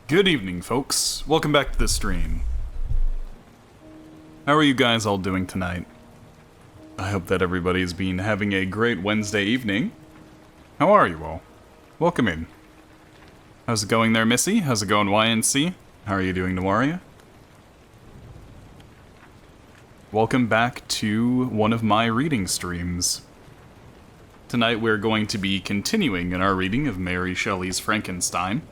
Good evening, folks. Welcome back to the stream. How are you guys all doing tonight? I hope that everybody's been having a great Wednesday evening. How are you all? Welcome in. How's it going there, Missy? How's it going, YNC? How are you doing, Nawaria? Welcome back to one of my reading streams. Tonight we're going to be continuing in our reading of Mary Shelley's Frankenstein.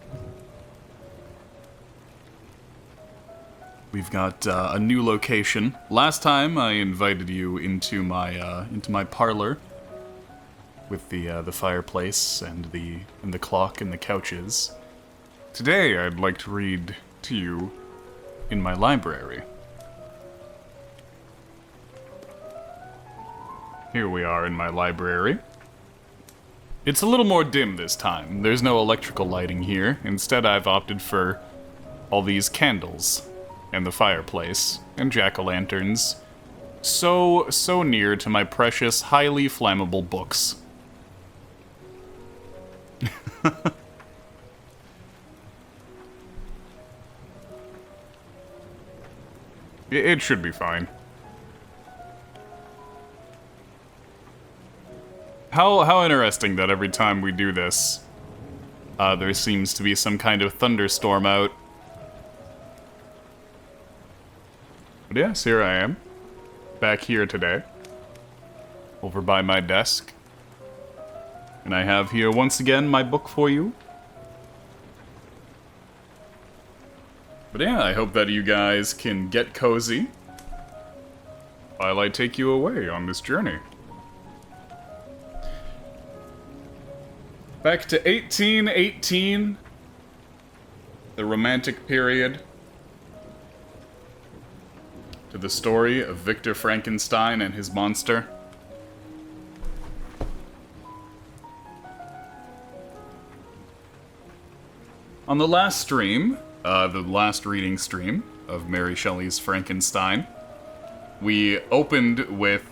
We've got a new location. Last time I invited you into my parlor with the fireplace and the clock and the couches. Today I'd like to read to you in my library. Here we are in my library. It's a little more dim this time. There's no electrical lighting here. Instead, I've opted for all these candles and the fireplace and jack-o'-lanterns. So near to my precious, highly flammable books. It should be fine. How interesting that every time we do this, there seems to be some kind of thunderstorm out. But yes, here I am. Back here today. Over by my desk. And I have here once again my book for you. But yeah, I hope that you guys can get cozy while I take you away on this journey. Back to 1818, the Romantic period, to the story of Victor Frankenstein and his monster. On the last stream, the last reading stream of Mary Shelley's Frankenstein, we opened with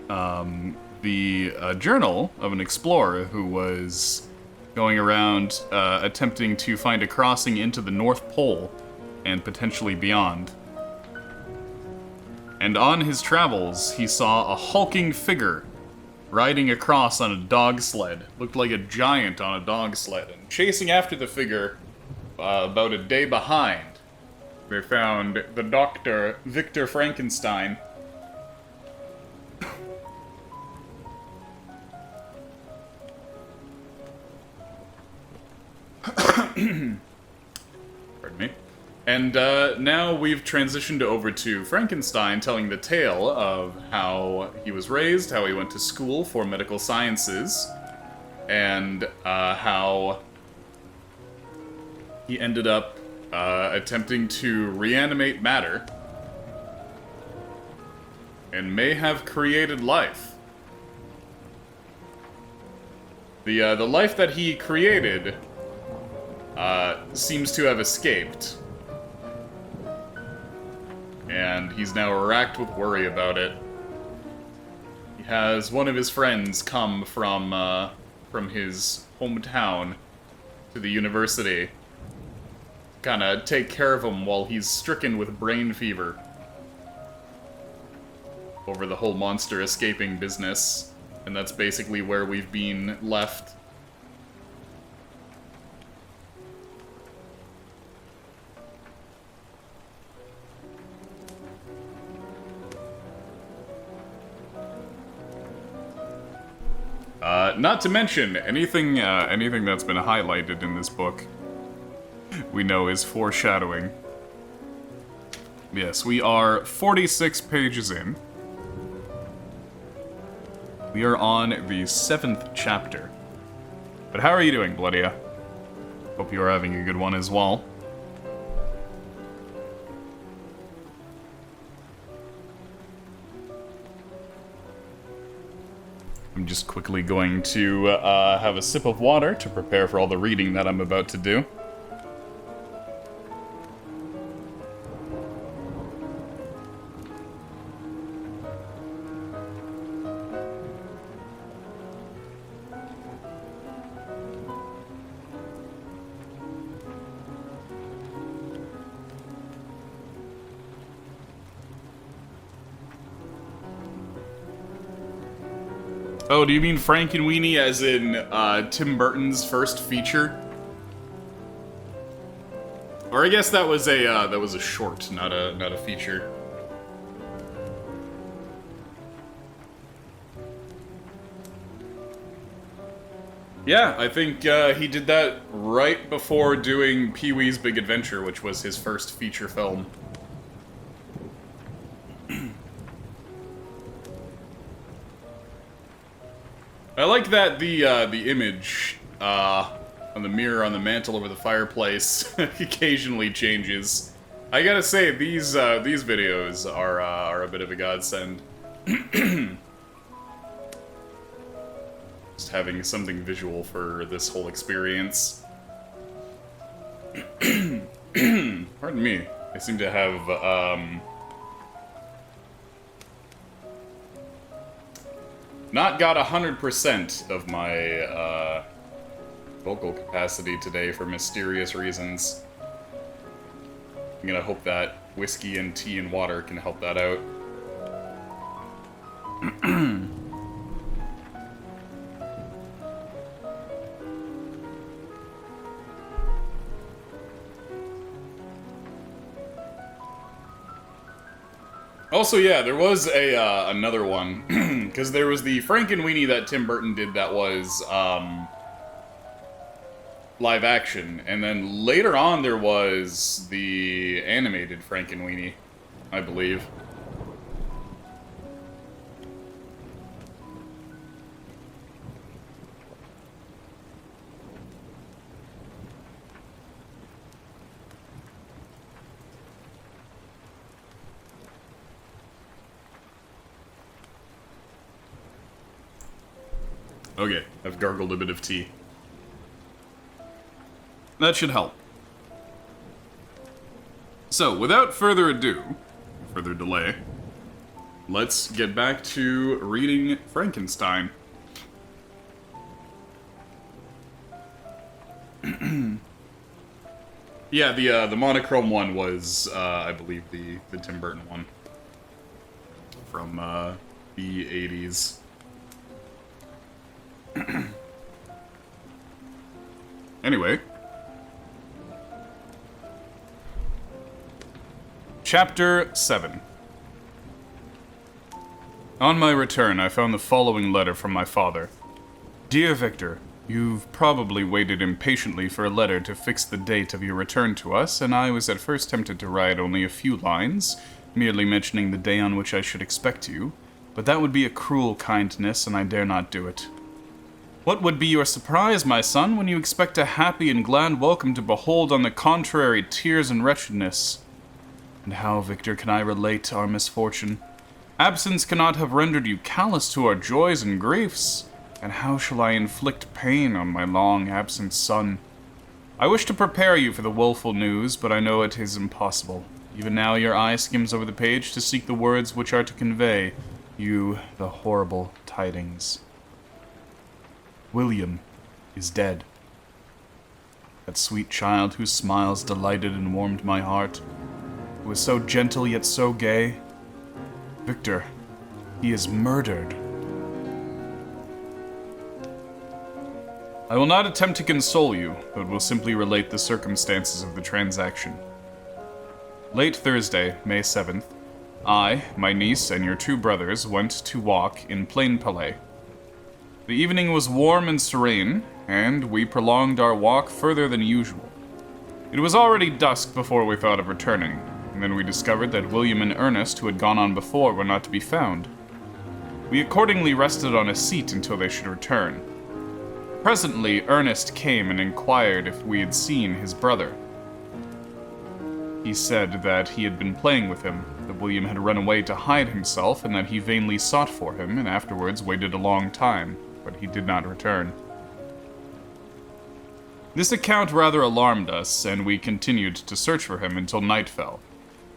the journal of an explorer who was going around attempting to find a crossing into the North Pole and potentially beyond. And on his travels, he saw a hulking figure riding across on a dog sled. Looked like a giant on a dog sled. And chasing after the figure, about a day behind, they found the doctor, Victor Frankenstein. Pardon me. And now we've transitioned over to Frankenstein telling the tale of how he was raised, how he went to school for medical sciences, and how he ended up attempting to reanimate matter and may have created life. The life that he created seems to have escaped. And he's now racked with worry about it. He has one of his friends come from his hometown to the university, kinda take care of him while he's stricken with brain fever over the whole monster escaping business, and that's basically where we've been left. Not to mention, anything that's been highlighted in this book, we know is foreshadowing. Yes, we are 46 pages in. We are on the 7th chapter. But how are you doing, Bloodia? Hope you are having a good one as well. I'm just quickly going to have a sip of water to prepare for all the reading that I'm about to do. Oh, do you mean Frankenweenie as in Tim Burton's first feature? Or I guess that was a short, not a feature. Yeah, I think he did that right before doing Pee-wee's Big Adventure, which was his first feature film. I like that the image on the mirror on the mantle over the fireplace occasionally changes. I gotta say, these videos are a bit of a godsend. Just having something visual for this whole experience. Pardon me. I seem to have not got 100% of my vocal capacity today for mysterious reasons. I'm gonna hope that whiskey and tea and water can help that out. Also, yeah, there was a another one, because there was the Frankenweenie that Tim Burton did that was live action, and then later on there was the animated Frankenweenie, I believe. Okay, I've gargled a bit of tea. That should help. So, without further ado, further delay, let's get back to reading Frankenstein. Yeah, the monochrome one was, I believe, the Tim Burton one. From, the 80s. Anyway. Chapter 7. On my return, I found the following letter from my father. Dear Victor, you've probably waited impatiently for a letter to fix the date of your return to us, and I was at first tempted to write only a few lines, merely mentioning the day on which I should expect you, but that would be a cruel kindness, and I dare not do it. What would be your surprise, my son, when you expect a happy and glad welcome to behold on the contrary tears and wretchedness? And how, Victor, can I relate our misfortune? Absence cannot have rendered you callous to our joys and griefs, and how shall I inflict pain on my long absent son? I wish to prepare you for the woeful news, but I know it is impossible. Even now your eye skims over the page to seek the words which are to convey you the horrible tidings. William is dead. That sweet child whose smiles delighted and warmed my heart, who was so gentle yet so gay. Victor, he is murdered. I will not attempt to console you, but will simply relate the circumstances of the transaction. Late Thursday, May 7th, I, my niece, and your two brothers went to walk in Plain Palais. The evening was warm and serene, and we prolonged our walk further than usual. It was already dusk before we thought of returning, and then we discovered that William and Ernest, who had gone on before, were not to be found. We accordingly rested on a seat until they should return. Presently, Ernest came and inquired if we had seen his brother. He said that he had been playing with him, that William had run away to hide himself, and that he vainly sought for him, and afterwards waited a long time, but he did not return. This account rather alarmed us, and we continued to search for him until night fell.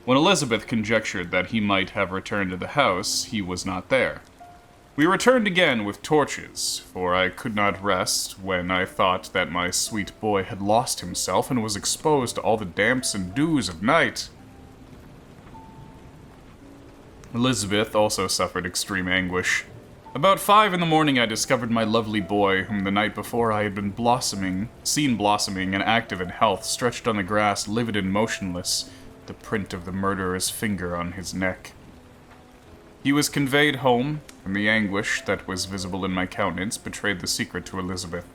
When Elizabeth conjectured that he might have returned to the house, he was not there. We returned again with torches, for I could not rest when I thought that my sweet boy had lost himself and was exposed to all the damps and dews of night. Elizabeth also suffered extreme anguish. About 5 in the morning, I discovered my lovely boy, whom the night before I had been seen blossoming and active in health, stretched on the grass, livid and motionless, the print of the murderer's finger on his neck. He was conveyed home, and the anguish that was visible in my countenance betrayed the secret to Elizabeth.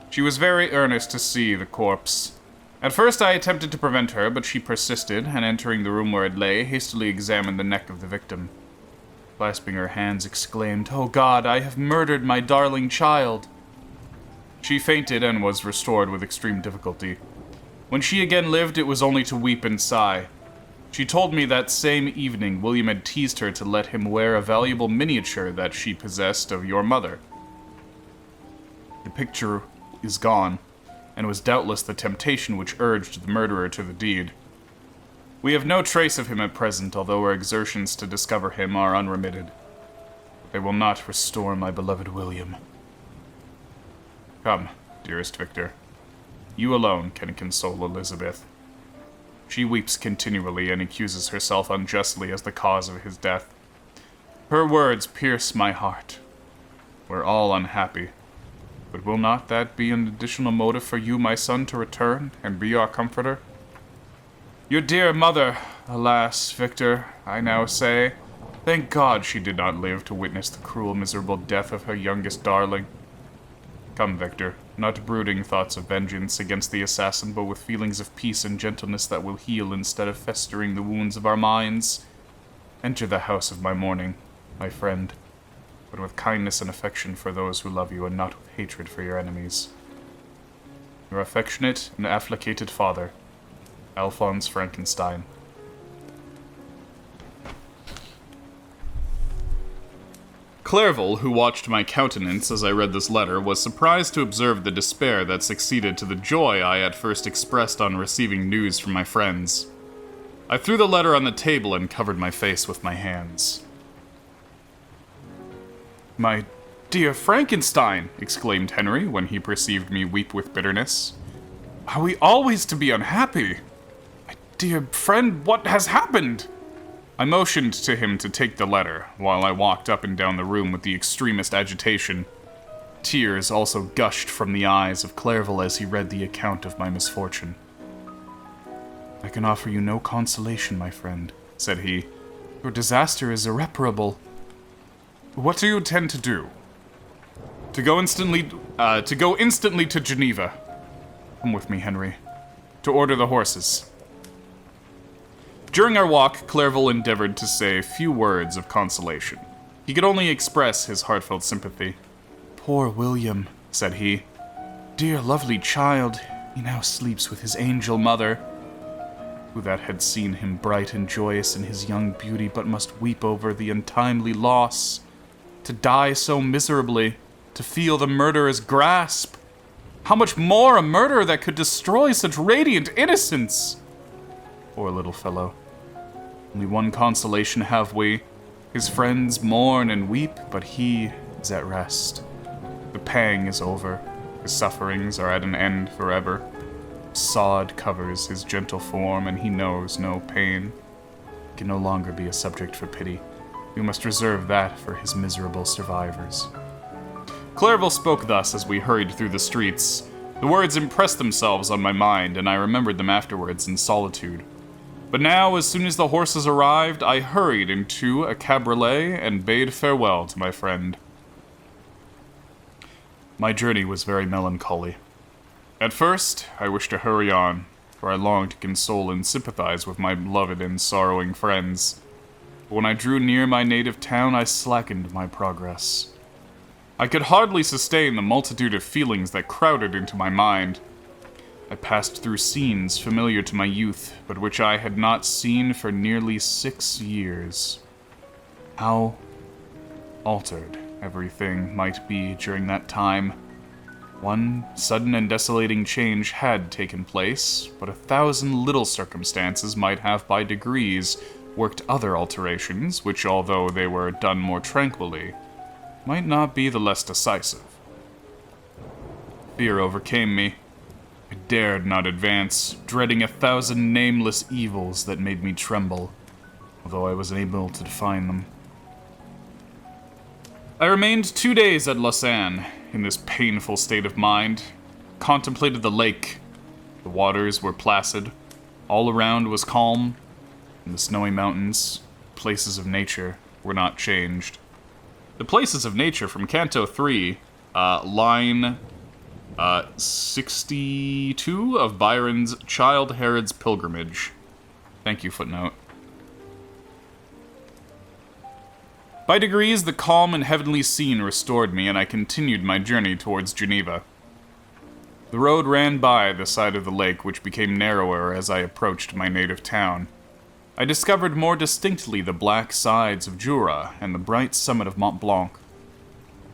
She was very earnest to see the corpse. At first I attempted to prevent her, but she persisted, and entering the room where it lay, hastily examined the neck of the victim. Clasping her hands, exclaimed, "Oh God, I have murdered my darling child!" She fainted and was restored with extreme difficulty. When she again lived, it was only to weep and sigh. She told me that same evening William had teased her to let him wear a valuable miniature that she possessed of your mother. The picture is gone, and was doubtless the temptation which urged the murderer to the deed. We have no trace of him at present, although our exertions to discover him are unremitted. They will not restore my beloved William. Come, dearest Victor. You alone can console Elizabeth. She weeps continually and accuses herself unjustly as the cause of his death. Her words pierce my heart. We're all unhappy. But will not that be an additional motive for you, my son, to return and be our comforter? Your dear mother, alas, Victor, I now say, thank God she did not live to witness the cruel, miserable death of her youngest darling. Come, Victor, not brooding thoughts of vengeance against the assassin, but with feelings of peace and gentleness that will heal instead of festering the wounds of our minds. Enter the house of my mourning, my friend, but with kindness and affection for those who love you, and not with hatred for your enemies. Your affectionate and afflicted father, Alphonse Frankenstein. Clerval, who watched my countenance as I read this letter, was surprised to observe the despair that succeeded to the joy I at first expressed on receiving news from my friends. I threw the letter on the table and covered my face with my hands. "My dear Frankenstein!" exclaimed Henry when he perceived me weep with bitterness. "Are we always to be unhappy? My dear friend, what has happened?" I motioned to him to take the letter, while I walked up and down the room with the extremest agitation. Tears also gushed from the eyes of Clerval as he read the account of my misfortune. "I can offer you no consolation, my friend," said he. "Your disaster is irreparable." "What do you intend to do?" To go instantly to Geneva. Come with me, Henry. To order the horses." During our walk, Clerval endeavored to say few words of consolation. He could only express his heartfelt sympathy. "Poor William," said he. "Dear, lovely child, he now sleeps with his angel mother. Who that had seen him bright and joyous in his young beauty but must weep over the untimely loss. To die so miserably, to feel the murderer's grasp. How much more a murderer that could destroy such radiant innocence! Poor little fellow. Only one consolation have we. His friends mourn and weep, but he is at rest. The pang is over. His sufferings are at an end forever. Sod covers his gentle form, and he knows no pain. He can no longer be a subject for pity. We must reserve that for his miserable survivors." Clerval spoke thus as we hurried through the streets. The words impressed themselves on my mind, and I remembered them afterwards in solitude. But now, as soon as the horses arrived, I hurried into a cabriolet and bade farewell to my friend. My journey was very melancholy. At first, I wished to hurry on, for I longed to console and sympathize with my beloved and sorrowing friends. But when I drew near my native town, I slackened my progress. I could hardly sustain the multitude of feelings that crowded into my mind. I passed through scenes familiar to my youth, but which I had not seen for nearly 6 years. How altered everything might be during that time. One sudden and desolating change had taken place, but 1,000 little circumstances might have by degrees worked other alterations, which, although they were done more tranquilly, might not be the less decisive. Fear overcame me. I dared not advance, dreading 1,000 nameless evils that made me tremble, although I was unable to define them. I remained 2 days at Lausanne in this painful state of mind, contemplated the lake. The waters were placid, all around was calm, and the snowy mountains, places of nature, were not changed. The places of nature from Canto 3, line 62 of Byron's Childe Harold's Pilgrimage. Thank you, footnote. By degrees, the calm and heavenly scene restored me, and I continued my journey towards Geneva. The road ran by the side of the lake, which became narrower as I approached my native town. I discovered more distinctly the black sides of Jura and the bright summit of Mont Blanc.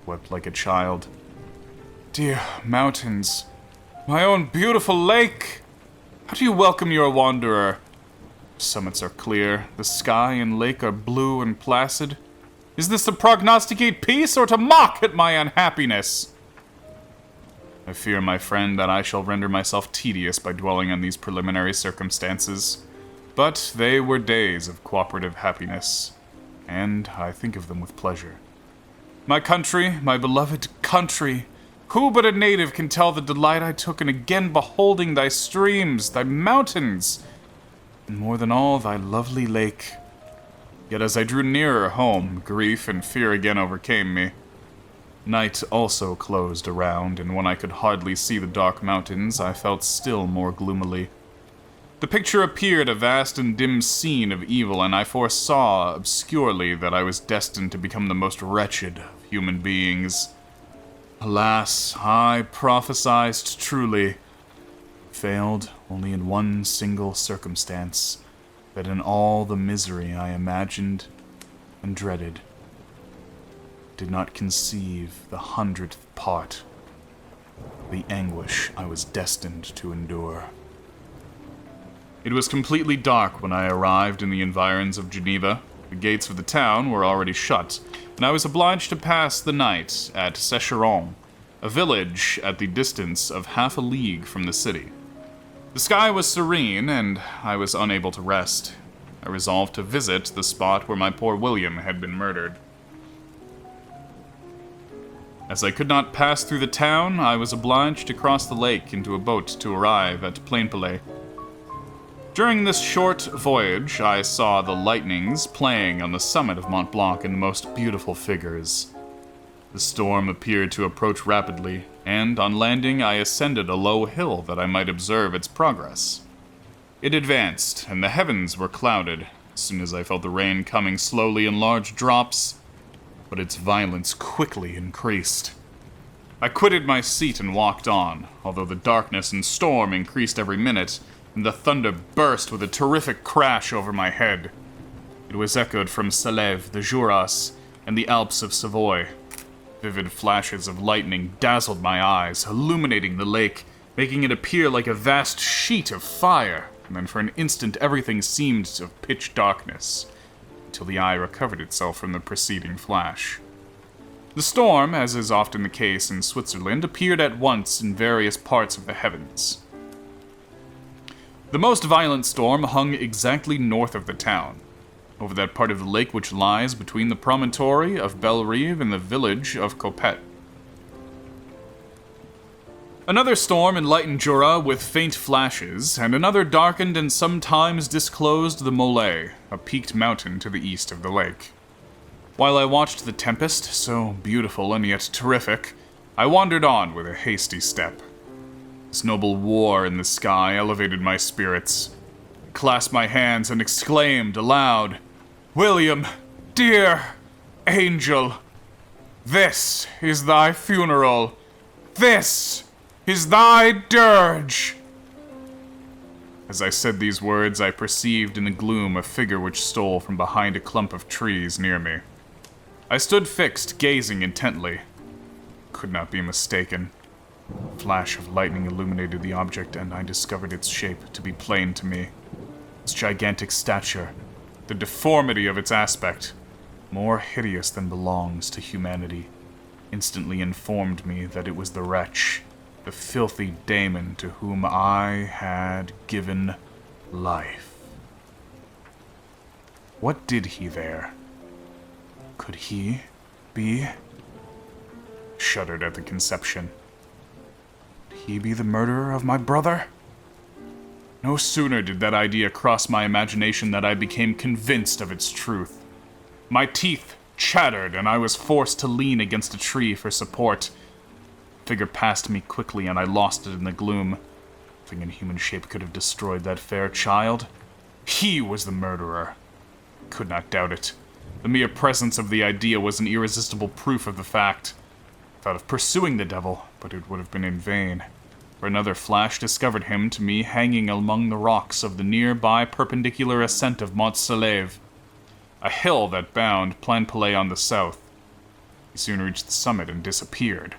Wept like a child. Dear mountains, my own beautiful lake! How do you welcome your wanderer? Summits are clear, the sky and lake are blue and placid. Is this to prognosticate peace or to mock at my unhappiness? I fear, my friend, that I shall render myself tedious by dwelling on these preliminary circumstances. But they were days of cooperative happiness, and I think of them with pleasure. My country, my beloved country, who but a native can tell the delight I took in again beholding thy streams, thy mountains, and more than all, thy lovely lake. Yet as I drew nearer home, grief and fear again overcame me. Night also closed around, and when I could hardly see the dark mountains, I felt still more gloomily. The picture appeared a vast and dim scene of evil, and I foresaw obscurely that I was destined to become the most wretched of human beings. Alas, I prophesied truly. Failed only in one single circumstance, that in all the misery I imagined and dreaded, did not conceive the 100th part of the anguish I was destined to endure. It was completely dark when I arrived in the environs of Geneva. The gates of the town were already shut, and I was obliged to pass the night at Secheron, a village at the distance of half a league from the city. The sky was serene, and I was unable to rest. I resolved to visit the spot where my poor William had been murdered. As I could not pass through the town, I was obliged to cross the lake into a boat to arrive at Plainpalais. During this short voyage, I saw the lightnings playing on the summit of Mont Blanc in the most beautiful figures. The storm appeared to approach rapidly, and on landing I ascended a low hill that I might observe its progress. It advanced, and the heavens were clouded, as soon as I felt the rain coming slowly in large drops, but its violence quickly increased. I quitted my seat and walked on, although the darkness and storm increased every minute, and the thunder burst with a terrific crash over my head. It was echoed from Salève, the Juras, and the Alps of Savoy. Vivid flashes of lightning dazzled my eyes, illuminating the lake, making it appear like a vast sheet of fire, and then for an instant everything seemed of pitch darkness, until the eye recovered itself from the preceding flash. The storm, as is often the case in Switzerland, appeared at once in various parts of the heavens. The most violent storm hung exactly north of the town, over that part of the lake which lies between the promontory of Bellerive and the village of Coppet. Another storm enlightened Jura with faint flashes, and another darkened and sometimes disclosed the Molay, a peaked mountain to the east of the lake. While I watched the tempest, so beautiful and yet terrific, I wandered on with a hasty step. This noble war in the sky elevated my spirits. I clasped my hands and exclaimed aloud, "William, dear angel, this is thy funeral. This is thy dirge." As I said these words, I perceived in the gloom a figure which stole from behind a clump of trees near me. I stood fixed, gazing intently. Could not be mistaken. A flash of lightning illuminated the object, and I discovered its shape to be plain to me. Its gigantic stature, the deformity of its aspect, more hideous than belongs to humanity, instantly informed me that it was the wretch, the filthy Damon to whom I had given life. What did he there? Could he be shuddered at the conception. Would he be the murderer of my brother? No sooner did that idea cross my imagination than I became convinced of its truth. My teeth chattered, and I was forced to lean against a tree for support. The figure passed me quickly, and I lost it in the gloom. Nothing in human shape could have destroyed that fair child. He was the murderer. I could not doubt it. The mere presence of the idea was an irresistible proof of the fact. I thought of pursuing the devil, but it would have been in vain. For another flash discovered him to me hanging among the rocks of the nearby perpendicular ascent of Mont Salève, a hill that bound Plainpalais on the south. He soon reached the summit and disappeared.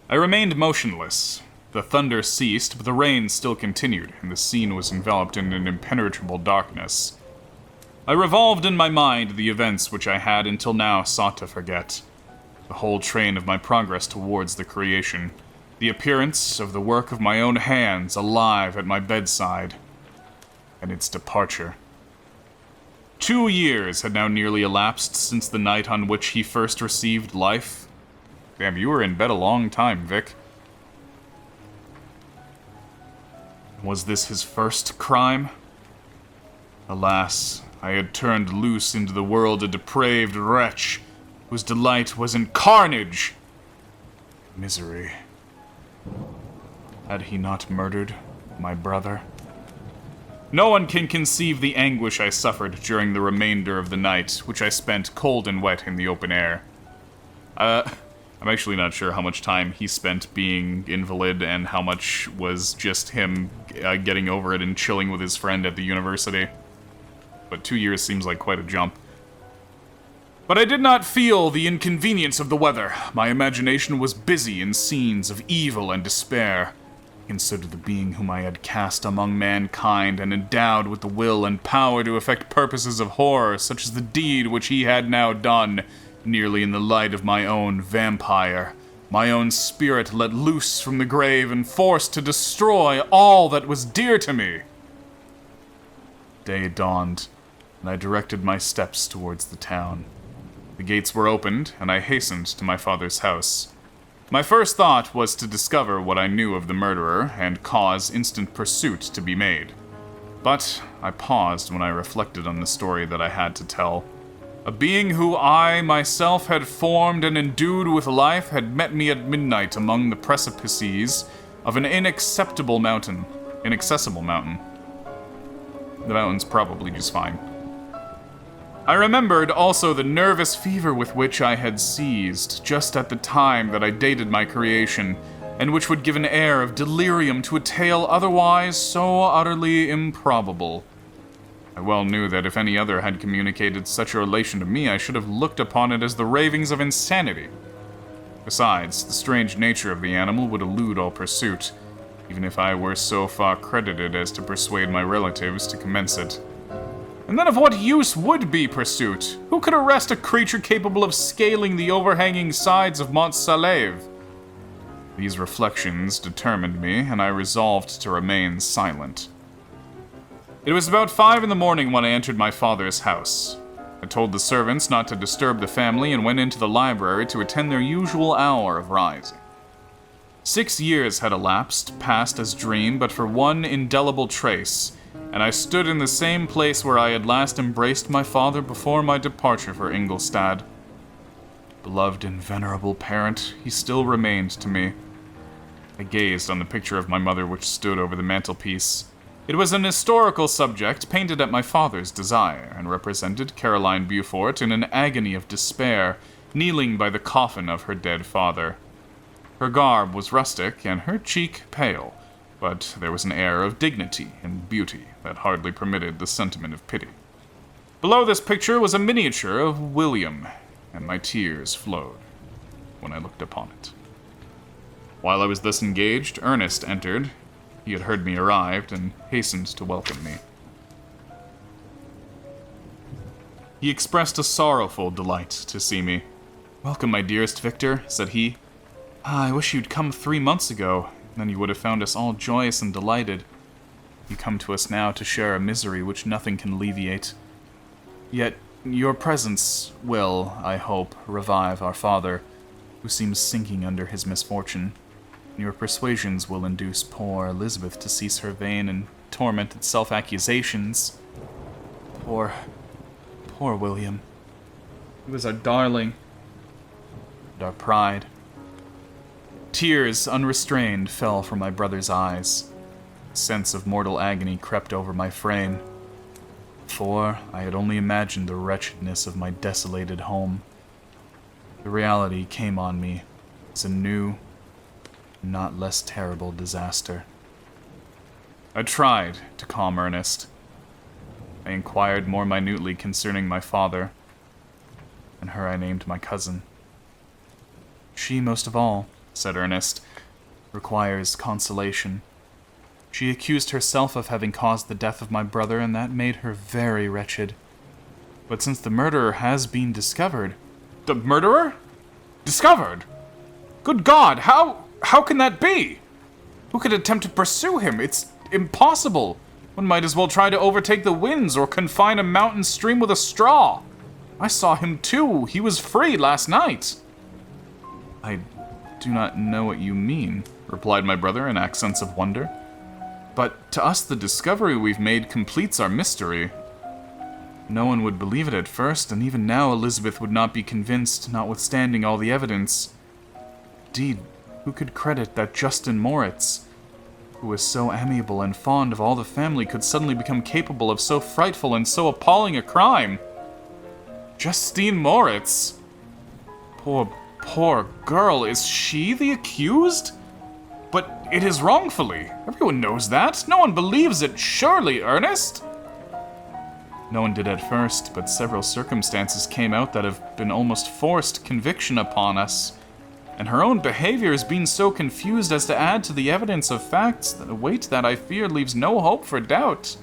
I remained motionless. The thunder ceased, but the rain still continued, and the scene was enveloped in an impenetrable darkness. I revolved in my mind the events which I had until now sought to forget. The whole train of my progress towards the creation. The appearance of the work of my own hands alive at my bedside. And its departure. 2 years had now nearly elapsed since the night on which he first received life. Damn, you were in bed a long time, Vic. Was this his first crime? Alas, I had turned loose into the world a depraved wretch, whose delight was in carnage. Misery. Had he not murdered my brother? No one can conceive the anguish I suffered during the remainder of the night, which I spent cold and wet in the open air. I'm actually not sure how much time he spent being invalid and how much was just him getting over it and chilling with his friend at the university. But 2 years seems like quite a jump. But I did not feel the inconvenience of the weather. My imagination was busy in scenes of evil and despair. I considered the being whom I had cast among mankind and endowed with the will and power to effect purposes of horror, such as the deed which he had now done, nearly in the light of my own vampire, my own spirit let loose from the grave and forced to destroy all that was dear to me. Day dawned, and I directed my steps towards the town. The gates were opened, and I hastened to my father's house. My first thought was to discover what I knew of the murderer and cause instant pursuit to be made. But I paused when I reflected on the story that I had to tell. A being who I myself had formed and endued with life had met me at midnight among the precipices of an inaccessible mountain. The mountain's probably just fine. I remembered also the nervous fever with which I had seized just at the time that I dated my creation, and which would give an air of delirium to a tale otherwise so utterly improbable. I well knew that if any other had communicated such a relation to me, I should have looked upon it as the ravings of insanity. Besides, the strange nature of the animal would elude all pursuit, even if I were so far credited as to persuade my relatives to commence it. And then of what use would be pursuit? Who could arrest a creature capable of scaling the overhanging sides of Mont Salève? These reflections determined me, and I resolved to remain silent. It was about 5 in the morning when I entered my father's house. I told the servants not to disturb the family and went into the library to attend their usual hour of rising. 6 years had elapsed, passed as dream, but for one indelible trace, and I stood in the same place where I had last embraced my father before my departure for Ingolstadt. Beloved and venerable parent, he still remained to me. I gazed on the picture of my mother which stood over the mantelpiece. It was an historical subject painted at my father's desire, and represented Caroline Beaufort in an agony of despair, kneeling by the coffin of her dead father. Her garb was rustic, and her cheek pale, but there was an air of dignity and beauty that hardly permitted the sentiment of pity. Below this picture was a miniature of William, and my tears flowed when I looked upon it. While I was thus engaged, Ernest entered. He had heard me arrived, and hastened to welcome me. He expressed a sorrowful delight to see me. "Welcome, my dearest Victor," said he. "I wish you'd come 3 months ago. Then you would have found us all joyous and delighted. You come to us now to share a misery which nothing can alleviate. Yet your presence will, I hope, revive our father, who seems sinking under his misfortune. Your persuasions will induce poor Elizabeth to cease her vain and tormented self-accusations. Poor William. He was our darling, and our pride. Tears, unrestrained, fell from my brother's eyes. A sense of mortal agony crept over my frame. For I had only imagined the wretchedness of my desolated home. The reality came on me as a new, not less terrible disaster. I tried to calm Ernest. I inquired more minutely concerning my father, and her I named my cousin. She, most of all, said Ernest, requires consolation. She accused herself of having caused the death of my brother, and that made her very wretched. But since the murderer has been discovered... The murderer? Discovered? Good God, how can that be? Who could attempt to pursue him? It's impossible. One might as well try to overtake the winds or confine a mountain stream with a straw. I saw him too. He was free last night. I do not know what you mean, replied my brother in accents of wonder. But to us the discovery we've made completes our mystery. No one would believe it at first, and even now Elizabeth would not be convinced, notwithstanding all the evidence. Indeed, who could credit that Justin Moritz, who was so amiable and fond of all the family, could suddenly become capable of so frightful and so appalling a crime? Justine Moritz? Poor girl, is she the accused? But it is wrongfully. Everyone knows that. No one believes it, surely, Ernest? No one did at first, but several circumstances came out that have been almost forced conviction upon us. And her own behavior has been so confused as to add to the evidence of facts that a weight that I fear leaves no hope for doubt.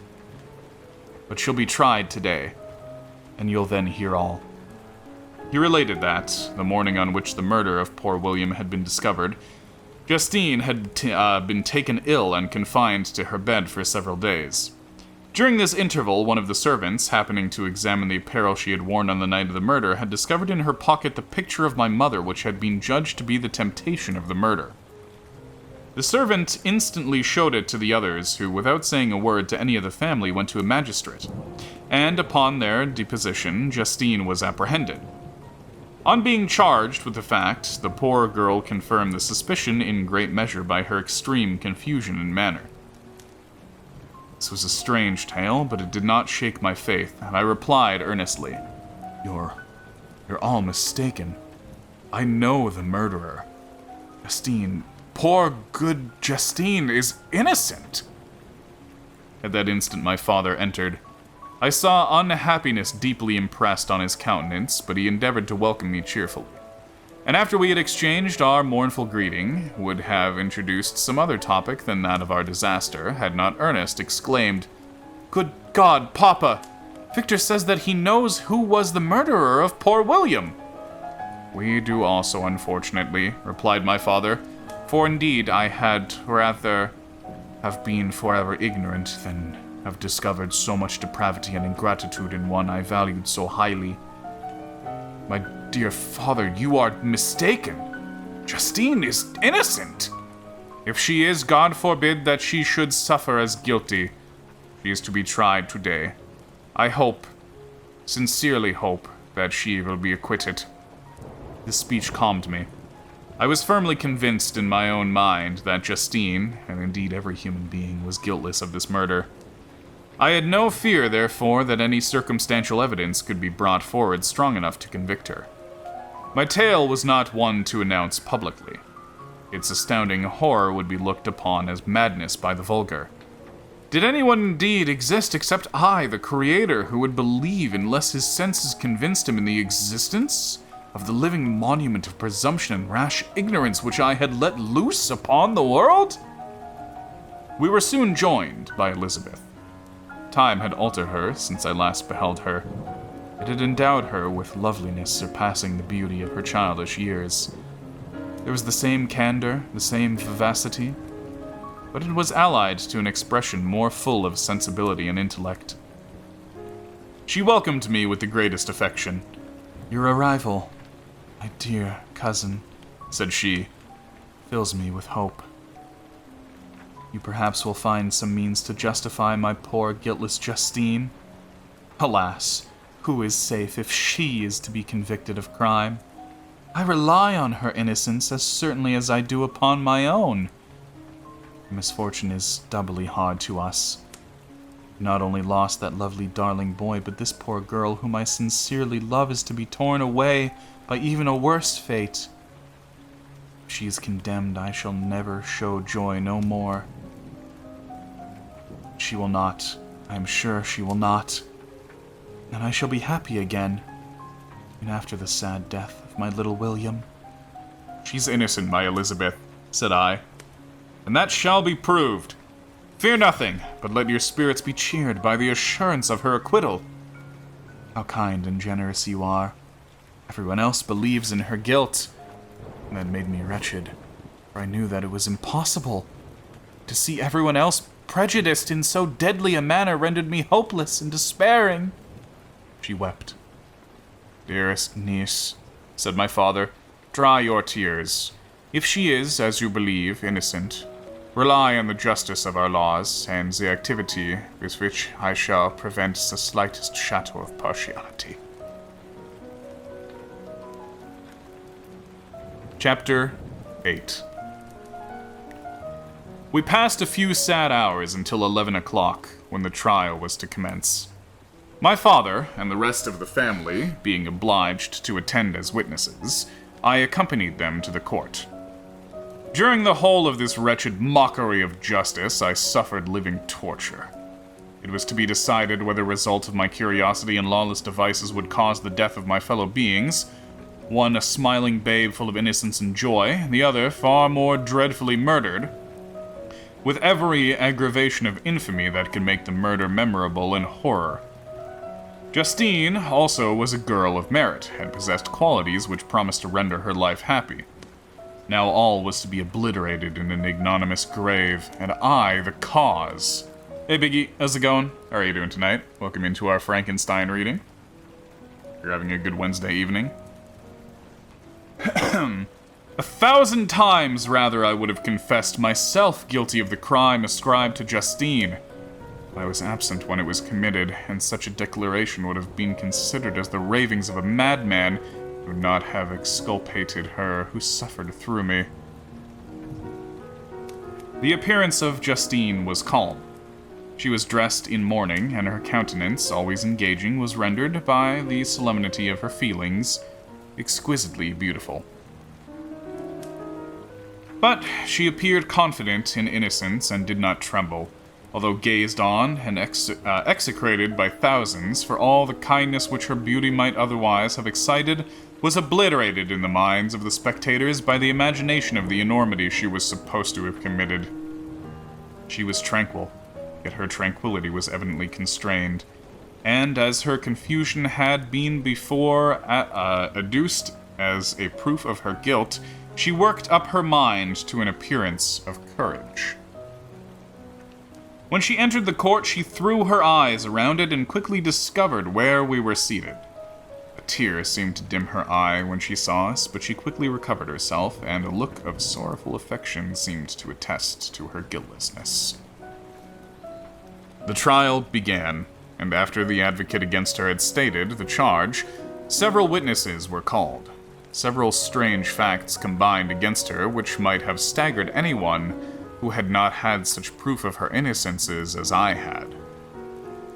But she'll be tried today, and you'll then hear all. He related that, the morning on which the murder of poor William had been discovered, Justine had been taken ill and confined to her bed for several days. During this interval, one of the servants, happening to examine the apparel she had worn on the night of the murder, had discovered in her pocket the picture of my mother, which had been judged to be the temptation of the murder. The servant instantly showed it to the others, who, without saying a word to any of the family, went to a magistrate, and upon their deposition, Justine was apprehended. On being charged with the fact, the poor girl confirmed the suspicion in great measure by her extreme confusion and manner. This was a strange tale, but it did not shake my faith, and I replied earnestly, You're all mistaken. I know the murderer. Justine, poor good Justine, is innocent. At that instant my father entered. I saw unhappiness deeply impressed on his countenance, but he endeavored to welcome me cheerfully. And after we had exchanged our mournful greeting, would have introduced some other topic than that of our disaster, had not Ernest exclaimed, Good God, Papa! Victor says that he knows who was the murderer of poor William. We do also, unfortunately, replied my father, for indeed I had rather have been forever ignorant than have discovered so much depravity and ingratitude in one I valued so highly. My dear father, you are mistaken. Justine is innocent. If she is, God forbid that she should suffer as guilty. She is to be tried today. I hope, sincerely hope, that she will be acquitted. This speech calmed me. I was firmly convinced in my own mind that Justine, and indeed every human being, was guiltless of this murder. I had no fear, therefore, that any circumstantial evidence could be brought forward strong enough to convict her. My tale was not one to announce publicly. Its astounding horror would be looked upon as madness by the vulgar. Did anyone indeed exist except I, the Creator, who would believe unless his senses convinced him in the existence of the living monument of presumption and rash ignorance which I had let loose upon the world? We were soon joined by Elizabeth. Time had altered her since I last beheld her. It had endowed her with loveliness surpassing the beauty of her childish years. There was the same candor, the same vivacity, but it was allied to an expression more full of sensibility and intellect. She welcomed me with the greatest affection. Your arrival, my dear cousin, said she, fills me with hope. You perhaps will find some means to justify my poor, guiltless Justine. Alas, who is safe if she is to be convicted of crime? I rely on her innocence as certainly as I do upon my own. Misfortune is doubly hard to us. We not only lost that lovely darling boy, but this poor girl whom I sincerely love is to be torn away by even a worse fate. If she is condemned, I shall never show joy no more. She will not. I am sure she will not. And I shall be happy again, even after the sad death of my little William. She's innocent, my Elizabeth, said I, and that shall be proved. Fear nothing, but let your spirits be cheered by the assurance of her acquittal. How kind and generous you are. Everyone else believes in her guilt. And that made me wretched, for I knew that it was impossible. To see everyone else prejudiced in so deadly a manner rendered me hopeless and despairing. She wept. Dearest niece, said my father, dry your tears. If she is, as you believe, innocent, rely on the justice of our laws and the activity with which I shall prevent the slightest shadow of partiality. Chapter 8. We passed a few sad hours until 11 o'clock, when the trial was to commence. My father and the rest of the family, being obliged to attend as witnesses, I accompanied them to the court. During the whole of this wretched mockery of justice, I suffered living torture. It was to be decided whether the result of my curiosity and lawless devices would cause the death of my fellow beings, one a smiling babe full of innocence and joy, the other far more dreadfully murdered, with every aggravation of infamy that could make the murder memorable in horror. Justine also was a girl of merit, and possessed qualities which promised to render her life happy. Now all was to be obliterated in an ignominious grave, and I the cause. Hey Biggie, how's it going? How are you doing tonight? Welcome into our Frankenstein reading. You're having a good Wednesday evening. 1,000 times rather I would have confessed myself guilty of the crime ascribed to Justine. I was absent when it was committed, and such a declaration would have been considered as the ravings of a madman who would not have exculpated her who suffered through me. The appearance of Justine was calm. She was dressed in mourning, and her countenance, always engaging, was rendered by the solemnity of her feelings exquisitely beautiful. But she appeared confident in innocence and did not tremble, although gazed on and execrated by thousands, for all the kindness which her beauty might otherwise have excited was obliterated in the minds of the spectators by the imagination of the enormity she was supposed to have committed. She was tranquil, yet her tranquillity was evidently constrained, and as her confusion had been before adduced as a proof of her guilt, she worked up her mind to an appearance of courage. When she entered the court, she threw her eyes around it and quickly discovered where we were seated. A tear seemed to dim her eye when she saw us, but she quickly recovered herself, and a look of sorrowful affection seemed to attest to her guiltlessness. The trial began, and after the advocate against her had stated the charge, several witnesses were called. Several strange facts combined against her which might have staggered anyone who had not had such proof of her innocences as I had.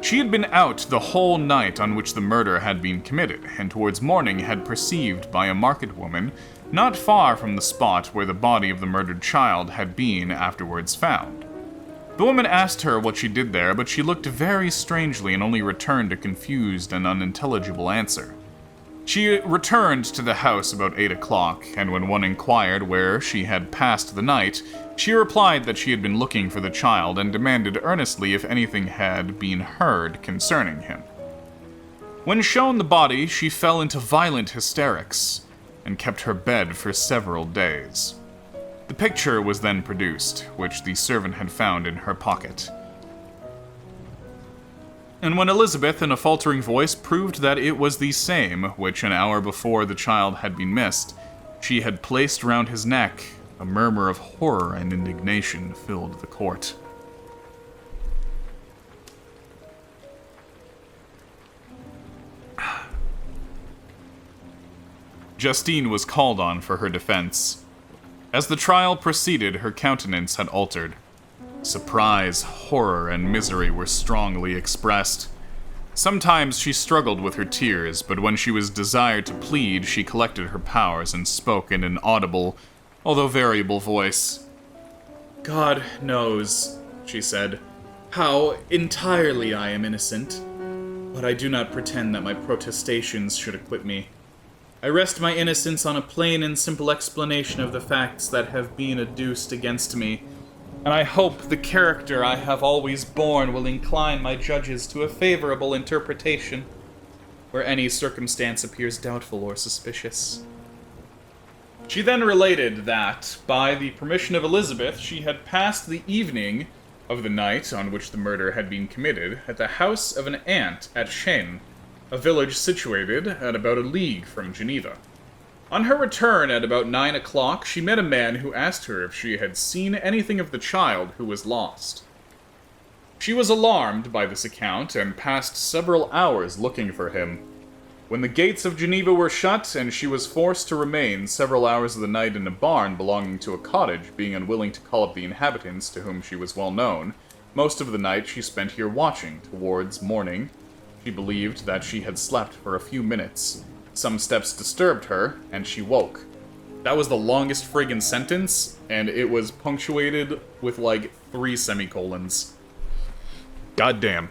She had been out the whole night on which the murder had been committed, and towards morning had perceived by a market woman not far from the spot where the body of the murdered child had been afterwards found. The woman asked her what she did there, but she looked very strangely and only returned a confused and unintelligible answer. She returned to the house about 8 o'clock, and when one inquired where she had passed the night, she replied that she had been looking for the child and demanded earnestly if anything had been heard concerning him. When shown the body, she fell into violent hysterics and kept her bed for several days. The picture was then produced, which the servant had found in her pocket. And when Elizabeth, in a faltering voice, proved that it was the same which an hour before the child had been missed, she had placed round his neck, a murmur of horror and indignation filled the court. Justine was called on for her defense. As the trial proceeded, her countenance had altered. Surprise, horror, and misery were strongly expressed. Sometimes she struggled with her tears, but when she was desired to plead, she collected her powers and spoke in an audible, although variable voice. "God knows," she said, "how entirely I am innocent, but I do not pretend that my protestations should acquit me. I rest my innocence on a plain and simple explanation of the facts that have been adduced against me, and I hope the character I have always borne will incline my judges to a favorable interpretation, where any circumstance appears doubtful or suspicious." She then related that, by the permission of Elizabeth, she had passed the evening of the night on which the murder had been committed at the house of an aunt at Chêne, a village situated at about a league from Geneva. On her return at about 9 o'clock, she met a man who asked her if she had seen anything of the child who was lost. She was alarmed by this account and passed several hours looking for him. When the gates of Geneva were shut and she was forced to remain several hours of the night in a barn belonging to a cottage, being unwilling to call up the inhabitants to whom she was well known, most of the night she spent here watching. Towards morning, she believed that she had slept for a few minutes. Some steps disturbed her, and she woke. That was the longest friggin' sentence, and it was punctuated with like 3 semicolons. Goddamn.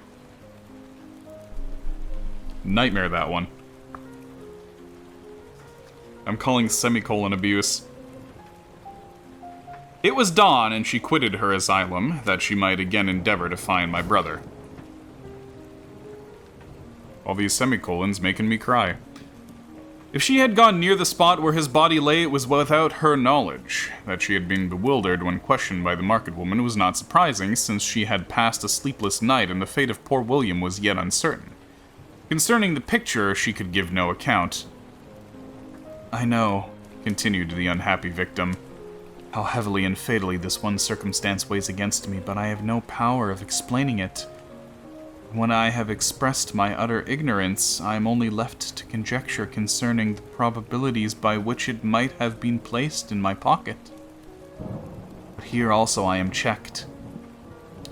Nightmare, that one. I'm calling semicolon abuse. It was dawn, and she quitted her asylum, that she might again endeavor to find my brother. All these semicolons making me cry. If she had gone near the spot where his body lay, it was without her knowledge. That she had been bewildered when questioned by the market woman was not surprising, since she had passed a sleepless night and the fate of poor William was yet uncertain. Concerning the picture, she could give no account. "I know," continued the unhappy victim, "how heavily and fatally this one circumstance weighs against me, but I have no power of explaining it. When I have expressed my utter ignorance, I am only left to conjecture concerning the probabilities by which it might have been placed in my pocket. But here also I am checked.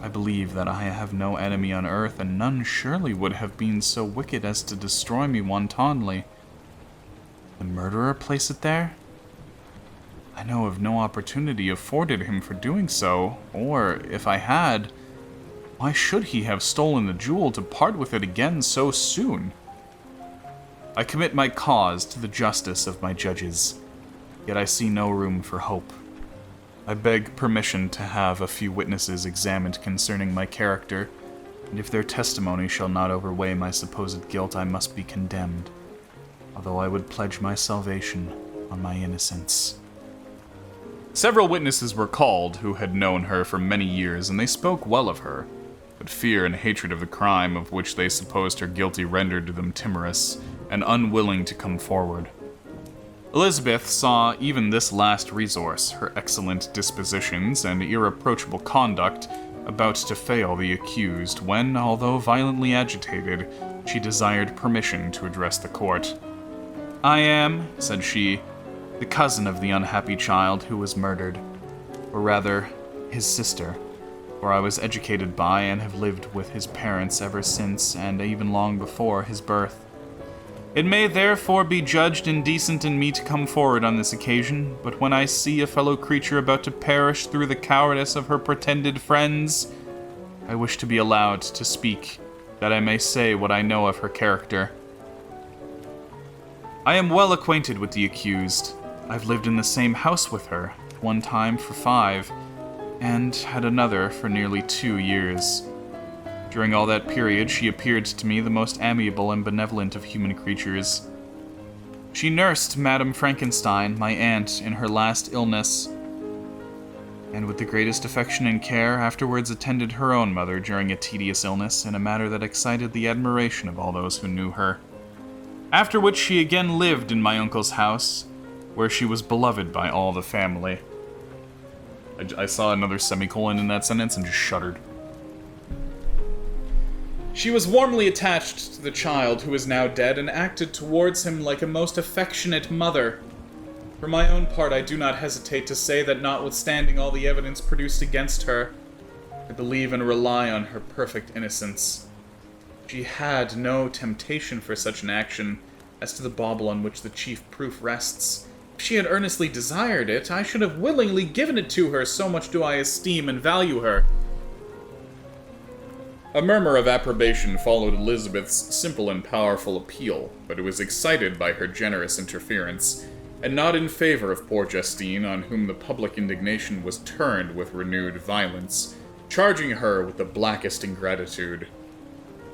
I believe that I have no enemy on earth, and none surely would have been so wicked as to destroy me wantonly. The murderer place it there? I know of no opportunity afforded him for doing so, or, if I had, why should he have stolen the jewel to part with it again so soon? I commit my cause to the justice of my judges, yet I see no room for hope. I beg permission to have a few witnesses examined concerning my character, and if their testimony shall not overweigh my supposed guilt, I must be condemned, although I would pledge my salvation on my innocence." Several witnesses were called who had known her for many years, and they spoke well of her, but fear and hatred of the crime of which they supposed her guilty rendered them timorous and unwilling to come forward. Elizabeth saw even this last resource, her excellent dispositions and irreproachable conduct, about to fail the accused when, although violently agitated, she desired permission to address the court. "I am," said she, "the cousin of the unhappy child who was murdered, or rather, his sister, for I was educated by and have lived with his parents ever since, and even long before, his birth. It may therefore be judged indecent in me to come forward on this occasion, but when I see a fellow creature about to perish through the cowardice of her pretended friends, I wish to be allowed to speak, that I may say what I know of her character. I am well acquainted with the accused. I've lived in the same house with her, at one time for 5, and at another for nearly 2 years. During all that period, she appeared to me the most amiable and benevolent of human creatures. She nursed Madame Frankenstein, my aunt, in her last illness, and with the greatest affection and care afterwards attended her own mother during a tedious illness in a manner that excited the admiration of all those who knew her. After which she again lived in my uncle's house, where she was beloved by all the family. I saw another semicolon in that sentence and just shuddered. She was warmly attached to the child who is now dead and acted towards him like a most affectionate mother. For my own part, I do not hesitate to say that notwithstanding all the evidence produced against her, I believe and rely on her perfect innocence. She had no temptation for such an action as to the bauble on which the chief proof rests. If she had earnestly desired it, I should have willingly given it to her, so much do I esteem and value her. A murmur of approbation followed Elizabeth's simple and powerful appeal, but it was excited by her generous interference, and not in favor of poor Justine, on whom the public indignation was turned with renewed violence, charging her with the blackest ingratitude.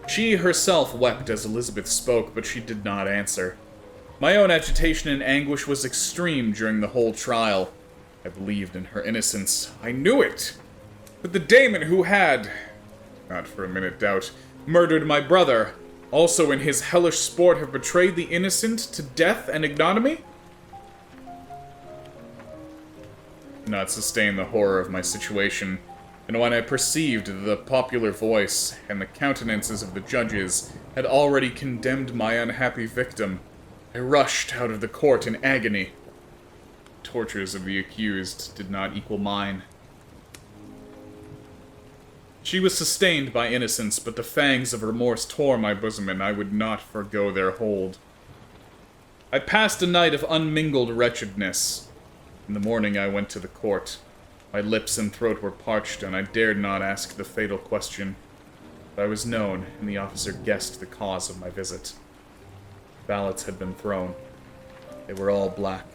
She herself wept as Elizabeth spoke, but she did not answer. My own agitation and anguish was extreme during the whole trial. I believed in her innocence. I knew it! But the daemon who had, not for a minute doubt, murdered my brother, also in his hellish sport have betrayed the innocent to death and ignominy? I could not sustain the horror of my situation, and when I perceived that the popular voice and the countenances of the judges had already condemned my unhappy victim, I rushed out of the court in agony. The tortures of the accused did not equal mine. She was sustained by innocence, but the fangs of remorse tore my bosom, and I would not forego their hold. I passed a night of unmingled wretchedness. In the morning I went to the court. My lips and throat were parched, and I dared not ask the fatal question. But I was known, and the officer guessed the cause of my visit. Ballots had been thrown. They were all black.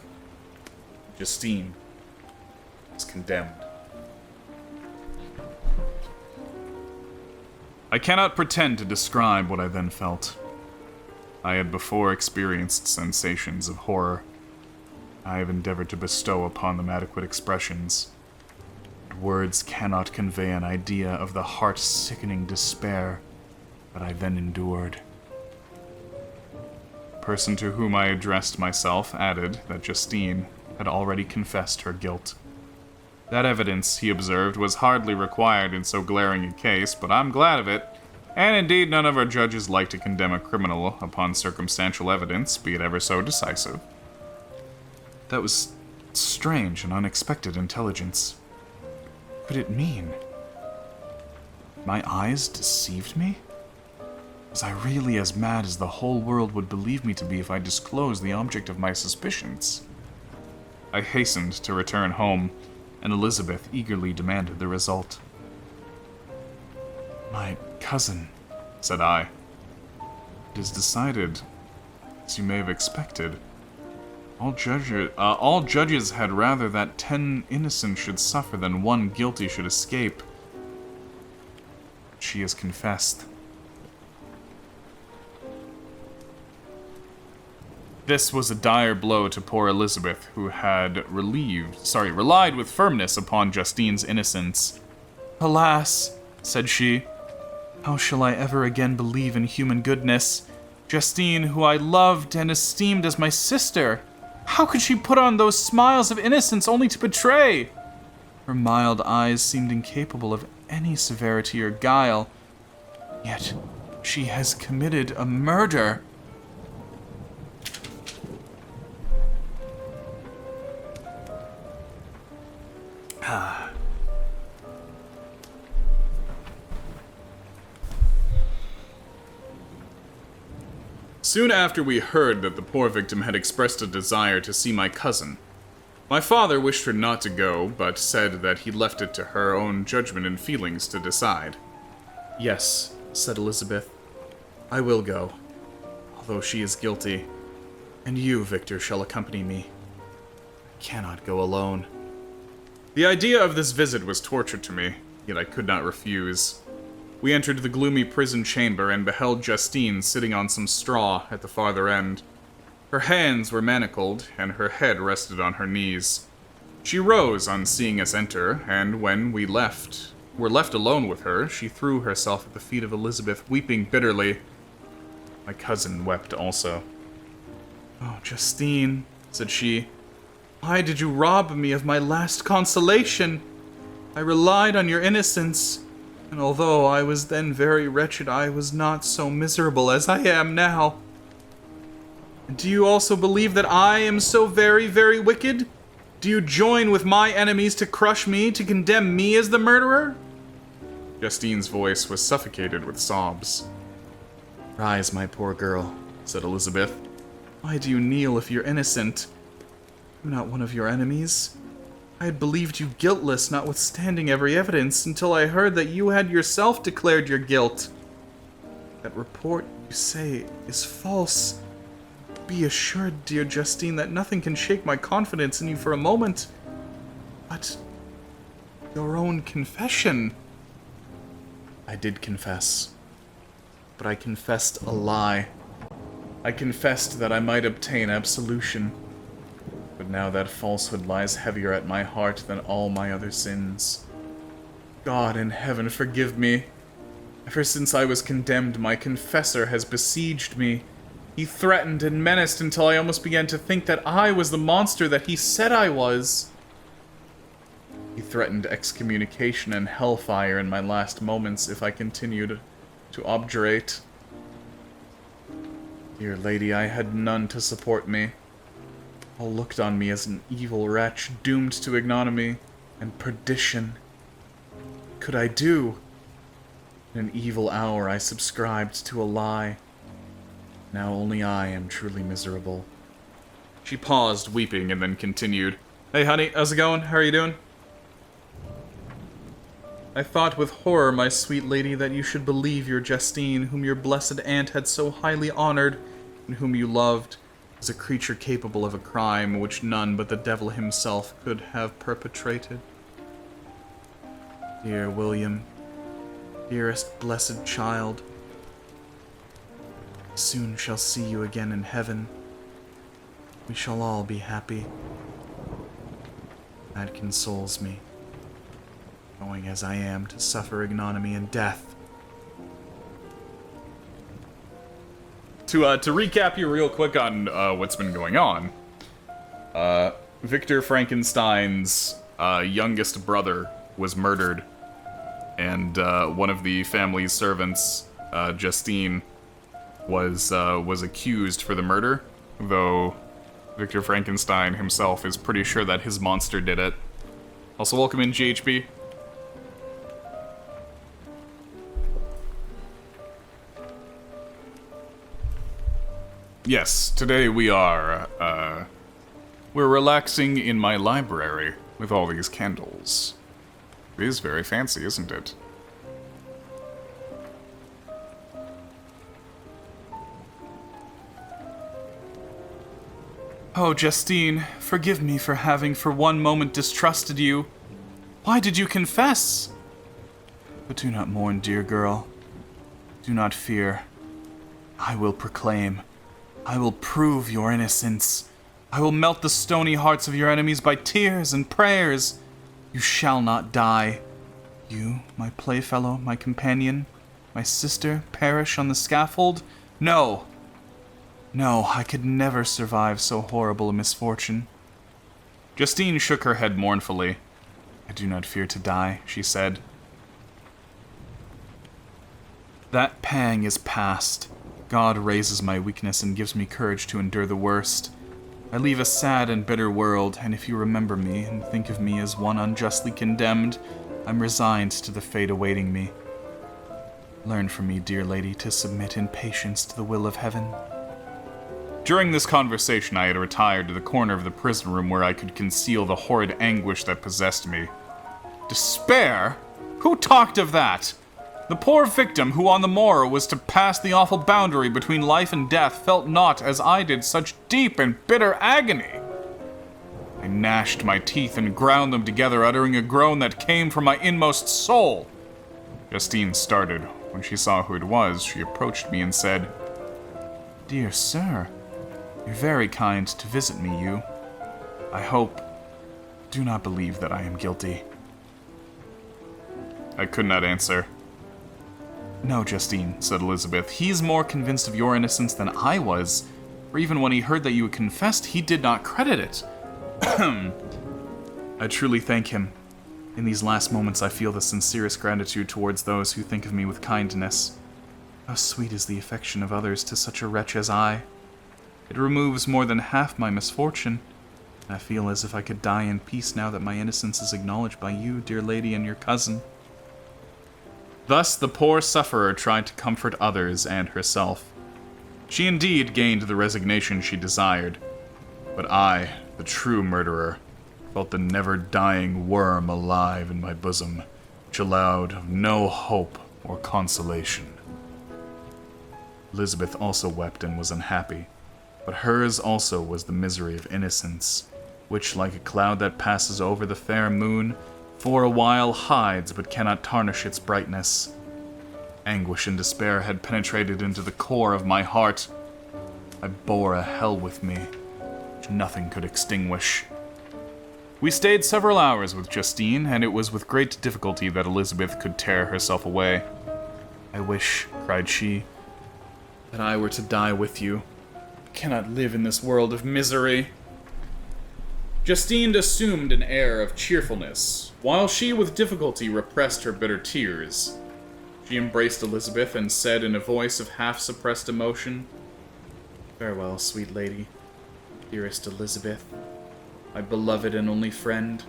Justine was condemned. I cannot pretend to describe what I then felt. I had before experienced sensations of horror. I have endeavored to bestow upon them adequate expressions. But words cannot convey an idea of the heart-sickening despair that I then endured. The person to whom I addressed myself added that Justine had already confessed her guilt. That evidence, he observed, was hardly required in so glaring a case, but I'm glad of it, and indeed none of our judges like to condemn a criminal upon circumstantial evidence, be it ever so decisive. That was strange and unexpected intelligence. What could it mean? My eyes deceived me? Was I really as mad as the whole world would believe me to be if I disclosed the object of my suspicions? I hastened to return home, and Elizabeth eagerly demanded the result. My cousin, said I. It is decided, as you may have expected. All judges had rather that 10 innocent should suffer than 1 guilty should escape. She has confessed. This was a dire blow to poor Elizabeth, who had relied with firmness upon Justine's innocence. Alas, said she, how shall I ever again believe in human goodness? Justine, who I loved and esteemed as my sister, how could she put on those smiles of innocence only to betray? Her mild eyes seemed incapable of any severity or guile, yet she has committed a murder. Soon after we heard that the poor victim had expressed a desire to see my cousin. My father wished her not to go, but said that he left it to her own judgment and feelings to decide. Yes, said Elizabeth, I will go, although she is guilty, and you, Victor, shall accompany me. I cannot go alone. The idea of this visit was torture to me, yet I could not refuse. We entered the gloomy prison chamber and beheld Justine sitting on some straw at the farther end. Her hands were manacled, and her head rested on her knees. She rose on seeing us enter, and when we were left alone with her, she threw herself at the feet of Elizabeth, weeping bitterly. My cousin wept also. Oh, Justine, said she, Why did you rob me of my last consolation? I relied on your innocence, and although I was then very wretched, I was not so miserable as I am now. And do you also believe that I am so very, very wicked? Do you join with my enemies to crush me, to condemn me as the murderer? Justine's voice was suffocated with sobs. Rise, my poor girl, said Elizabeth. Why do you kneel if you're innocent? I'm not one of your enemies. I had believed you guiltless, notwithstanding every evidence, until I heard that you had yourself declared your guilt. That report, you say, is false. Be assured, dear Justine, that nothing can shake my confidence in you for a moment. But your own confession. I did confess. But I confessed a lie. I confessed that I might obtain absolution. But now that falsehood lies heavier at my heart than all my other sins. God in heaven, forgive me. Ever since I was condemned, my confessor has besieged me. He threatened and menaced until I almost began to think that I was the monster that he said I was. He threatened excommunication and hellfire in my last moments if I continued to obdurate. Dear lady, I had none to support me. All looked on me as an evil wretch, doomed to ignominy and perdition. What could I do? In an evil hour I subscribed to a lie. Now only I am truly miserable. She paused, weeping, and then continued. Hey, honey, how's it going? How are you doing? I thought with horror, my sweet lady, that you should believe your Justine, whom your blessed aunt had so highly honored, and whom you loved, as a creature capable of a crime which none but the devil himself could have perpetrated. Dear William, dearest blessed child, I soon shall see you again in heaven. We shall all be happy. That consoles me, going as I am to suffer ignominy and death. To recap you real quick on what's been going on, Victor Frankenstein's youngest brother was murdered, and one of the family's servants, Justine, was accused for the murder, though Victor Frankenstein himself is pretty sure that his monster did it. Also, welcome in, GHB. Yes, today we're relaxing in my library with all these candles. It is very fancy, isn't it? Oh, Justine, forgive me for having for one moment distrusted you. Why did you confess? But do not mourn, dear girl. Do not fear. I will proclaim. I will prove your innocence. I will melt the stony hearts of your enemies by tears and prayers. You shall not die. You, my playfellow, my companion, my sister, perish on the scaffold? No. No, I could never survive so horrible a misfortune. Justine shook her head mournfully. I do not fear to die, she said. That pang is past. God raises my weakness and gives me courage to endure the worst. I leave a sad and bitter world, and if you remember me and think of me as one unjustly condemned, I'm resigned to the fate awaiting me. Learn from me, dear lady, to submit in patience to the will of heaven. During this conversation, I had retired to the corner of the prison room where I could conceal the horrid anguish that possessed me. Despair? Who talked of that? The poor victim who on the morrow was to pass the awful boundary between life and death felt not, as I did, such deep and bitter agony. I gnashed my teeth and ground them together, uttering a groan that came from my inmost soul. Justine started. When she saw who it was, she approached me and said, Dear sir, you're very kind to visit me, you. I hope, do not believe that I am guilty. I could not answer. No, Justine, said Elizabeth. He's more convinced of your innocence than I was, for even when he heard that you had confessed, he did not credit it. I truly thank him. In these last moments, I feel the sincerest gratitude towards those who think of me with kindness. How sweet is the affection of others to such a wretch as I. It removes more than half my misfortune. I feel as if I could die in peace now that my innocence is acknowledged by you, dear lady, and your cousin. Thus the poor sufferer tried to comfort others and herself. She indeed gained the resignation she desired, but I, the true murderer, felt the never-dying worm alive in my bosom, which allowed no hope or consolation. Elizabeth also wept and was unhappy, but hers also was the misery of innocence, which, like a cloud that passes over the fair moon, for a while hides but cannot tarnish its brightness. Anguish and despair had penetrated into the core of my heart. I bore a hell with me, which nothing could extinguish. We stayed several hours with Justine, and it was with great difficulty that Elizabeth could tear herself away. "I wish," cried she, "that I were to die with you. I cannot live in this world of misery." Justine assumed an air of cheerfulness, while she with difficulty repressed her bitter tears. She embraced Elizabeth and said in a voice of half-suppressed emotion, "Farewell, sweet lady, dearest Elizabeth, my beloved and only friend.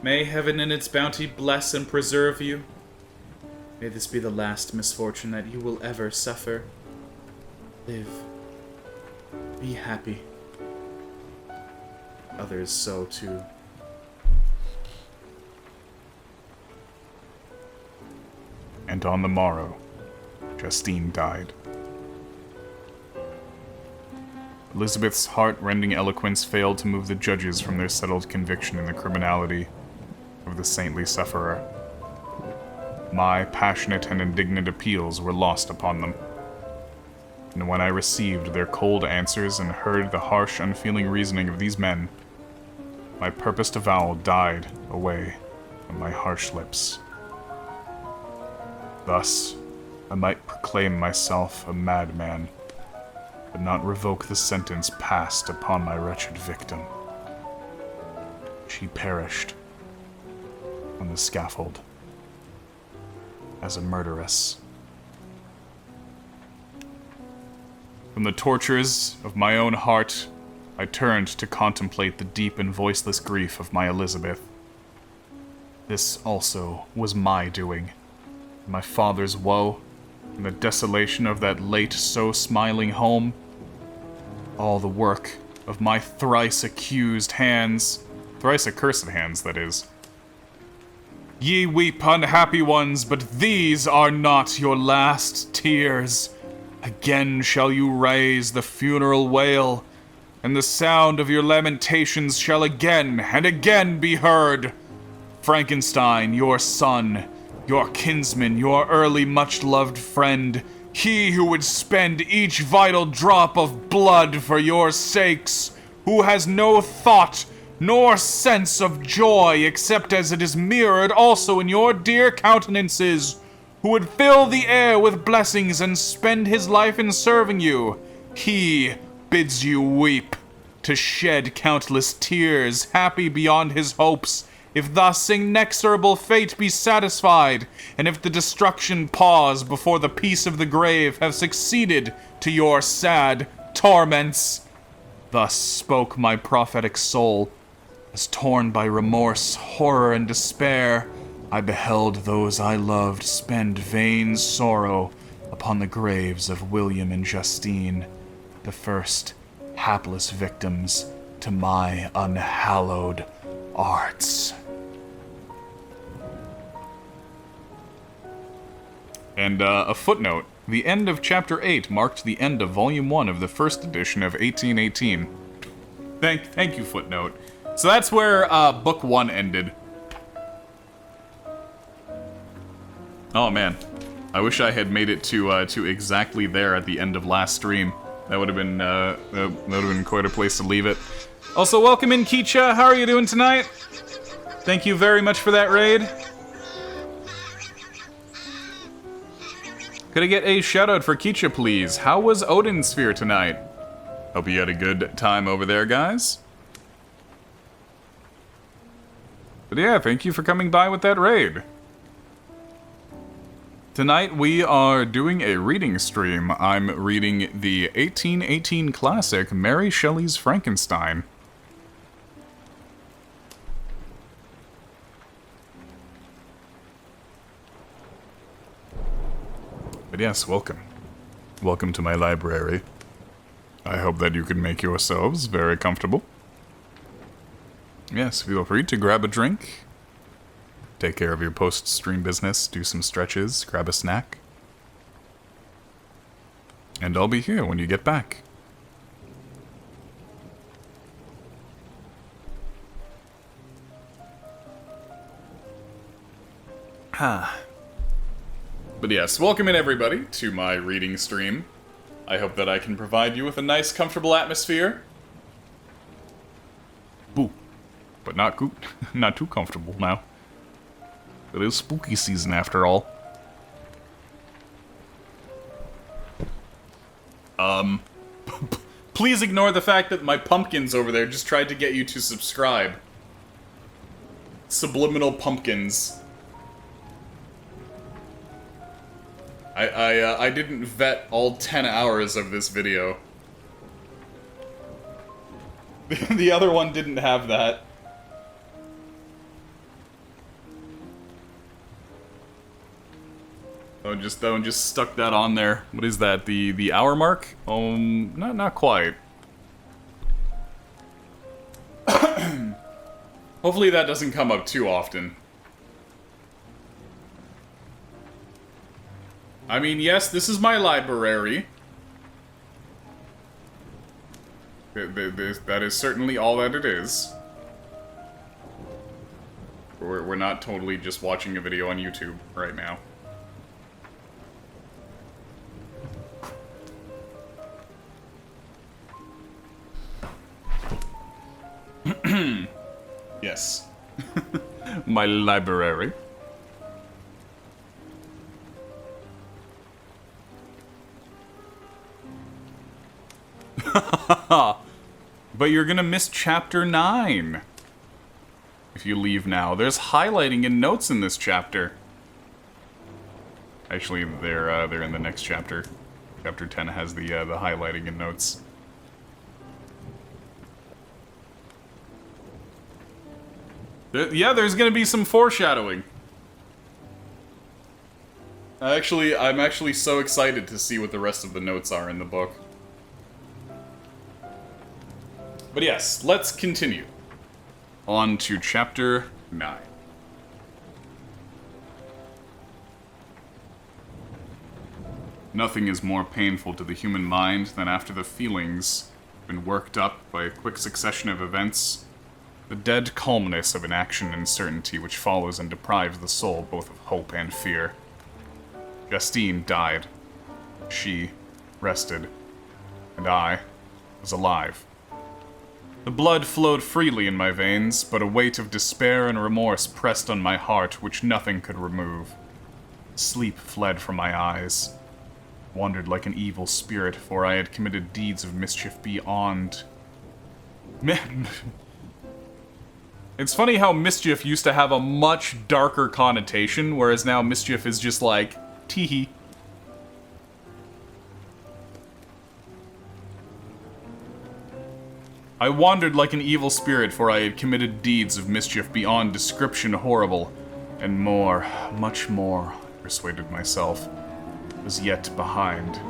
May heaven in its bounty bless and preserve you. May this be the last misfortune that you will ever suffer. Live. Be happy. Others so too." And on the morrow, Justine died. Elizabeth's heart-rending eloquence failed to move the judges from their settled conviction in the criminality of the saintly sufferer. My passionate and indignant appeals were lost upon them. And when I received their cold answers and heard the harsh, unfeeling reasoning of these men, my purposed avowal died away on my harsh lips. Thus, I might proclaim myself a madman, but not revoke the sentence passed upon my wretched victim. She perished on the scaffold as a murderess. From the tortures of my own heart, I turned to contemplate the deep and voiceless grief of my Elizabeth. This also was my doing, my father's woe, and the desolation of that late so smiling home. All the work of my thrice accused hands, thrice accursed hands, that is. Ye weep, unhappy ones, but these are not your last tears. Again shall you raise the funeral wail, and the sound of your lamentations shall again and again be heard. Frankenstein, your son, your kinsman, your early much-loved friend, he who would spend each vital drop of blood for your sakes, who has no thought nor sense of joy except as it is mirrored also in your dear countenances, who would fill the air with blessings and spend his life in serving you, he bids you weep, to shed countless tears, happy beyond his hopes, if thus inexorable fate be satisfied, and if the destruction pause before the peace of the grave have succeeded to your sad torments. Thus spoke my prophetic soul, as torn by remorse, horror, and despair, I beheld those I loved spend vain sorrow upon the graves of William and Justine, the first hapless victims to my unhallowed arts. And a footnote. The end of Chapter 8 marked the end of Volume 1 of the first edition of 1818. Thank you, footnote. So that's where Book 1 ended. Oh man, I wish I had made it to exactly there at the end of last stream. That would have been quite a place to leave it. Also, welcome in, Keisha. How are you doing tonight? Thank you very much for that raid. Could I get a shout-out for Keisha, please? How was Odin Sphere tonight? Hope you had a good time over there, guys. But yeah, thank you for coming by with that raid. Tonight we are doing a reading stream. I'm reading the 1818 classic Mary Shelley's Frankenstein. But yes, welcome. Welcome to my library. I hope that you can make yourselves very comfortable. Yes, feel free to grab a drink, take care of your post-stream business, do some stretches, grab a snack. And I'll be here when you get back. But yes, welcome in everybody to my reading stream. I hope that I can provide you with a nice, comfortable atmosphere. Boo. But not too comfortable now. It is spooky season after all. Please ignore the fact that my pumpkins over there just tried to get you to subscribe. Subliminal pumpkins. I didn't vet all 10 hours of this video. The other one didn't have that. That one just stuck that on there. What is that? The hour mark? Not quite. Hopefully that doesn't come up too often. I mean, yes, this is my library. That is certainly all that it is. We're not totally just watching a video on YouTube right now. Yes. My library. But you're gonna miss chapter 9 if you leave now. There's highlighting and notes in this chapter. Actually, they're in the next chapter. Chapter 10 has the highlighting and notes. Yeah, there's gonna be some foreshadowing. I'm actually so excited to see what the rest of the notes are in the book. But yes, let's continue. On to chapter 9. Nothing is more painful to the human mind than after the feelings have been worked up by a quick succession of events, the dead calmness of inaction and certainty which follows and deprives the soul both of hope and fear. Justine died. She rested. And I was alive. The blood flowed freely in my veins, but a weight of despair and remorse pressed on my heart which nothing could remove. Sleep fled from my eyes. Wandered like an evil spirit, for I had committed deeds of mischief beyond... It's funny how mischief used to have a much darker connotation, whereas now mischief is just like, teehee. I wandered like an evil spirit, for I had committed deeds of mischief beyond description horrible, and more, much more, I persuaded myself, was yet behind.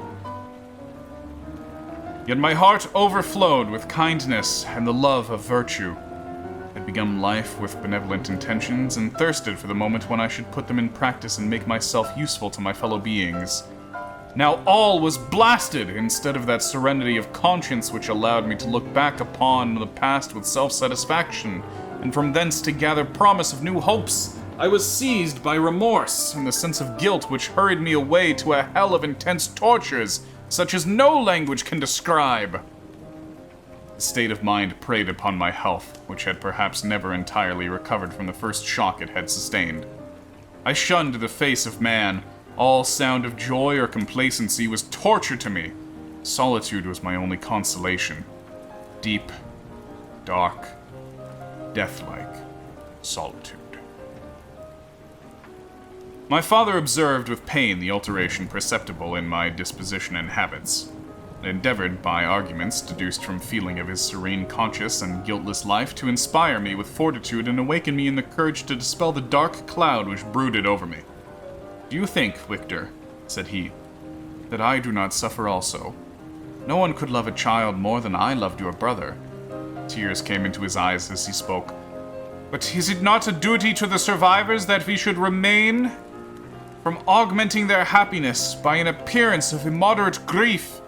Yet my heart overflowed with kindness and the love of virtue. I had begun life with benevolent intentions, and thirsted for the moment when I should put them in practice and make myself useful to my fellow beings. Now all was blasted, instead of that serenity of conscience which allowed me to look back upon the past with self-satisfaction, and from thence to gather promise of new hopes. I was seized by remorse, and the sense of guilt which hurried me away to a hell of intense tortures, such as no language can describe. The state of mind preyed upon my health, which had perhaps never entirely recovered from the first shock it had sustained. I shunned the face of man. All sound of joy or complacency was torture to me. Solitude was my only consolation. Deep, dark, death-like, solitude. My father observed with pain the alteration perceptible in my disposition and habits, and endeavored by arguments deduced from feeling of his serene conscience and guiltless life to inspire me with fortitude and awaken me in the courage to dispel the dark cloud which brooded over me. "Do you think, Victor," said he, "that I do not suffer also? No one could love a child more than I loved your brother." Tears came into his eyes as he spoke. "But is it not a duty to the survivors that we should refrain from augmenting their happiness by an appearance of immoderate grief?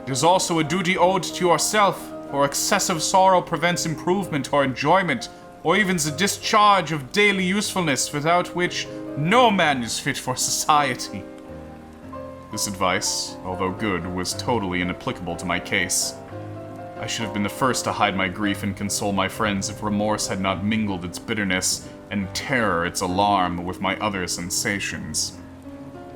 It is also a duty owed to yourself, for excessive sorrow prevents improvement or enjoyment, or even the discharge of daily usefulness, without which no man is fit for society." This advice, although good, was totally inapplicable to my case. I should have been the first to hide my grief and console my friends if remorse had not mingled its bitterness and terror its alarm with my other sensations.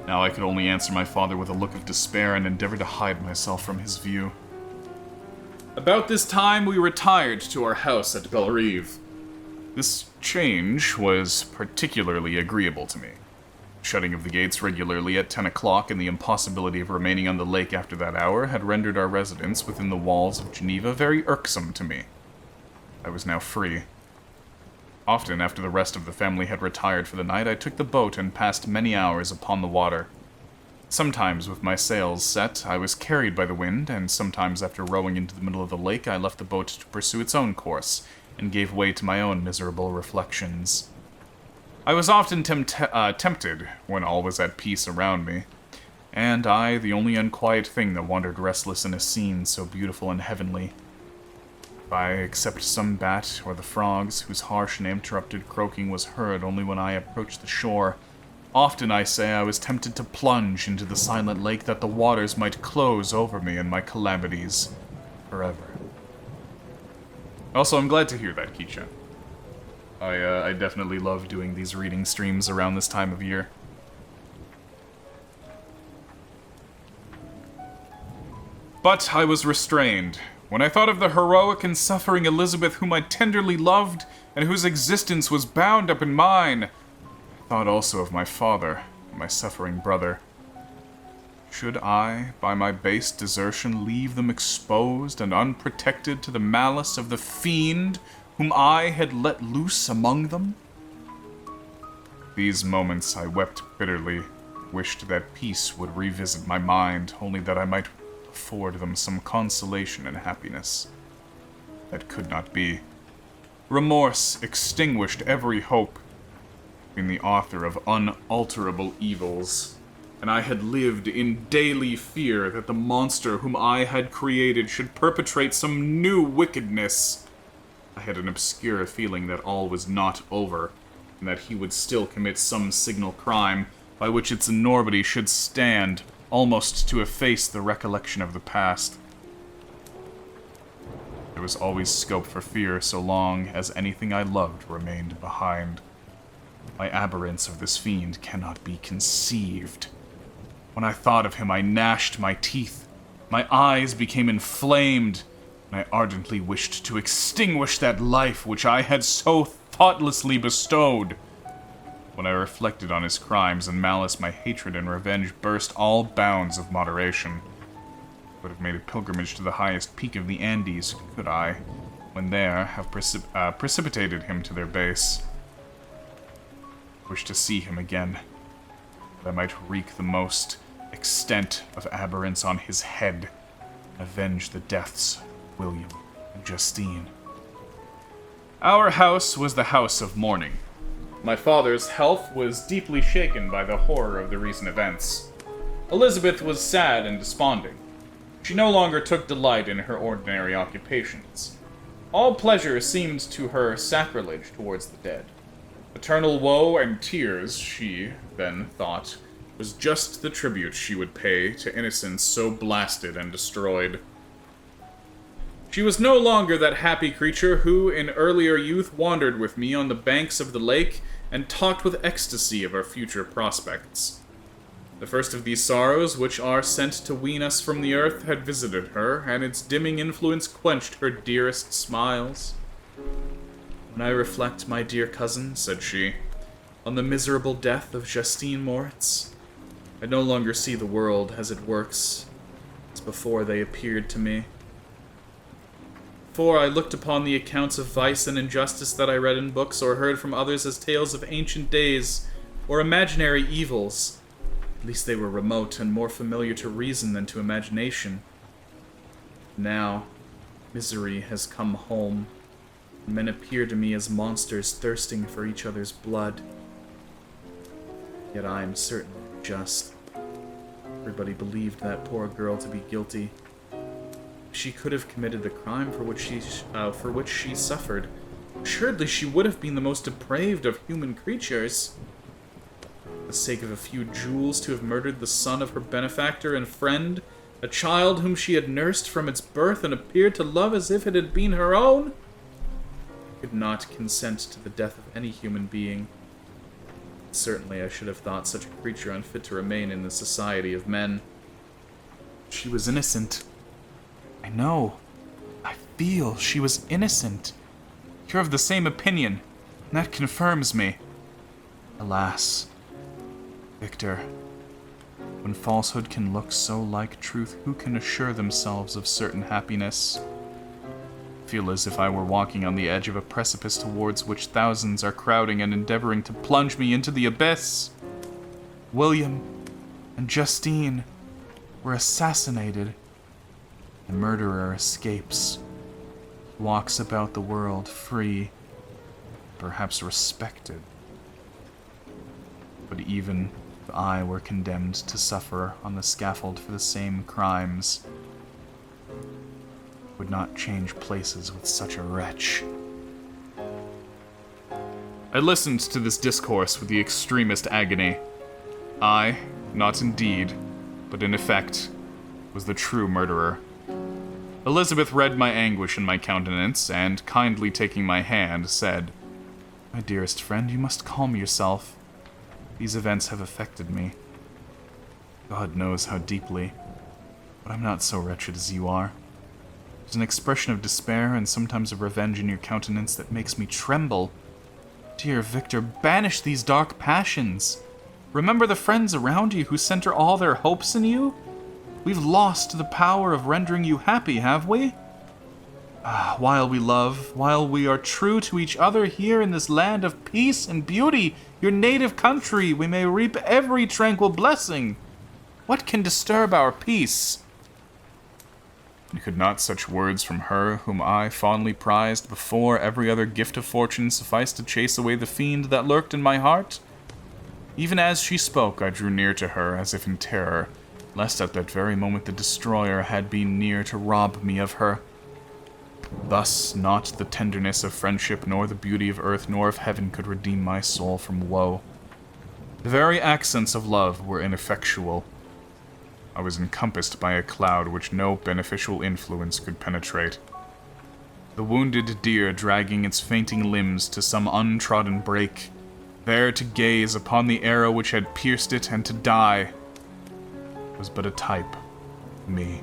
Now I could only answer my father with a look of despair and endeavor to hide myself from his view. About this time we retired to our house at Bellerive. This change was particularly agreeable to me. Shutting of the gates regularly at 10 o'clock and the impossibility of remaining on the lake after that hour had rendered our residence within the walls of Geneva very irksome to me. I was now free. Often, after the rest of the family had retired for the night, I took the boat and passed many hours upon the water. Sometimes, with my sails set, I was carried by the wind, and sometimes after rowing into the middle of the lake, I left the boat to pursue its own course, and gave way to my own miserable reflections. I was often tempted when all was at peace around me, and I, the only unquiet thing that wandered restless in a scene so beautiful and heavenly. If I except some bat or the frogs, whose harsh and interrupted croaking was heard only when I approached the shore, often, I say, I was tempted to plunge into the silent lake that the waters might close over me and my calamities forever. Also, I'm glad to hear that, Keisha. I definitely love doing these reading streams around this time of year. But I was restrained. When I thought of the heroic and suffering Elizabeth whom I tenderly loved, and whose existence was bound up in mine, I thought also of my father and my suffering brother. Should I, by my base desertion, leave them exposed and unprotected to the malice of the fiend whom I had let loose among them? These moments I wept bitterly, wished that peace would revisit my mind, only that I might afford them some consolation and happiness. That could not be. Remorse extinguished every hope in the author of unalterable evils, and I had lived in daily fear that the monster whom I had created should perpetrate some new wickedness. I had an obscure feeling that all was not over, and that he would still commit some signal crime by which its enormity should stand, almost to efface the recollection of the past. There was always scope for fear so long as anything I loved remained behind. My abhorrence of this fiend cannot be conceived. When I thought of him, I gnashed my teeth. My eyes became inflamed, and I ardently wished to extinguish that life which I had so thoughtlessly bestowed. When I reflected on his crimes and malice, my hatred and revenge burst all bounds of moderation. I would have made a pilgrimage to the highest peak of the Andes, could I, when there, have precipitated him to their base. I wished to see him again, that I might wreak the most extent of abhorrence on his head, and avenge the deaths of William and Justine. Our house was the house of mourning. My father's health was deeply shaken by the horror of the recent events. Elizabeth was sad and desponding. She no longer took delight in her ordinary occupations. All pleasure seemed to her sacrilege towards the dead. Eternal woe and tears, she then thought, was just the tribute she would pay to innocence so blasted and destroyed. She was no longer that happy creature who, in earlier youth, wandered with me on the banks of the lake and talked with ecstasy of our future prospects. The first of these sorrows, which are sent to wean us from the earth, had visited her, and its dimming influence quenched her dearest smiles. When I reflect, my dear cousin, said she, on the miserable death of Justine Moritz, I no longer see the world as it works, as before they appeared to me. Before I looked upon the accounts of vice and injustice that I read in books or heard from others as tales of ancient days or imaginary evils. At least they were remote and more familiar to reason than to imagination. Now, misery has come home, and men appear to me as monsters thirsting for each other's blood. Yet I am certainly just. Everybody believed that poor girl to be guilty. She could have committed the crime for which she suffered. Assuredly, she would have been the most depraved of human creatures. For the sake of a few jewels, to have murdered the son of her benefactor and friend, a child whom she had nursed from its birth and appeared to love as if it had been her own. I could not consent to the death of any human being. Certainly, I should have thought such a creature unfit to remain in the society of men. She was innocent. I know. I feel she was innocent. You're of the same opinion, and that confirms me. Alas, Victor, when falsehood can look so like truth, who can assure themselves of certain happiness? I feel as if I were walking on the edge of a precipice towards which thousands are crowding and endeavoring to plunge me into the abyss. William and Justine were assassinated. The murderer escapes, walks about the world free, perhaps respected. But even if I were condemned to suffer on the scaffold for the same crimes, I would not change places with such a wretch. I listened to this discourse with the extremest agony. I, not in deed, but in effect, was the true murderer. Elizabeth read my anguish in my countenance, and, kindly taking my hand, said, "My dearest friend, you must calm yourself. These events have affected me. God knows how deeply, but I'm not so wretched as you are. There's an expression of despair and sometimes of revenge in your countenance that makes me tremble. Dear Victor, banish these dark passions. Remember the friends around you who center all their hopes in you. We've lost the power of rendering you happy, have we? While we love, while we are true to each other here in this land of peace and beauty, your native country, we may reap every tranquil blessing. What can disturb our peace?" And could not such words from her, whom I fondly prized before every other gift of fortune, suffice to chase away the fiend that lurked in my heart? Even as she spoke, I drew near to her, as if in terror, lest at that very moment the destroyer had been near to rob me of her. Thus, not the tenderness of friendship, nor the beauty of earth, nor of heaven could redeem my soul from woe. The very accents of love were ineffectual. I was encompassed by a cloud which no beneficial influence could penetrate. The wounded deer dragging its fainting limbs to some untrodden brake, there to gaze upon the arrow which had pierced it and to die, was but a type of me.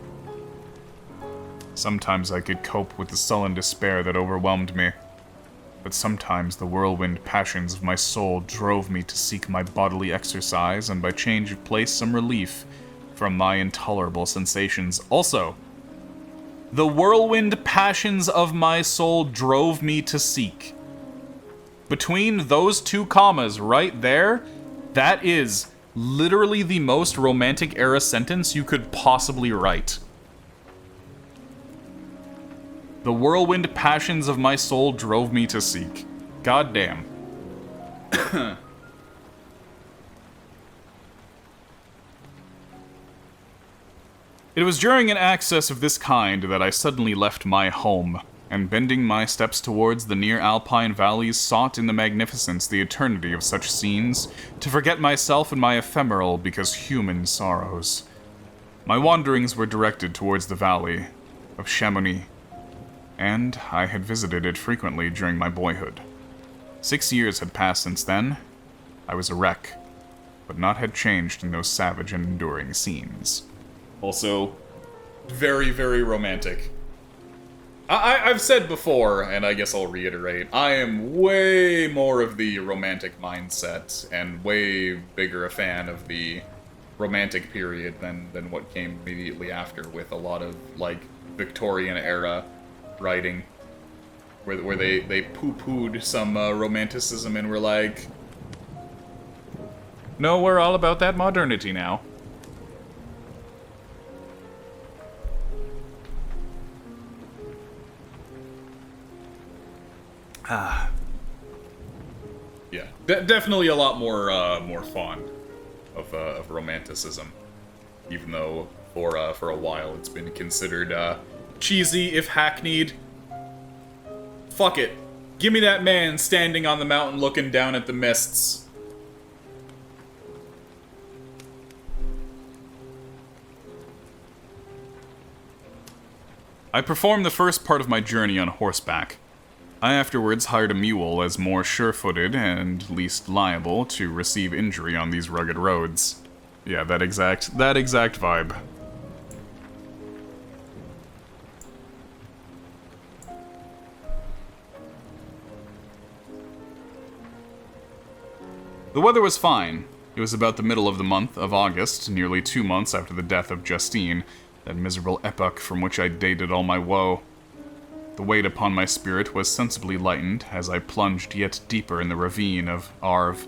Sometimes I could cope with the sullen despair that overwhelmed me, but sometimes the whirlwind passions of my soul drove me to seek my bodily exercise and by change of place some relief from my intolerable sensations. Also, the whirlwind passions of my soul drove me to seek. Between those two commas right there, that is literally the most romantic era sentence you could possibly write. The whirlwind passions of my soul drove me to seek. God damn. It was during an access of this kind that I suddenly left my home, and bending my steps towards the near alpine valleys, sought in the magnificence, the eternity of such scenes, to forget myself and my ephemeral because human sorrows. My wanderings were directed towards the valley of Chamonix, and I had visited it frequently during my boyhood. 6 years had passed since then. I was a wreck, but naught had changed in those savage and enduring scenes. Also, very, very romantic. I've said before, and I guess I'll reiterate, I am way more of the romantic mindset and way bigger a fan of the romantic period than what came immediately after, with a lot of, like, Victorian era writing, where they poo-pooed some romanticism and were like, no, we're all about that modernity now. Yeah, definitely a lot more fond of romanticism, even though for a while it's been considered cheesy, if hackneyed. Fuck it, give me that man standing on the mountain looking down at the mists. I performed the first part of my journey on horseback. I afterwards hired a mule as more sure-footed and least liable to receive injury on these rugged roads. Yeah, that exact vibe. The weather was fine. It was about the middle of the month of August, nearly 2 months after the death of Justine, that miserable epoch from which I dated all my woe. The weight upon my spirit was sensibly lightened as I plunged yet deeper in the ravine of Arve.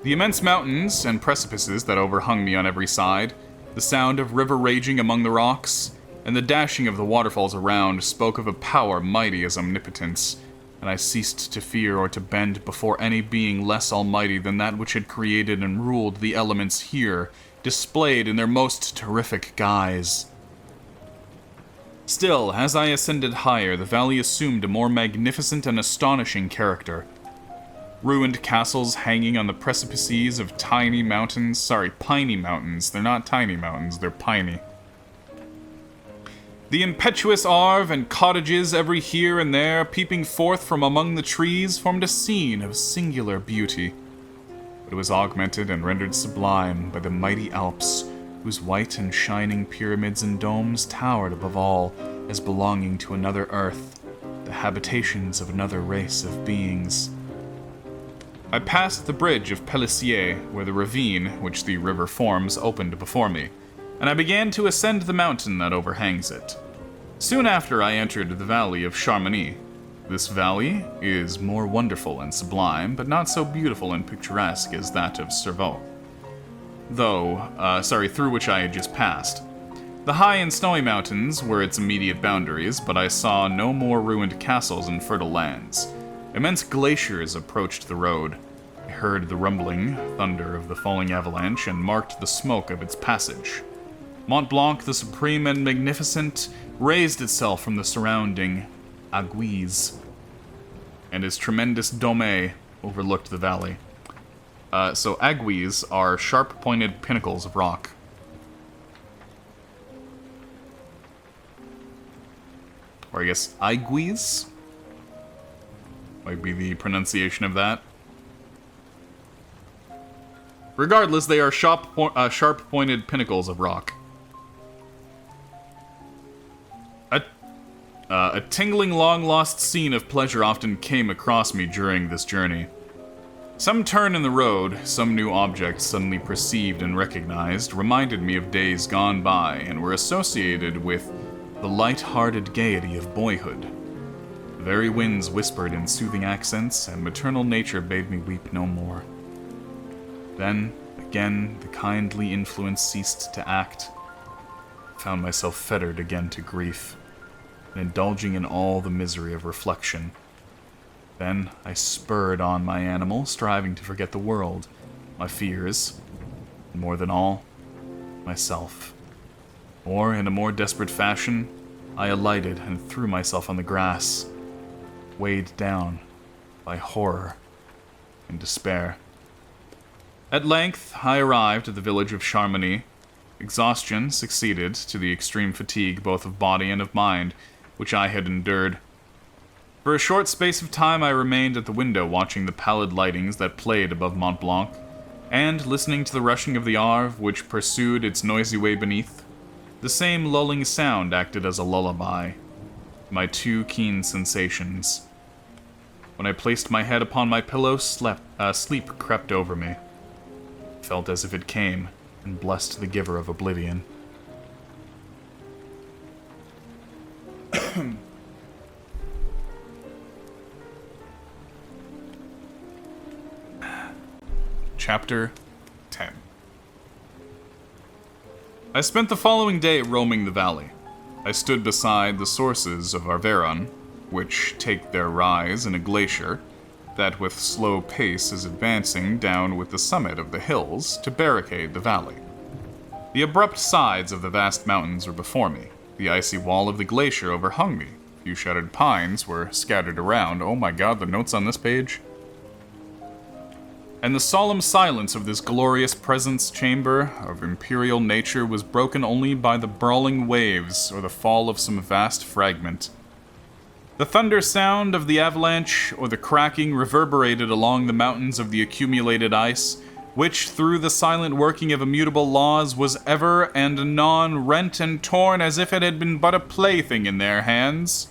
The immense mountains and precipices that overhung me on every side, the sound of river raging among the rocks, and the dashing of the waterfalls around spoke of a power mighty as omnipotence, and I ceased to fear or to bend before any being less almighty than that which had created and ruled the elements here, displayed in their most terrific guise. Still, as I ascended higher, the valley assumed a more magnificent and astonishing character. Ruined castles hanging on the precipices of piney mountains. They're not tiny mountains, they're piney. The impetuous Arve and cottages every here and there, peeping forth from among the trees, formed a scene of singular beauty. But it was augmented and rendered sublime by the mighty Alps, whose white and shining pyramids and domes towered above all as belonging to another earth, the habitations of another race of beings. I passed the bridge of Pelissier, where the ravine, which the river forms, opened before me, and I began to ascend the mountain that overhangs it. Soon after I entered the valley of Charmony. This valley is more wonderful and sublime, but not so beautiful and picturesque as that of Cerveau, through which I had just passed. The high and snowy mountains were its immediate boundaries, but I saw no more ruined castles and fertile lands. Immense glaciers approached the road. I heard the rumbling thunder of the falling avalanche and marked the smoke of its passage. Mont Blanc, the supreme and magnificent, raised itself from the surrounding aiguilles, and its tremendous dome overlooked the valley. So aiguilles are sharp-pointed pinnacles of rock. Or I guess aiguilles might be the pronunciation of that. Regardless, they are sharp-pointed pinnacles of rock. A tingling, long-lost scene of pleasure often came across me during this journey. Some turn in the road, some new object suddenly perceived and recognized, reminded me of days gone by and were associated with the light-hearted gaiety of boyhood. The very winds whispered in soothing accents, and maternal nature bade me weep no more. Then, again, the kindly influence ceased to act. I found myself fettered again to grief, and indulging in all the misery of reflection. Then I spurred on my animal, striving to forget the world, my fears, and more than all, myself. Or, in a more desperate fashion, I alighted and threw myself on the grass, weighed down by horror and despair. At length, I arrived at the village of Charmony. Exhaustion succeeded to the extreme fatigue both of body and of mind, which I had endured. For a short space of time I remained at the window watching the pallid lightings that played above Mont Blanc, and listening to the rushing of the Arve which pursued its noisy way beneath. The same lulling sound acted as a lullaby. my two keen sensations. When I placed my head upon my pillow, sleep crept over me. Felt as if it came and blessed the giver of oblivion. Chapter 10. I spent the following day roaming the valley. I stood beside the sources of Arveron, which take their rise in a glacier that with slow pace is advancing down with the summit of the hills to barricade the valley. The abrupt sides of the vast mountains were before me. The icy wall of the glacier overhung me. A few shattered pines were scattered around. Oh my god, the notes on this page. And the solemn silence of this glorious presence chamber of imperial nature was broken only by the brawling waves or the fall of some vast fragment. The thunder sound of the avalanche or the cracking reverberated along the mountains of the accumulated ice, which, through the silent working of immutable laws, was ever and anon rent and torn as if it had been but a plaything in their hands.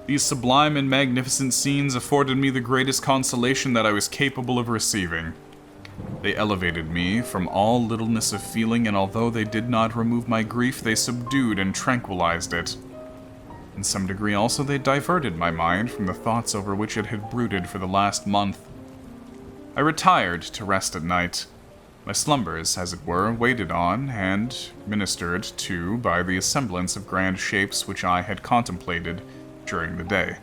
These sublime and magnificent scenes afforded me the greatest consolation that I was capable of receiving. They elevated me from all littleness of feeling, and although they did not remove my grief, they subdued and tranquilized it. In some degree also they diverted my mind from the thoughts over which it had brooded for the last month. I retired to rest at night. My slumbers, as it were, waited on and ministered to by the assemblance of grand shapes which I had contemplated during the day.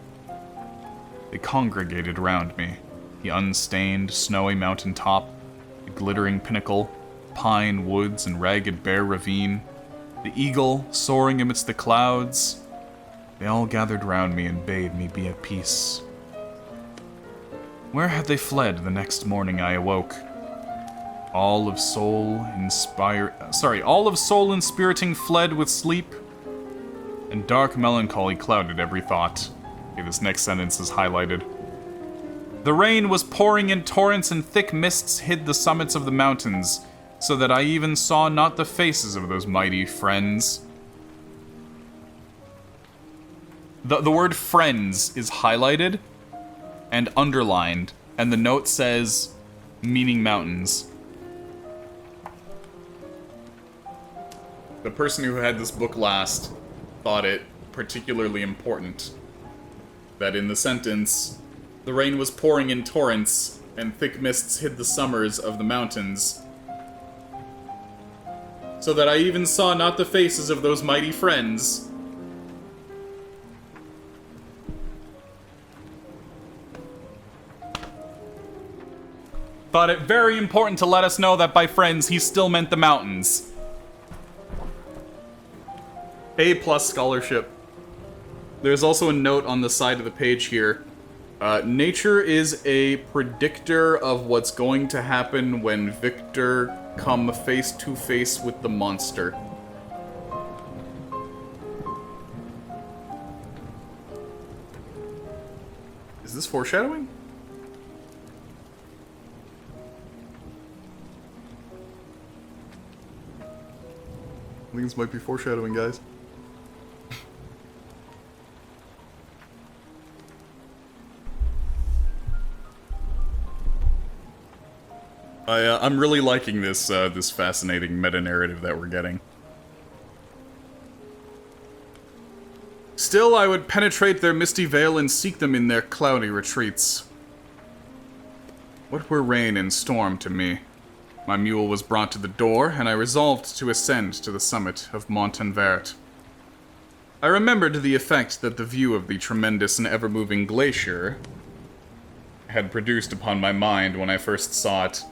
They congregated round me, the unstained, snowy mountain top, the glittering pinnacle, pine woods and ragged bare ravine, the eagle soaring amidst the clouds. They all gathered round me and bade me be at peace. Where had they fled the next morning I awoke? All of soul inspiriting fled with sleep, and dark melancholy clouded every thought. Okay, this next sentence is highlighted. The rain was pouring in torrents, and thick mists hid the summits of the mountains, so that I even saw not the faces of those mighty friends. The word friends is highlighted and underlined, and the note says, meaning mountains. The person who had this book last thought it particularly important that in the sentence, the rain was pouring in torrents, and thick mists hid the summers of the mountains, so that I even saw not the faces of those mighty friends. Thought it very important to let us know that by friends, he still meant the mountains. A+ scholarship. There's also a note on the side of the page here. Nature is a predictor of what's going to happen when Victor come face to face with the monster. Is this foreshadowing? I think this might be foreshadowing, guys. I'm really liking this this fascinating meta-narrative that we're getting. Still, I would penetrate their misty veil and seek them in their cloudy retreats. What were rain and storm to me? My mule was brought to the door, and I resolved to ascend to the summit of Montanvert. I remembered the effect that the view of the tremendous and ever-moving glacier had produced upon my mind when I first saw it.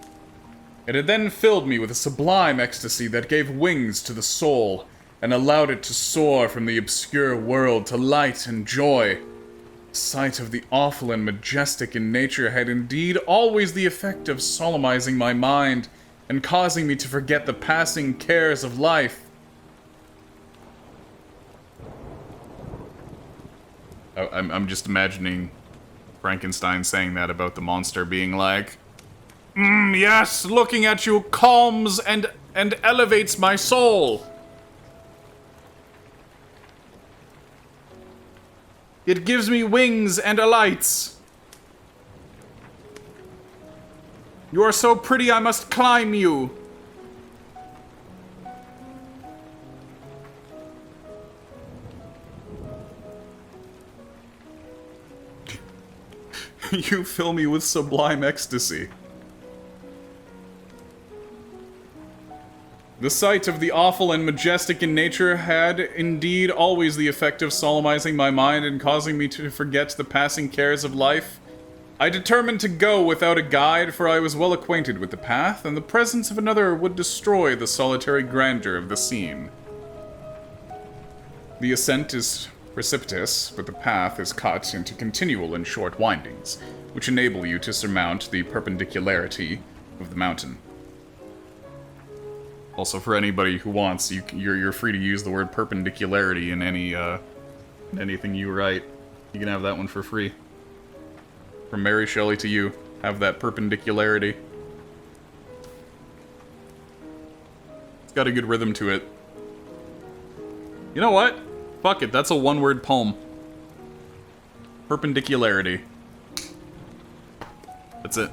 It had then filled me with a sublime ecstasy that gave wings to the soul and allowed it to soar from the obscure world to light and joy. The sight of the awful and majestic in nature had indeed always the effect of solemnizing my mind and causing me to forget the passing cares of life. I'm just imagining Frankenstein saying that about the monster being like, yes, looking at you calms and elevates my soul. It gives me wings and alights. You are so pretty I must climb you. You fill me with sublime ecstasy. The sight of the awful and majestic in nature had indeed always the effect of solemnizing my mind and causing me to forget the passing cares of life. I determined to go without a guide, for I was well acquainted with the path, and the presence of another would destroy the solitary grandeur of the scene. The ascent is precipitous, but the path is cut into continual and short windings, which enable you to surmount the perpendicularity of the mountain. Also, for anybody who wants, you're free to use the word perpendicularity in anything you write. You can have that one for free. From Mary Shelley to you, have that perpendicularity. It's got a good rhythm to it. You know what? Fuck it, that's a one-word poem. Perpendicularity. That's it.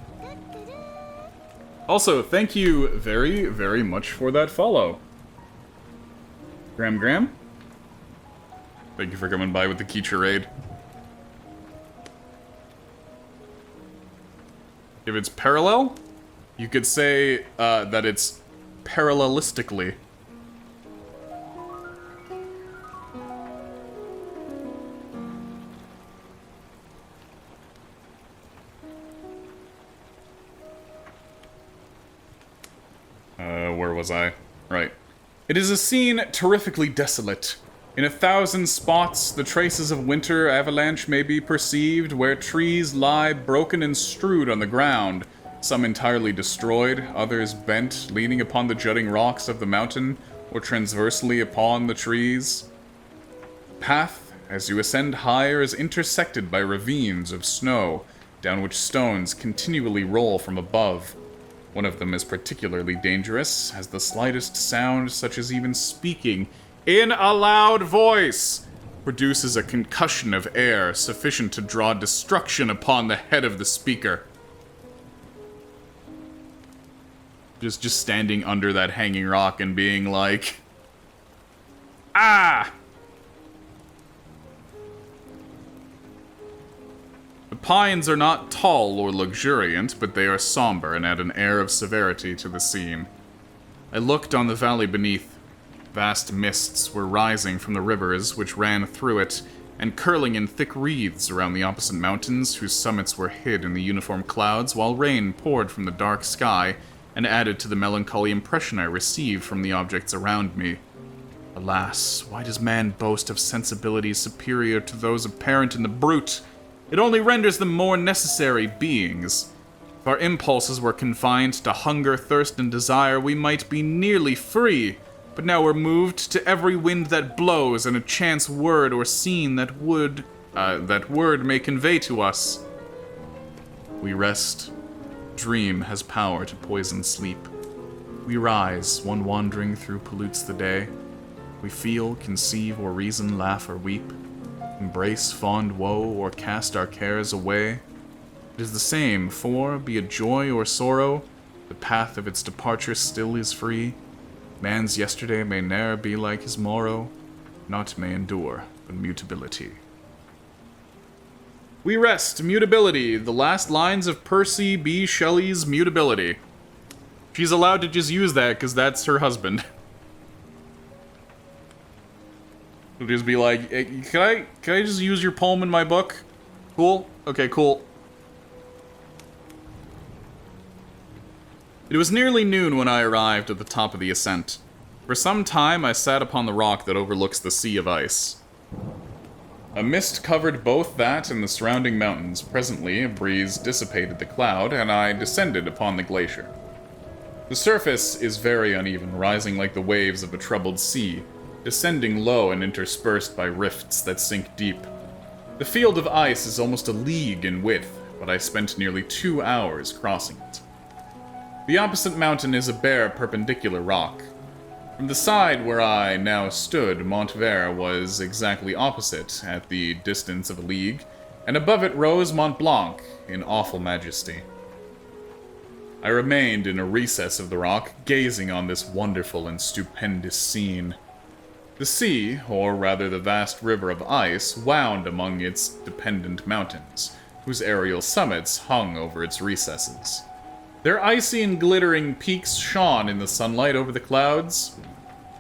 Also, thank you very, very much for that follow. Graham? Thank you for coming by with the key charade. If it's parallel, you could say that it's parallelistically. Where was I? Right. It is a scene terrifically desolate. In 1,000 spots, the traces of winter avalanche may be perceived, where trees lie broken and strewed on the ground, some entirely destroyed, others bent, leaning upon the jutting rocks of the mountain, or transversely upon the trees. The path, as you ascend higher, is intersected by ravines of snow, down which stones continually roll from above. One of them is particularly dangerous, as the slightest sound, such as even speaking in a loud voice, produces a concussion of air sufficient to draw destruction upon the head of the speaker. Just standing under that hanging rock and being like, ah! The pines are not tall or luxuriant, but they are somber and add an air of severity to the scene. I looked on the valley beneath. Vast mists were rising from the rivers which ran through it, and curling in thick wreaths around the opposite mountains, whose summits were hid in the uniform clouds, while rain poured from the dark sky, and added to the melancholy impression I received from the objects around me. Alas, why does man boast of sensibilities superior to those apparent in the brute? It only renders them more necessary beings. If our impulses were confined to hunger, thirst, and desire, we might be nearly free. But now we're moved to every wind that blows, and a chance word or scene that word may convey to us. We rest. Dream has power to poison sleep. We rise, one wandering through pollutes the day. We feel, conceive, or reason, laugh or weep. Embrace fond woe, or cast our cares away. It is the same, for, be it joy or sorrow, the path of its departure still is free. Man's yesterday may ne'er be like his morrow, naught may endure but mutability. We rest, mutability, the last lines of Percy B. Shelley's Mutability. She's allowed to just use that because that's her husband. She'll just be like, hey, can I just use your poem in my book? Cool? Okay, cool. It was nearly noon when I arrived at the top of the ascent. For some time I sat upon the rock that overlooks the sea of ice. A mist covered both that and the surrounding mountains. Presently, a breeze dissipated the cloud, and I descended upon the glacier. The surface is very uneven, rising like the waves of a troubled sea, descending low and interspersed by rifts that sink deep. The field of ice is almost a league in width, but I spent nearly 2 hours crossing it. The opposite mountain is a bare, perpendicular rock. From the side where I now stood, Montvert was exactly opposite, at the distance of a league, and above it rose Mont Blanc in awful majesty. I remained in a recess of the rock, gazing on this wonderful and stupendous scene. The sea, or rather the vast river of ice, wound among its dependent mountains, whose aerial summits hung over its recesses. Their icy and glittering peaks shone in the sunlight over the clouds.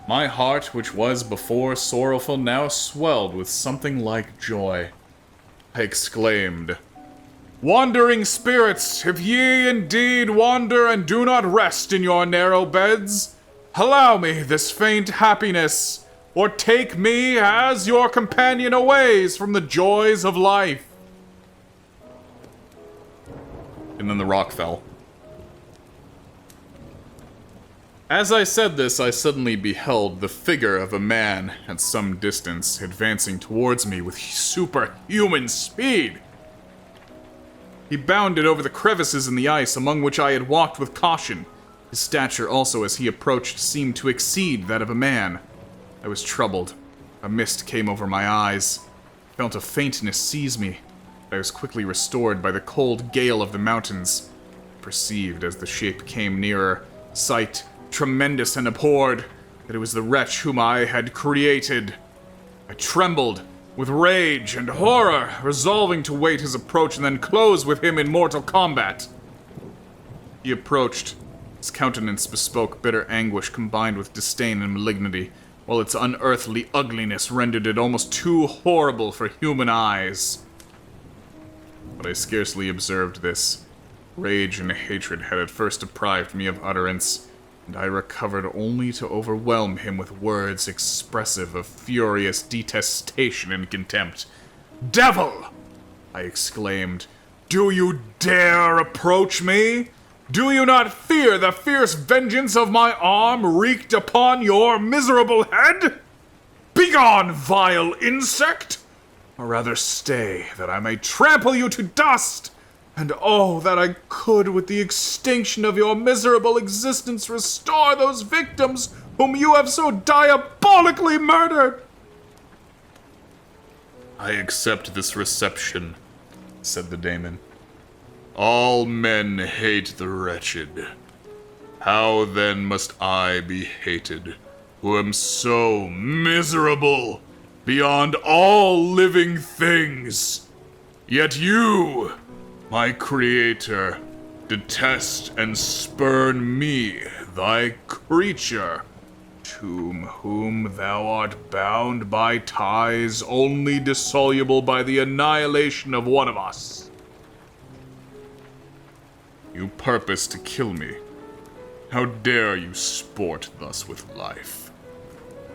My heart, which was before sorrowful, now swelled with something like joy. I exclaimed, "Wandering spirits, if ye indeed wander and do not rest in your narrow beds, allow me this faint happiness, or take me as your companion aways from the joys of life." And then the rock fell. As I said this, I suddenly beheld the figure of a man at some distance, advancing towards me with superhuman speed. He bounded over the crevices in the ice among which I had walked with caution. His stature also as he approached seemed to exceed that of a man. I was troubled. A mist came over my eyes. I felt a faintness seize me. I was quickly restored by the cold gale of the mountains. I perceived, as the shape came nearer, sight tremendous and abhorred, that it was the wretch whom I had created. I trembled with rage and horror, resolving to wait his approach and then close with him in mortal combat. He approached. His countenance bespoke bitter anguish combined with disdain and malignity, while its unearthly ugliness rendered it almost too horrible for human eyes. But I scarcely observed this. Rage and hatred had at first deprived me of utterance, and I recovered only to overwhelm him with words expressive of furious detestation and contempt. "Devil!" I exclaimed. "Do you dare approach me? Do you not fear the fierce vengeance of my arm wreaked upon your miserable head? Begone, vile insect! Or rather stay, that I may trample you to dust! And oh, that I could, with the extinction of your miserable existence, restore those victims whom you have so diabolically murdered!" "I accept this reception," said the daemon. "All men hate the wretched. How then must I be hated, who am so miserable beyond all living things? Yet you, my creator, detest and spurn me, thy creature, to whom thou art bound by ties only dissoluble by the annihilation of one of us. You purpose to kill me. How dare you sport thus with life?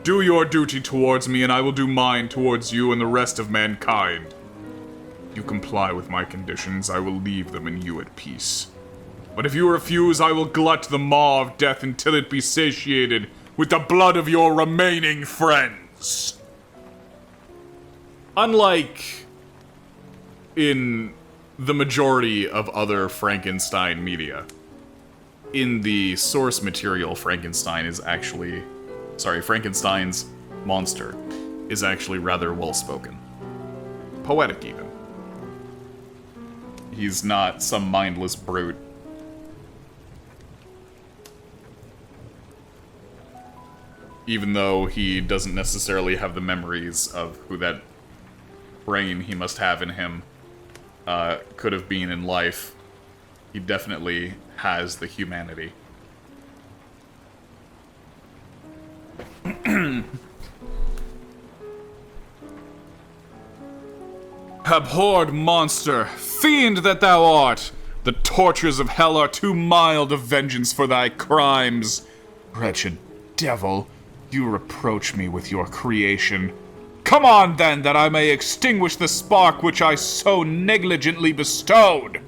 Do your duty towards me, and I will do mine towards you and the rest of mankind. If you comply with my conditions, I will leave them and you at peace. But if you refuse, I will glut the maw of death until it be satiated with the blood of your remaining friends." Unlike in the majority of other Frankenstein media, in the source material, Frankenstein's monster is actually rather well-spoken. Poetic, even. He's not some mindless brute. Even though he doesn't necessarily have the memories of who that brain he must have in him could have been in life, he definitely has the humanity. "Abhorred monster, fiend that thou art! The tortures of hell are too mild a vengeance for thy crimes. Wretched devil, you reproach me with your creation. Come on, then, that I may extinguish the spark which I so negligently bestowed."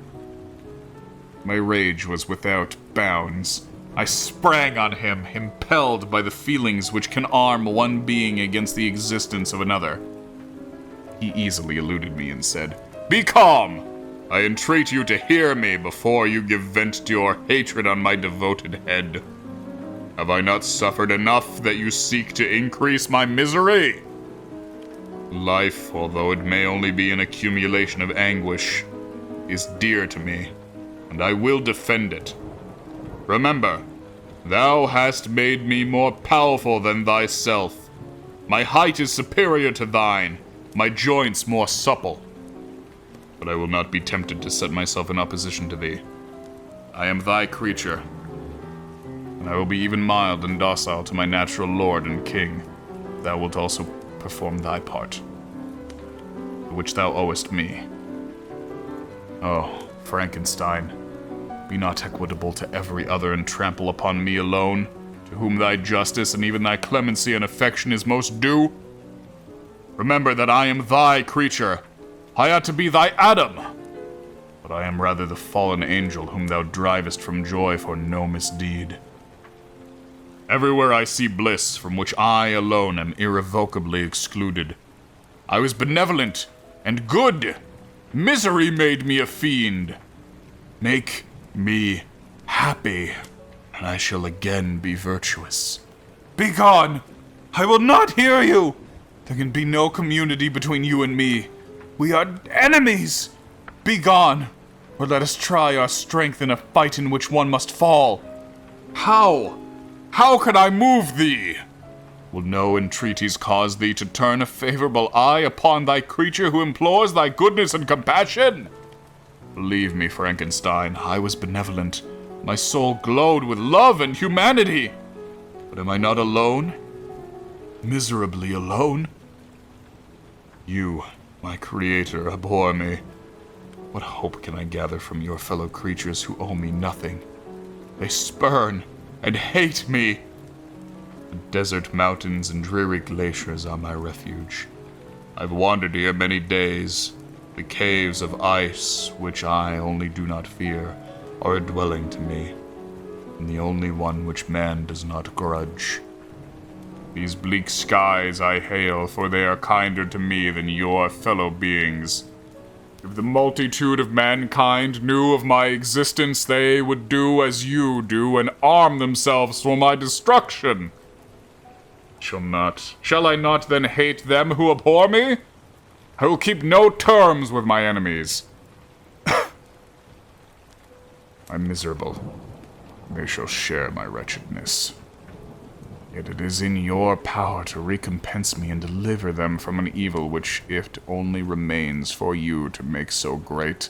My rage was without bounds. I sprang on him, impelled by the feelings which can arm one being against the existence of another. He easily eluded me and said, "Be calm! I entreat you to hear me before you give vent to your hatred on my devoted head. Have I not suffered enough that you seek to increase my misery? Life, although it may only be an accumulation of anguish, is dear to me, and I will defend it. Remember, thou hast made me more powerful than thyself. My height is superior to thine, my joints more supple. But I will not be tempted to set myself in opposition to thee. I am thy creature, and I will be even mild and docile to my natural lord and king. Thou wilt also perform thy part, which thou owest me. Oh, Frankenstein, be not equitable to every other and trample upon me alone, to whom thy justice and even thy clemency and affection is most due. Remember that I am thy creature. I ought to be thy Adam, but I am rather the fallen angel whom thou drivest from joy for no misdeed. Everywhere I see bliss from which I alone am irrevocably excluded. I was benevolent and good. Misery made me a fiend. Make me happy, and I shall again be virtuous. Begone! I will not hear you! There can be no community between you and me. We are enemies! Begone, or let us try our strength in a fight in which one must fall. How? How can I move thee? Will no entreaties cause thee to turn a favorable eye upon thy creature who implores thy goodness and compassion? Believe me, Frankenstein, I was benevolent. My soul glowed with love and humanity. But am I not alone? Miserably alone? You, my creator, abhor me. What hope can I gather from your fellow creatures who owe me nothing? They spurn and hate me. The desert mountains and dreary glaciers are my refuge. I've wandered here many days. The caves of ice, which I only do not fear, are a dwelling to me, and the only one which man does not grudge. These bleak skies I hail, for they are kinder to me than your fellow beings. If the multitude of mankind knew of my existence, they would do as you do and arm themselves for my destruction. Shall I not then hate them who abhor me? I will keep no terms with my enemies. I'm miserable. They shall share my wretchedness. Yet it is in your power to recompense me and deliver them from an evil which, if it only remains for you to make so great,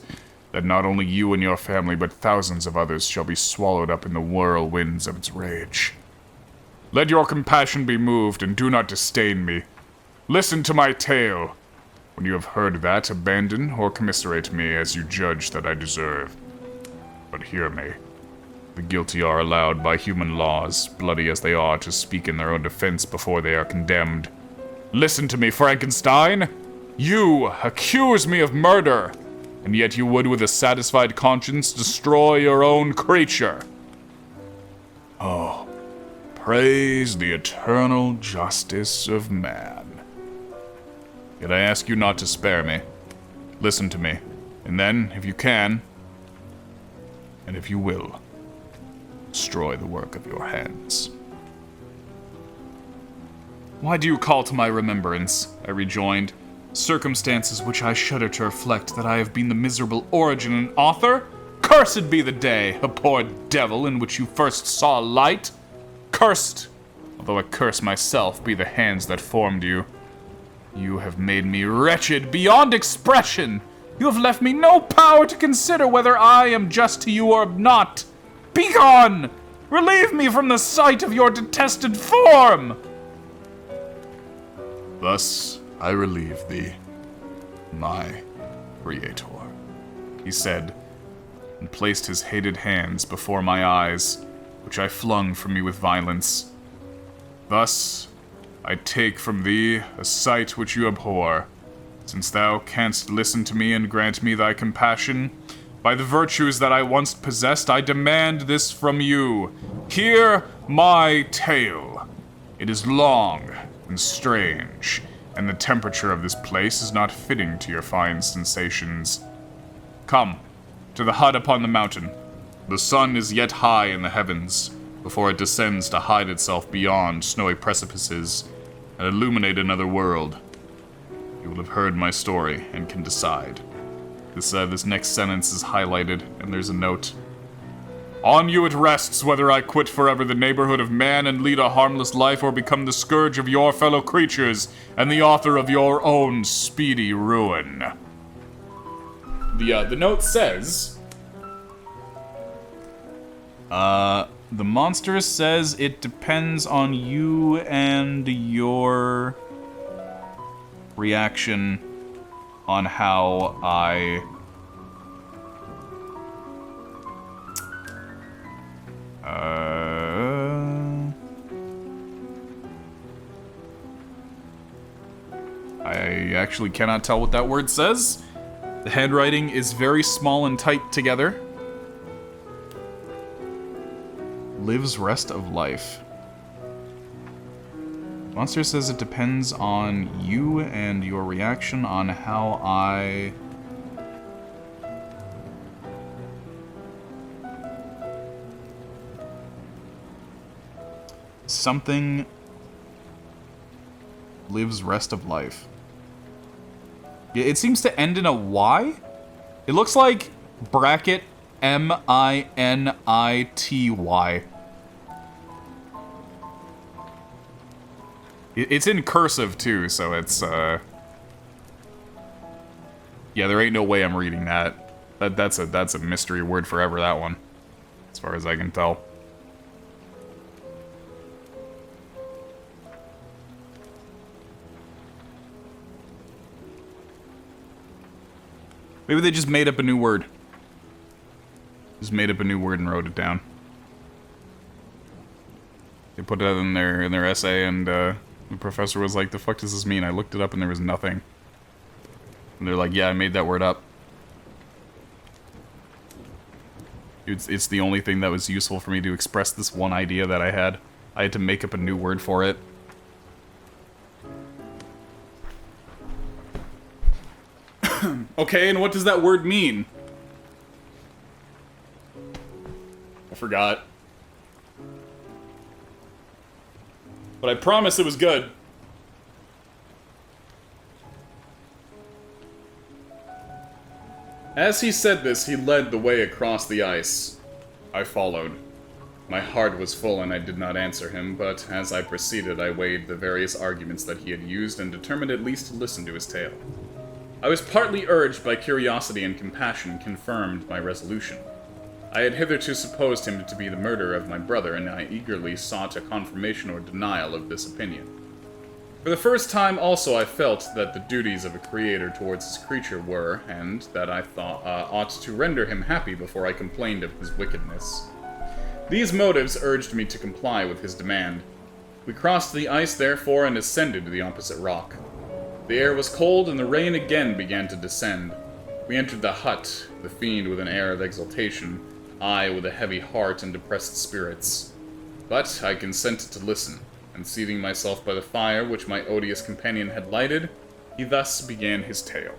that not only you and your family, but thousands of others shall be swallowed up in the whirlwinds of its rage. Let your compassion be moved, and do not disdain me. Listen to my tale. When you have heard that, abandon or commiserate me as you judge that I deserve. But hear me. The guilty are allowed by human laws, bloody as they are, to speak in their own defense before they are condemned. Listen to me, Frankenstein! You accuse me of murder, and yet you would with a satisfied conscience destroy your own creature. Oh, praise the eternal justice of man. Yet I ask you not to spare me. Listen to me, and then, if you can, and if you will, destroy the work of your hands. Why do you call to my remembrance, I rejoined, circumstances which I shudder to reflect that I have been the miserable origin and author? Cursed be the day, a poor devil, in which you first saw light. Cursed, although I curse myself, be the hands that formed you. You have made me wretched beyond expression. You have left me no power to consider whether I am just to you or not. Begone! Relieve me from the sight of your detested form! Thus I relieve thee, my creator, he said, and placed his hated hands before my eyes, which I flung from me with violence. Thus I take from thee a sight which you abhor, since thou canst listen to me and grant me thy compassion. By the virtues that I once possessed, I demand this from you. Hear my tale. It is long and strange, and the temperature of this place is not fitting to your fine sensations. Come, to the hut upon the mountain. The sun is yet high in the heavens. before it descends to hide itself beyond snowy precipices and illuminate another world. You will have heard my story and can decide. This next sentence is highlighted, and there's a note. On you it rests whether I quit forever the neighborhood of man and lead a harmless life or become the scourge of your fellow creatures and the author of your own speedy ruin. The note says... the monster says it depends on you and your reaction on how I actually cannot tell what that word says. The handwriting is very small and tight together. Lives rest of life. Monster says it depends on you and your reaction on how I... Something lives rest of life. Yeah, it seems to end in a Y. It looks like bracket M-I-N-I-T-Y. It's in cursive, too, so it's, Yeah, there ain't no way I'm reading that. That's a mystery word forever, that one. As far as I can tell. Maybe they just made up a new word. Just made up a new word and wrote it down. They put it in their essay, and the professor was like, "The fuck does this mean?" I looked it up, and there was nothing. And they're like, "Yeah, I made that word up." It's the only thing that was useful for me to express this one idea that I had. I had to make up a new word for it. Okay, and what does that word mean? I forgot. But I promise it was good. As he said this, he led the way across the ice. I followed. My heart was full and I did not answer him, but as I proceeded, I weighed the various arguments that he had used and determined at least to listen to his tale. I was partly urged by curiosity, and compassion confirmed my resolution. I had hitherto supposed him to be the murderer of my brother, and I eagerly sought a confirmation or denial of this opinion. For the first time also I felt that the duties of a creator towards his creature were, and that I thought ought to render him happy before I complained of his wickedness. These motives urged me to comply with his demand. We crossed the ice, therefore, and ascended to the opposite rock. The air was cold, and the rain again began to descend. We entered the hut, the fiend with an air of exultation, I with a heavy heart and depressed spirits. But I consented to listen, and seating myself by the fire which my odious companion had lighted, he thus began his tale.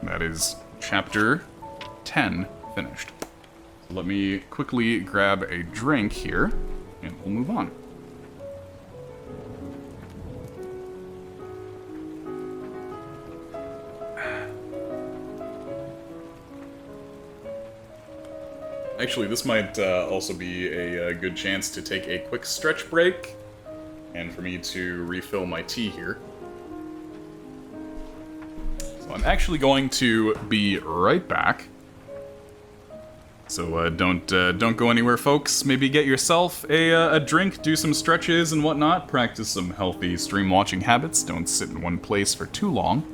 That is chapter 10 finished. So let me quickly grab a drink here, and we'll move on. Actually, this might also be a good chance to take a quick stretch break, and for me to refill my tea here. So I'm actually going to be right back. So don't go anywhere, folks. Maybe get yourself a drink, do some stretches and whatnot, practice some healthy stream watching habits. Don't sit in one place for too long,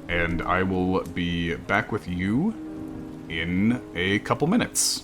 and I will be back with you in a couple minutes.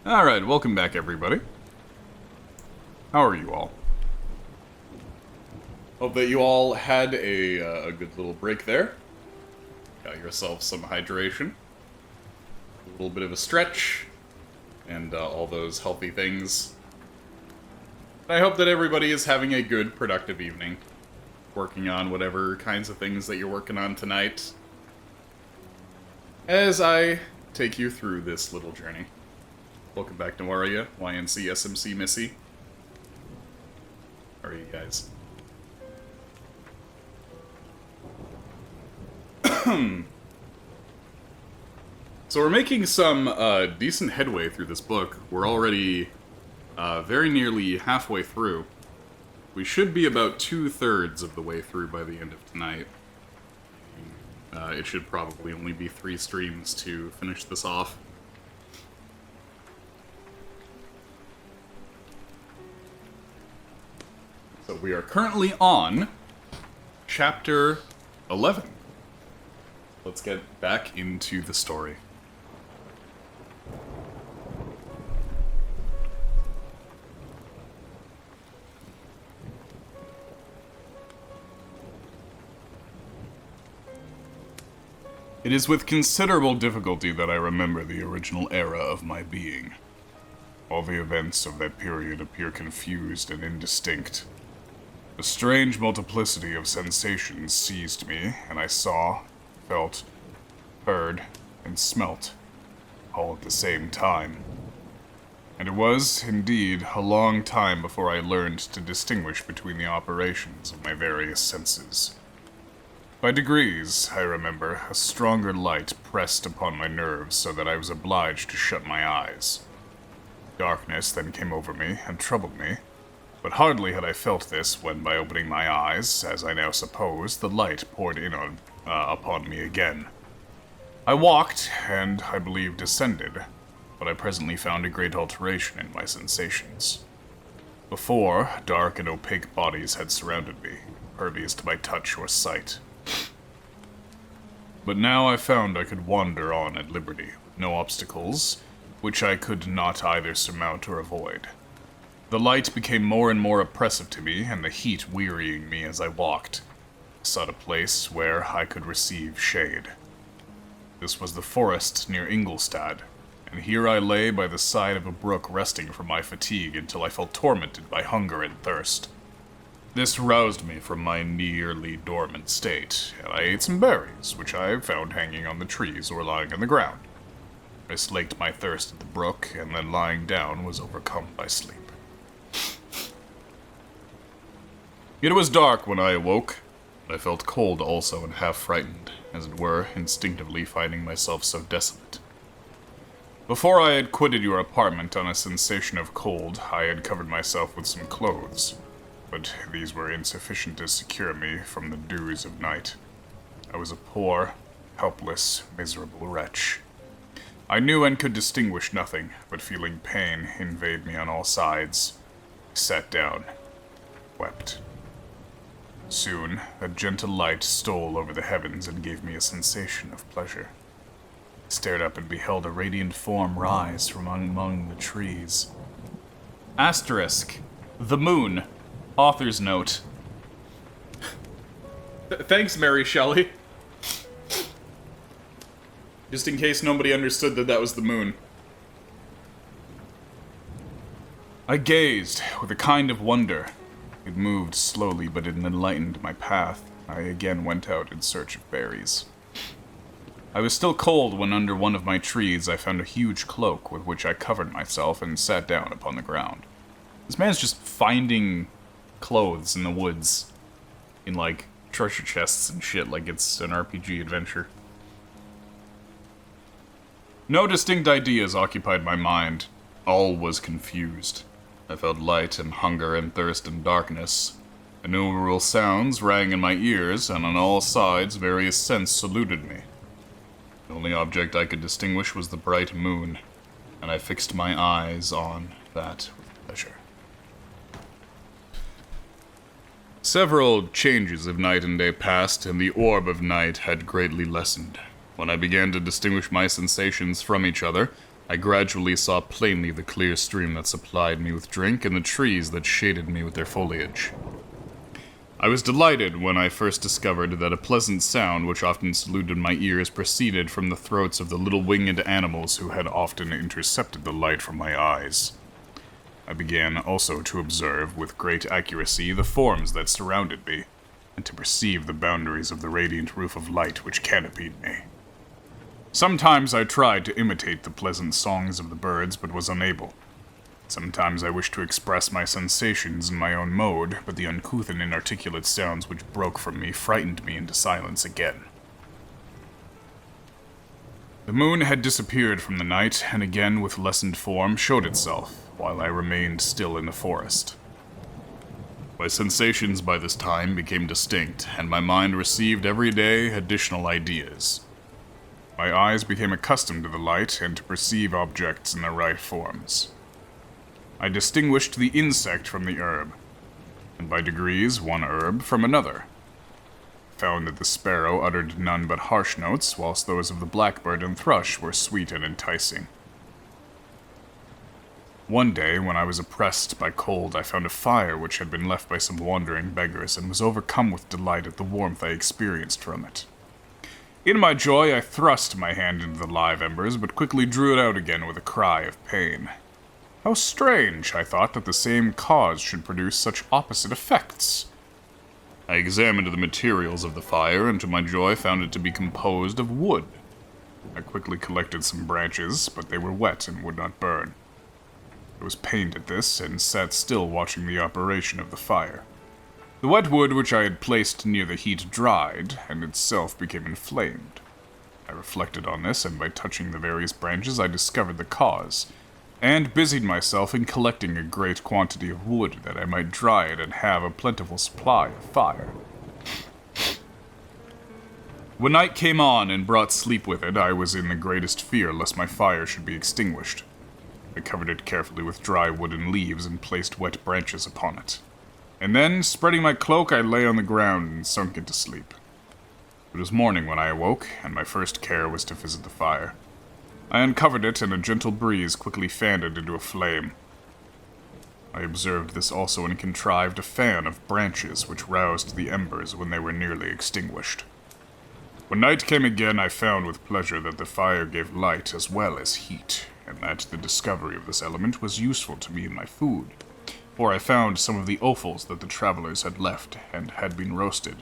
Alright, welcome back, everybody. How are you all? Hope that you all had a good little break there. Got yourself some hydration, a little bit of a stretch, and all those healthy things. I hope that everybody is having a good, productive evening, working on whatever kinds of things that you're working on tonight, as I take you through this little journey. Welcome back to Waria, YNC, SMC, Missy. How are you guys? So we're making some decent headway through this book. We're already very nearly halfway through. We should be about 2/3 of the way through by the end of tonight. It should probably only be 3 streams to finish this off. So we are currently on Chapter 11. Let's get back into the story. It is with considerable difficulty that I remember the original era of my being. All the events of that period appear confused and indistinct. A strange multiplicity of sensations seized me, and I saw, felt, heard, and smelt, all at the same time. And it was, indeed, a long time before I learned to distinguish between the operations of my various senses. By degrees, I remember, a stronger light pressed upon my nerves so that I was obliged to shut my eyes. Darkness then came over me and troubled me, but hardly had I felt this when, by opening my eyes, as I now suppose, the light poured in upon me again. I walked, and, I believe, descended, but I presently found a great alteration in my sensations. Before, dark and opaque bodies had surrounded me, impervious to my touch or sight. But now I found I could wander on at liberty, with no obstacles, which I could not either surmount or avoid. The light became more and more oppressive to me, and the heat wearying me as I walked. I sought a place where I could receive shade. This was the forest near Ingolstadt, and here I lay by the side of a brook resting from my fatigue until I felt tormented by hunger and thirst. This roused me from my nearly dormant state, and I ate some berries, which I found hanging on the trees or lying on the ground. I slaked my thirst at the brook, and then lying down was overcome by sleep. Yet it was dark when I awoke. I felt cold also and half frightened, as it were, instinctively finding myself so desolate. Before I had quitted your apartment on a sensation of cold, I had covered myself with some clothes, but these were insufficient to secure me from the dews of night. I was a poor, helpless, miserable wretch. I knew and could distinguish nothing, but feeling pain invade me on all sides. I sat down, wept. Soon, a gentle light stole over the heavens and gave me a sensation of pleasure. I stared up and beheld a radiant form rise from among the trees. Asterisk. The moon. Author's note. Thanks, Mary Shelley. Just in case nobody understood that was the moon. I gazed with a kind of wonder. It moved slowly, but it enlightened my path. I again went out in search of berries. I was still cold when under one of my trees I found a huge cloak with which I covered myself and sat down upon the ground. This man's just finding clothes in the woods, in like treasure chests and shit, like it's an RPG adventure. No distinct ideas occupied my mind. All was confused. I felt light and hunger and thirst and darkness. Innumerable sounds rang in my ears, and on all sides various scents saluted me. The only object I could distinguish was the bright moon, and I fixed my eyes on that with pleasure. Several changes of night and day passed, and the orb of night had greatly lessened. When I began to distinguish my sensations from each other, I gradually saw plainly the clear stream that supplied me with drink and the trees that shaded me with their foliage. I was delighted when I first discovered that a pleasant sound which often saluted my ears proceeded from the throats of the little winged animals who had often intercepted the light from my eyes. I began also to observe with great accuracy the forms that surrounded me, and to perceive the boundaries of the radiant roof of light which canopied me. Sometimes I tried to imitate the pleasant songs of the birds, but was unable. Sometimes I wished to express my sensations in my own mode, but the uncouth and inarticulate sounds which broke from me frightened me into silence again. The moon had disappeared from the night, and again with lessened form showed itself, while I remained still in the forest. My sensations by this time became distinct, and my mind received every day additional ideas. My eyes became accustomed to the light and to perceive objects in their right forms. I distinguished the insect from the herb, and by degrees one herb from another. Found that the sparrow uttered none but harsh notes, whilst those of the blackbird and thrush were sweet and enticing. One day, when I was oppressed by cold, I found a fire which had been left by some wandering beggars, and was overcome with delight at the warmth I experienced from it. In my joy, I thrust my hand into the live embers, but quickly drew it out again with a cry of pain. How strange, I thought, that the same cause should produce such opposite effects. I examined the materials of the fire, and to my joy found it to be composed of wood. I quickly collected some branches, but they were wet and would not burn. I was pained at this, and sat still watching the operation of the fire. The wet wood which I had placed near the heat dried, and itself became inflamed. I reflected on this, and by touching the various branches I discovered the cause, and busied myself in collecting a great quantity of wood that I might dry it and have a plentiful supply of fire. When night came on and brought sleep with it, I was in the greatest fear lest my fire should be extinguished. I covered it carefully with dry wood and leaves and placed wet branches upon it. And then, spreading my cloak, I lay on the ground and sunk into sleep. It was morning when I awoke, and my first care was to visit the fire. I uncovered it, and a gentle breeze quickly fanned it into a flame. I observed this also and contrived a fan of branches which roused the embers when they were nearly extinguished. When night came again, I found with pleasure that the fire gave light as well as heat, and that the discovery of this element was useful to me in my food, for I found some of the offals that the travelers had left and had been roasted,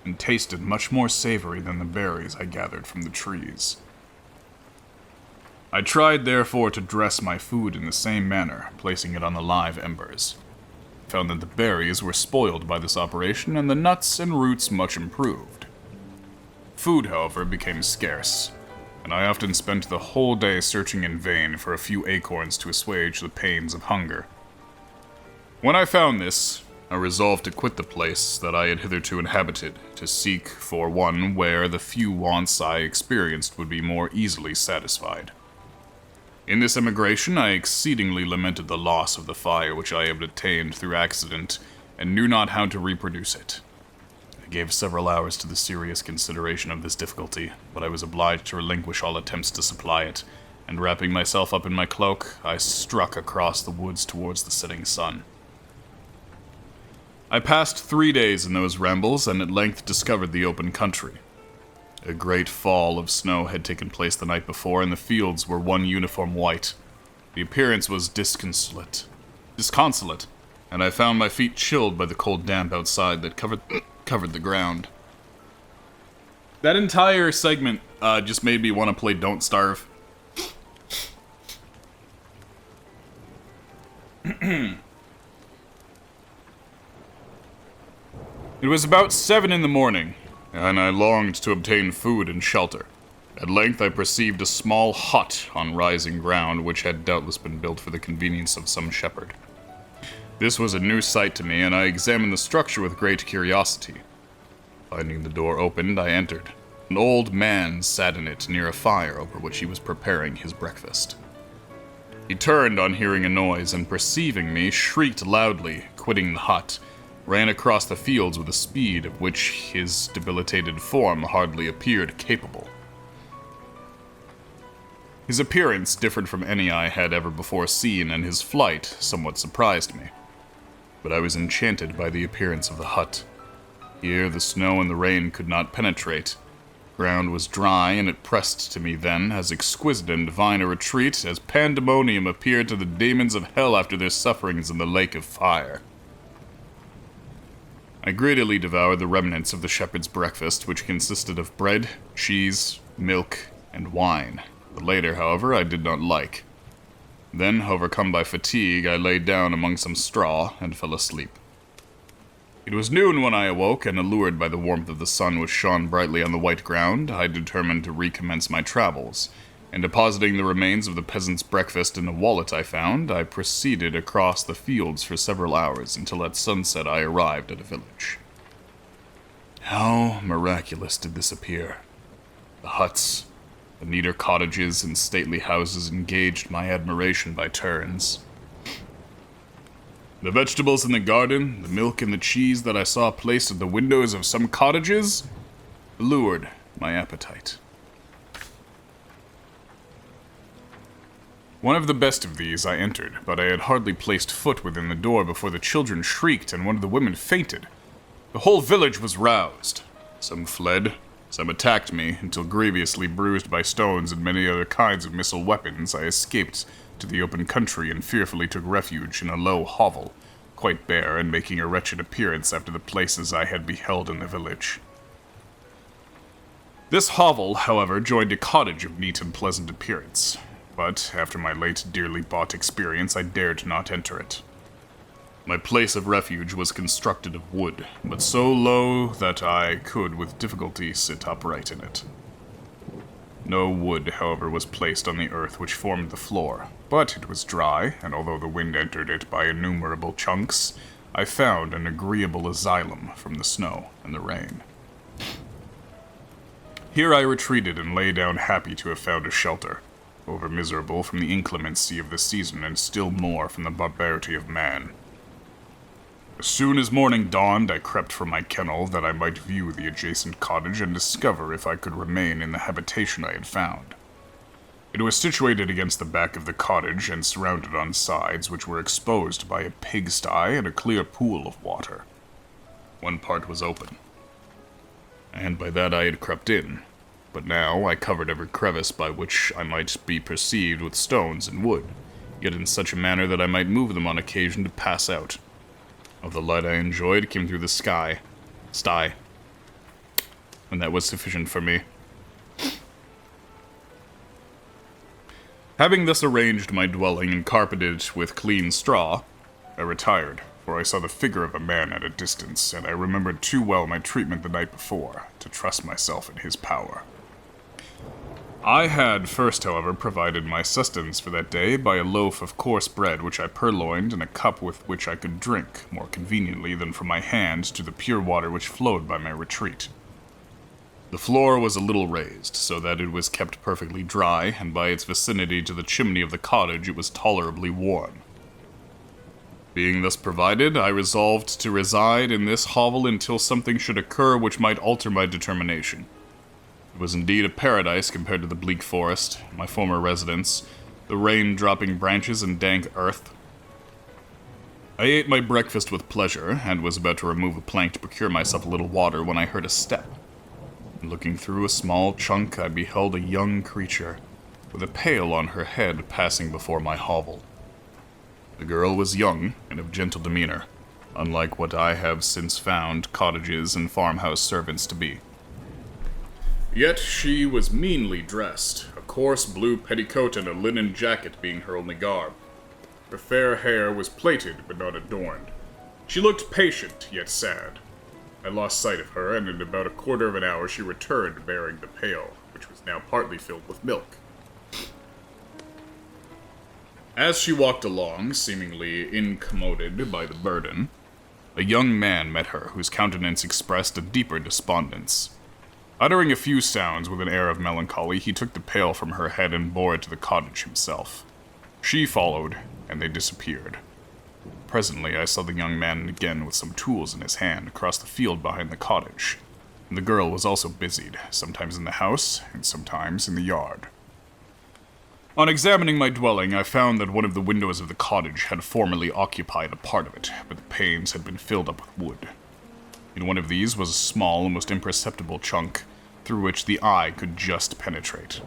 and tasted much more savory than the berries I gathered from the trees. I tried, therefore, to dress my food in the same manner, placing it on the live embers. I found that the berries were spoiled by this operation, and the nuts and roots much improved. Food, however, became scarce, and I often spent the whole day searching in vain for a few acorns to assuage the pains of hunger. When I found this, I resolved to quit the place that I had hitherto inhabited, to seek for one where the few wants I experienced would be more easily satisfied. In this emigration, I exceedingly lamented the loss of the fire which I had obtained through accident, and knew not how to reproduce it. I gave several hours to the serious consideration of this difficulty, but I was obliged to relinquish all attempts to supply it, and wrapping myself up in my cloak, I struck across the woods towards the setting sun. I passed 3 days in those rambles, and at length discovered the open country. A great fall of snow had taken place the night before, and the fields were one uniform white. The appearance was disconsolate, and I found my feet chilled by the cold damp outside that covered the ground. That entire segment just made me want to play Don't Starve. It was about 7 in the morning, and I longed to obtain food and shelter. At length I perceived a small hut on rising ground, which had doubtless been built for the convenience of some shepherd. This was a new sight to me, and I examined the structure with great curiosity. Finding the door opened, I entered. An old man sat in it near a fire over which he was preparing his breakfast. He turned on hearing a noise, and perceiving me, shrieked loudly, quitting the hut, ran across the fields with a speed of which his debilitated form hardly appeared capable. His appearance differed from any I had ever before seen, and his flight somewhat surprised me. But I was enchanted by the appearance of the hut. Here, the snow and the rain could not penetrate. Ground was dry, and it pressed to me then as exquisite and divine a retreat as pandemonium appeared to the demons of hell after their sufferings in the lake of fire. I greedily devoured the remnants of the shepherd's breakfast, which consisted of bread, cheese, milk, and wine. The later, however, I did not like. Then, overcome by fatigue, I lay down among some straw and fell asleep. It was noon when I awoke, and allured by the warmth of the sun which shone brightly on the white ground, I determined to recommence my travels, and depositing the remains of the peasant's breakfast in a wallet I found, I proceeded across the fields for several hours until at sunset I arrived at a village. How miraculous did this appear! The huts, the neater cottages, and stately houses engaged my admiration by turns. The vegetables in the garden, the milk and the cheese that I saw placed at the windows of some cottages, allured my appetite. One of the best of these I entered, but I had hardly placed foot within the door before the children shrieked and one of the women fainted. The whole village was roused. Some fled, some attacked me, until grievously bruised by stones and many other kinds of missile weapons, I escaped to the open country and fearfully took refuge in a low hovel, quite bare and making a wretched appearance after the places I had beheld in the village. This hovel, however, joined a cottage of neat and pleasant appearance, but after my late dearly bought experience I dared not enter it. My place of refuge was constructed of wood, but so low that I could with difficulty sit upright in it. No wood, however, was placed on the earth which formed the floor, but it was dry, and although the wind entered it by innumerable chunks, I found an agreeable asylum from the snow and the rain. Here I retreated and lay down happy to have found a shelter, over miserable from the inclemency of the season and still more from the barbarity of man. As soon as morning dawned, I crept from my kennel that I might view the adjacent cottage and discover if I could remain in the habitation I had found. It was situated against the back of the cottage and surrounded on sides which were exposed by a pigsty and a clear pool of water. One part was open, and by that I had crept in, but now I covered every crevice by which I might be perceived with stones and wood, yet in such a manner that I might move them on occasion to pass out. Of the light I enjoyed came through the sty, and that was sufficient for me. Having thus arranged my dwelling and carpeted it with clean straw, I retired, for I saw the figure of a man at a distance, and I remembered too well my treatment the night before to trust myself in his power. I had first, however, provided my sustenance for that day by a loaf of coarse bread which I purloined and a cup with which I could drink, more conveniently than from my hand, to the pure water which flowed by my retreat. The floor was a little raised, so that it was kept perfectly dry, and by its vicinity to the chimney of the cottage it was tolerably warm. Being thus provided, I resolved to reside in this hovel until something should occur which might alter my determination. It was indeed a paradise compared to the bleak forest, my former residence, the rain-dropping branches and dank earth. I ate my breakfast with pleasure, and was about to remove a plank to procure myself a little water when I heard a step. Looking through a small chunk, I beheld a young creature, with a pail on her head, passing before my hovel. The girl was young and of gentle demeanor, unlike what I have since found cottages and farmhouse servants to be. Yet she was meanly dressed, a coarse blue petticoat and a linen jacket being her only garb. Her fair hair was plaited but not adorned. She looked patient, yet sad. I lost sight of her, and in about a quarter of an hour she returned bearing the pail, which was now partly filled with milk. As she walked along, seemingly incommoded by the burden, a young man met her whose countenance expressed a deeper despondence. Uttering a few sounds with an air of melancholy, he took the pail from her head and bore it to the cottage himself. She followed, and they disappeared. Presently I saw the young man again with some tools in his hand across the field behind the cottage, and the girl was also busied, sometimes in the house and sometimes in the yard. On examining my dwelling, I found that one of the windows of the cottage had formerly occupied a part of it, but the panes had been filled up with wood. In one of these was a small, almost imperceptible chunk, through which the eye could just penetrate.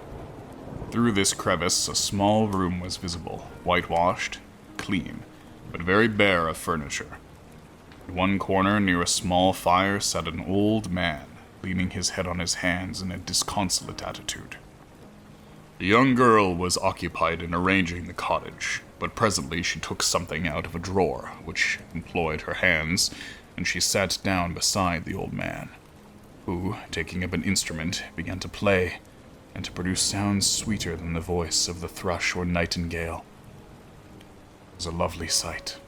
Through this crevice, a small room was visible, whitewashed, clean, but very bare of furniture. In one corner, near a small fire, sat an old man, leaning his head on his hands in a disconsolate attitude. The young girl was occupied in arranging the cottage, but presently she took something out of a drawer, which employed her hands, and she sat down beside the old man, who, taking up an instrument, began to play, and to produce sounds sweeter than the voice of the thrush or nightingale. It was a lovely sight,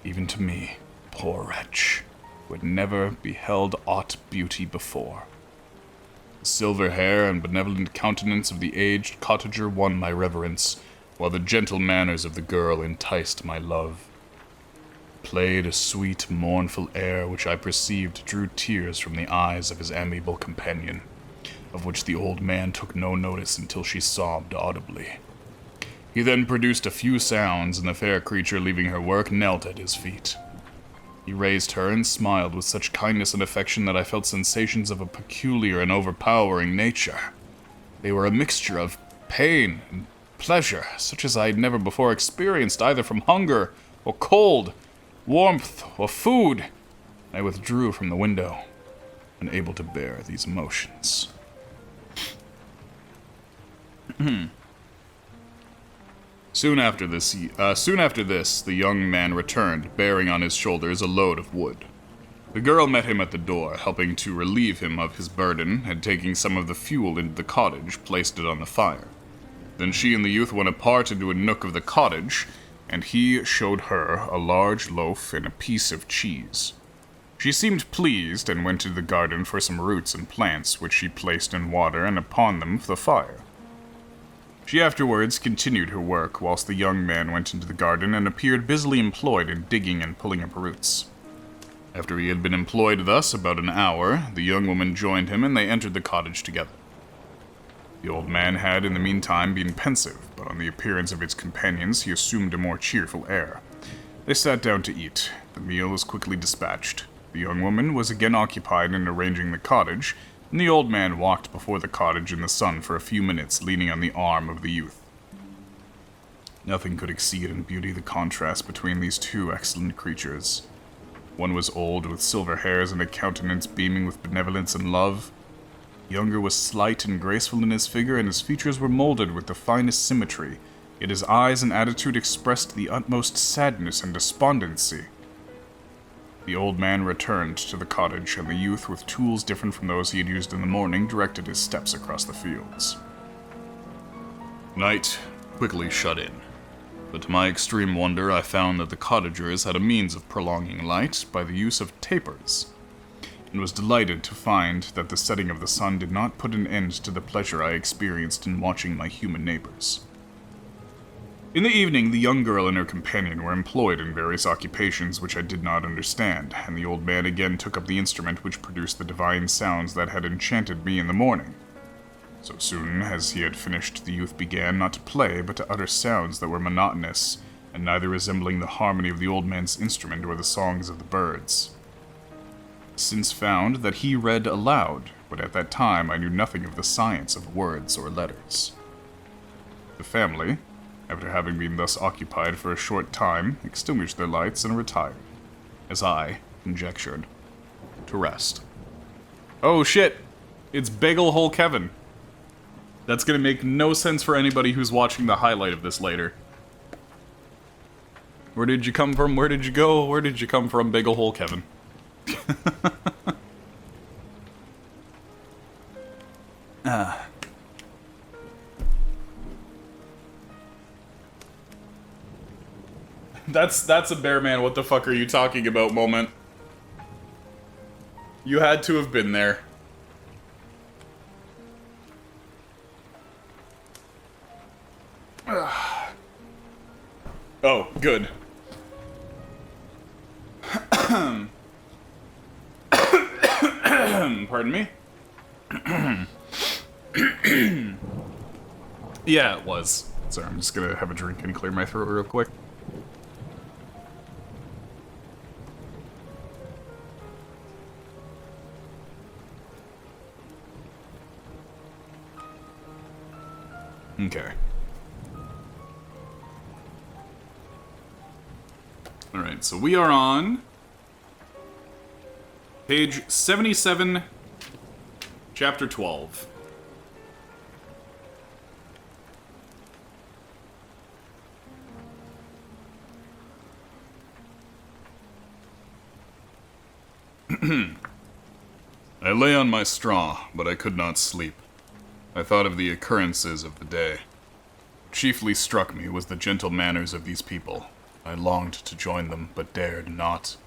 even to me, poor wretch, who had never beheld aught beauty before. The silver hair and benevolent countenance of the aged cottager won my reverence, while the gentle manners of the girl enticed my love. Played a sweet, mournful air which I perceived drew tears from the eyes of his amiable companion, of which the old man took no notice until she sobbed audibly. He then produced a few sounds, and the fair creature, leaving her work, knelt at his feet. He raised her and smiled with such kindness and affection that I felt sensations of a peculiar and overpowering nature. They were a mixture of pain and pleasure, such as I had never before experienced, either from hunger or cold, warmth or food. I withdrew from the window, unable to bear these emotions. Soon after this, the young man returned, bearing on his shoulders a load of wood. The girl met him at the door, helping to relieve him of his burden, and taking some of the fuel into the cottage, placed it on the fire. Then she and the youth went apart into a nook of the cottage, and he showed her a large loaf and a piece of cheese. She seemed pleased, and went to the garden for some roots and plants, which she placed in water and upon them the fire. She afterwards continued her work, whilst the young man went into the garden and appeared busily employed in digging and pulling up roots. After he had been employed thus about an hour, the young woman joined him, and they entered the cottage together. The old man had in the meantime been pensive, but on the appearance of his companions he assumed a more cheerful air. They sat down to eat. The meal was quickly dispatched. The young woman was again occupied in arranging the cottage, and the old man walked before the cottage in the sun for a few minutes, leaning on the arm of the youth. Nothing could exceed in beauty the contrast between these two excellent creatures. One was old, with silver hairs and a countenance beaming with benevolence and love. The younger was slight and graceful in his figure, and his features were molded with the finest symmetry, yet his eyes and attitude expressed the utmost sadness and despondency. The old man returned to the cottage, and the youth, with tools different from those he had used in the morning, directed his steps across the fields. Night quickly shut in, but to my extreme wonder I found that the cottagers had a means of prolonging light by the use of tapers, and was delighted to find that the setting of the sun did not put an end to the pleasure I experienced in watching my human neighbors. In the evening, the young girl and her companion were employed in various occupations which I did not understand, and the old man again took up the instrument which produced the divine sounds that had enchanted me in the morning. So soon as he had finished, the youth began not to play, but to utter sounds that were monotonous, and neither resembling the harmony of the old man's instrument or the songs of the birds. Since found that he read aloud, but at that time I knew nothing of the science of words or letters. The family, after having been thus occupied for a short time, extinguished their lights and retired, as I conjectured, to rest. Oh shit! It's Bagel Hole Kevin. That's gonna make no sense for anybody who's watching the highlight of this later. Where did you come from? Where did you go? Where did you come from, Bagel Hole Kevin? That's a bear man, what the fuck are you talking about moment. You had to have been there. Oh, good. Pardon me? Yeah, it was. Sorry, I'm just gonna have a drink and clear my throat real quick. Okay. Alright, so we are on page 77, chapter 12. I lay on my straw, but I could not sleep. I thought of the occurrences of the day. What chiefly struck me was the gentle manners of these people. I longed to join them, but dared not.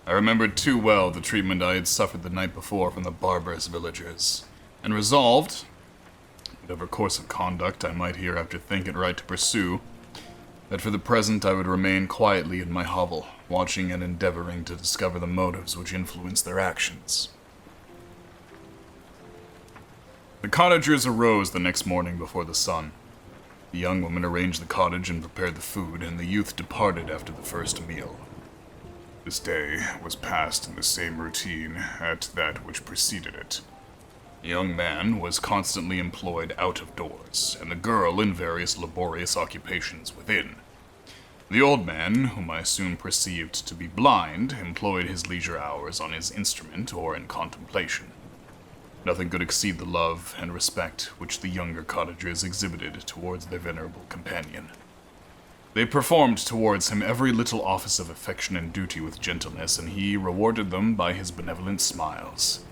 I remembered too well the treatment I had suffered the night before from the barbarous villagers, and resolved, whatever course of conduct I might hereafter think it right to pursue, that for the present I would remain quietly in my hovel, watching and endeavoring to discover the motives which influenced their actions. The cottagers arose the next morning before the sun. The young woman arranged the cottage and prepared the food, and the youth departed after the first meal. This day was passed in the same routine at that which preceded it. The young man was constantly employed out of doors, and the girl in various laborious occupations within. The old man, whom I soon perceived to be blind, employed his leisure hours on his instrument or in contemplation. Nothing could exceed the love and respect which the younger cottagers exhibited towards their venerable companion. They performed towards him every little office of affection and duty with gentleness, and he rewarded them by his benevolent smiles.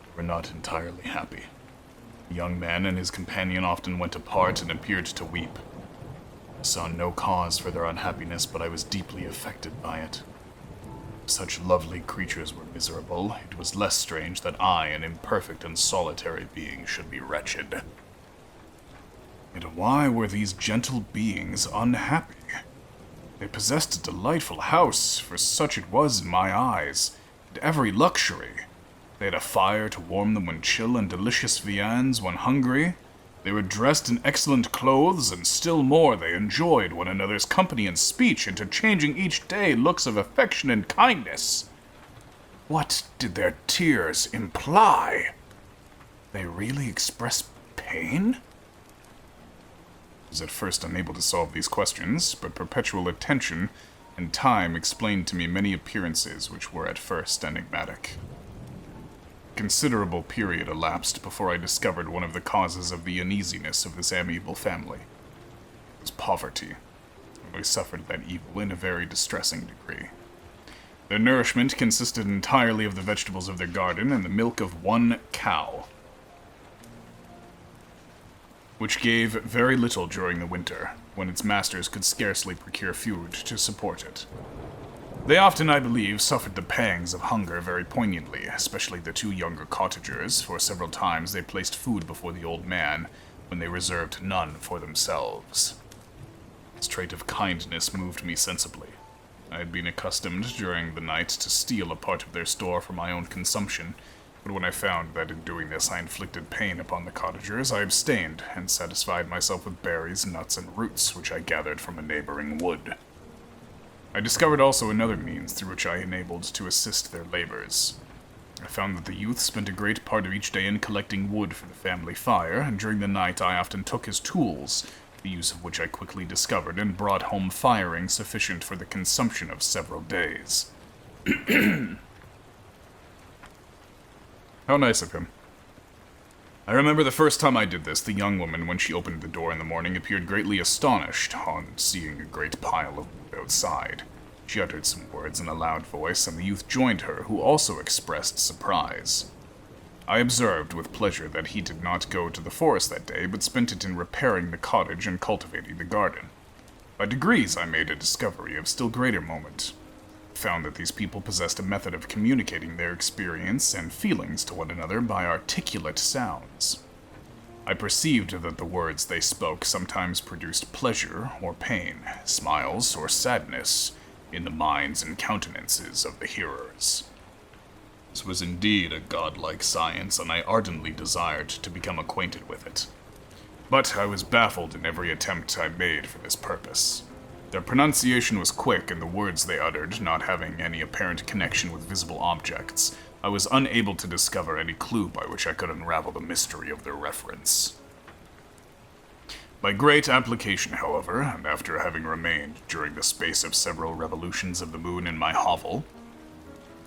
They were not entirely happy. The young man and his companion often went apart and appeared to weep. I saw no cause for their unhappiness, but I was deeply affected by it. If such lovely creatures were miserable, it was less strange that I, an imperfect and solitary being, should be wretched. Yet why were these gentle beings unhappy? They possessed a delightful house, for such it was in my eyes, and every luxury. They had a fire to warm them when chill and delicious viands when hungry. They were dressed in excellent clothes, and still more they enjoyed one another's company and speech, interchanging each day looks of affection and kindness. What did their tears imply? They really express pain? I was at first unable to solve these questions, but perpetual attention and time explained to me many appearances which were at first enigmatic. A considerable period elapsed before I discovered one of the causes of the uneasiness of this amiable family. It was poverty, and we suffered that evil in a very distressing degree. Their nourishment consisted entirely of the vegetables of their garden and the milk of one cow, which gave very little during the winter, when its masters could scarcely procure food to support it. They often, I believe, suffered the pangs of hunger very poignantly, especially the two younger cottagers, for several times they placed food before the old man, when they reserved none for themselves. This trait of kindness moved me sensibly. I had been accustomed during the night to steal a part of their store for my own consumption, but when I found that in doing this I inflicted pain upon the cottagers, I abstained, and satisfied myself with berries, nuts, and roots which I gathered from a neighboring wood. I discovered also another means through which I enabled to assist their labors. I found that the youth spent a great part of each day in collecting wood for the family fire, and during the night I often took his tools, the use of which I quickly discovered, and brought home firing sufficient for the consumption of several days. How nice of him. I remember the first time I did this, the young woman, when she opened the door in the morning, appeared greatly astonished on seeing a great pile of wood outside. She uttered some words in a loud voice, and the youth joined her, who also expressed surprise. I observed with pleasure that he did not go to the forest that day, but spent it in repairing the cottage and cultivating the garden. By degrees I made a discovery of still greater moment. Found that these people possessed a method of communicating their experience and feelings to one another by articulate sounds. I perceived that the words they spoke sometimes produced pleasure or pain, smiles or sadness, in the minds and countenances of the hearers. This was indeed a godlike science, and I ardently desired to become acquainted with it. But I was baffled in every attempt I made for this purpose. Their pronunciation was quick, and the words they uttered, not having any apparent connection with visible objects, I was unable to discover any clue by which I could unravel the mystery of their reference. By great application, however, and after having remained during the space of several revolutions of the moon in my hovel,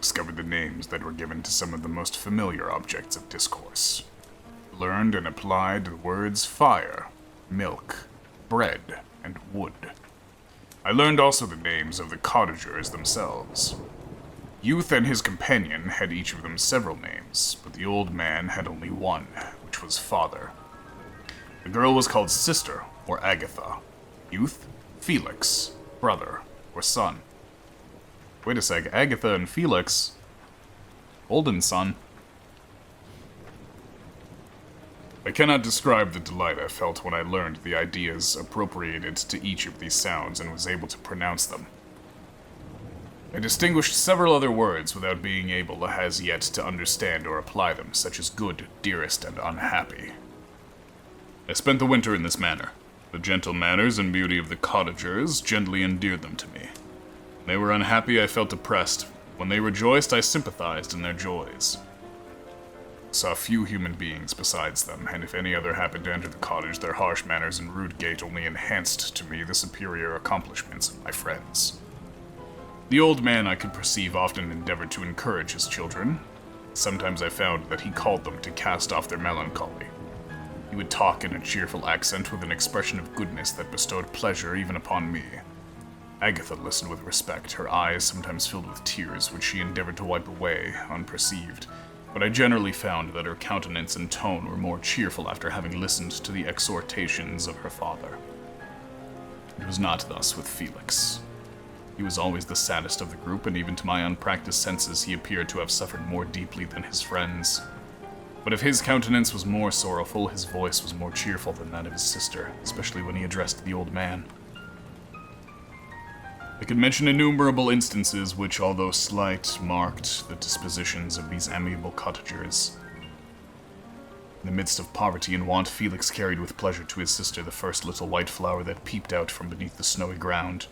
discovered the names that were given to some of the most familiar objects of discourse. Learned and applied the words fire, milk, bread, and wood. I learned also the names of the cottagers themselves. Youth and his companion had each of them several names, but the old man had only one, which was father. The girl was called Sister, or Agatha. Youth, Felix, brother, or son. Wait a sec, Agatha and Felix? Olden son. I cannot describe the delight I felt when I learned the ideas appropriated to each of these sounds and was able to pronounce them. I distinguished several other words without being able as yet to understand or apply them, such as good, dearest, and unhappy. I spent the winter in this manner. The gentle manners and beauty of the cottagers gently endeared them to me. When they were unhappy, I felt depressed. When they rejoiced, I sympathized in their joys. I saw few human beings besides them, and if any other happened to enter the cottage, their harsh manners and rude gait only enhanced to me the superior accomplishments of my friends. The old man, I could perceive, often endeavored to encourage his children. Sometimes I found that he called them to cast off their melancholy. He would talk in a cheerful accent with an expression of goodness that bestowed pleasure even upon me. Agatha listened with respect, her eyes sometimes filled with tears, which she endeavored to wipe away, unperceived, but I generally found that her countenance and tone were more cheerful after having listened to the exhortations of her father. It was not thus with Felix. He was always the saddest of the group, and even to my unpracticed senses he appeared to have suffered more deeply than his friends. But if his countenance was more sorrowful, his voice was more cheerful than that of his sister, especially when he addressed the old man. I could mention innumerable instances which, although slight, marked the dispositions of these amiable cottagers. In the midst of poverty and want, Felix carried with pleasure to his sister the first little white flower that peeped out from beneath the snowy ground.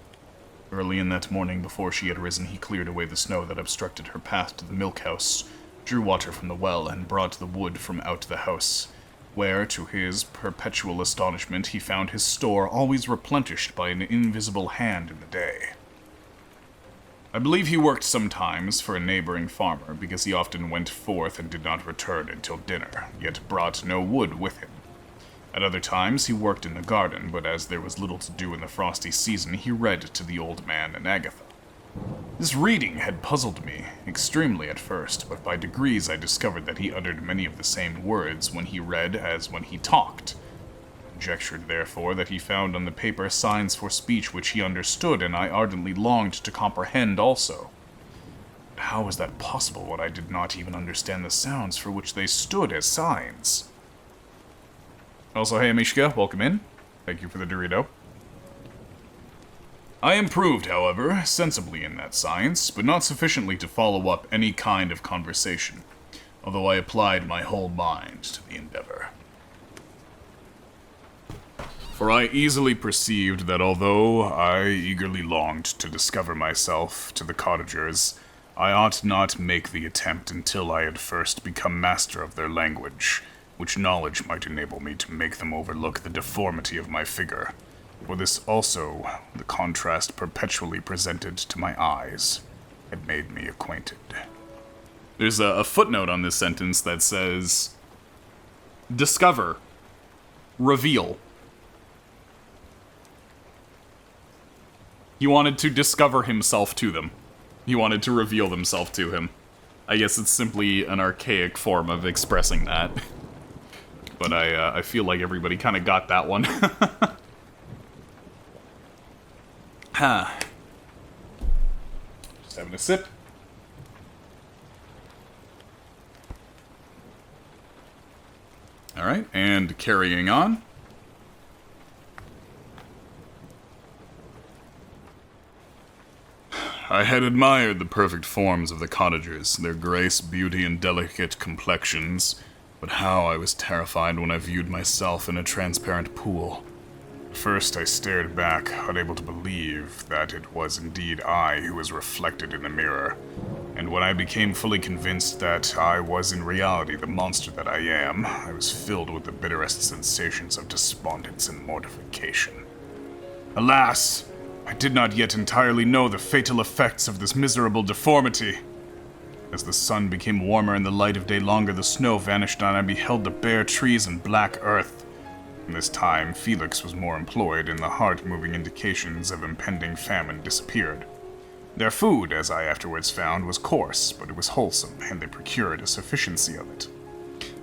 Early in that morning, before she had risen, he cleared away the snow that obstructed her path to the milk-house, drew water from the well, and brought the wood from out the house, where, to his perpetual astonishment, he found his store always replenished by an invisible hand in the day. I believe he worked sometimes for a neighboring farmer, because he often went forth and did not return until dinner, yet brought no wood with him. At other times he worked in the garden, but as there was little to do in the frosty season, he read to the old man and Agatha. This reading had puzzled me extremely at first, but by degrees I discovered that he uttered many of the same words when he read as when he talked. I conjectured, therefore, that he found on the paper signs for speech which he understood, and I ardently longed to comprehend also. But how was that possible when I did not even understand the sounds for which they stood as signs? Also, hey Mishka, welcome in. Thank you for the Dorito. I improved, however, sensibly in that science, but not sufficiently to follow up any kind of conversation, although I applied my whole mind to the endeavor. For I easily perceived that although I eagerly longed to discover myself to the cottagers, I ought not make the attempt until I had first become master of their language, which knowledge might enable me to make them overlook the deformity of my figure. For this also, the contrast perpetually presented to my eyes, had made me acquainted. There's a footnote on this sentence that says, discover, reveal. He wanted to discover himself to them. He wanted to reveal himself to him. I guess it's simply an archaic form of expressing that. But I feel like everybody kind of got that one. Just having a sip. Alright, and carrying on. I had admired the perfect forms of the cottagers, their grace, beauty, and delicate complexions, But how I was terrified when I viewed myself in a transparent pool. At first I stared back, unable to believe that it was indeed I who was reflected in the mirror. And when I became fully convinced that I was in reality the monster that I am, I was filled with the bitterest sensations of despondence and mortification. Alas, I did not yet entirely know the fatal effects of this miserable deformity. As the sun became warmer and the light of day longer, the snow vanished and I beheld the bare trees and black earth. In this time, Felix was more employed, and the heart-moving indications of impending famine disappeared. Their food, as I afterwards found, was coarse, but it was wholesome, and they procured a sufficiency of it.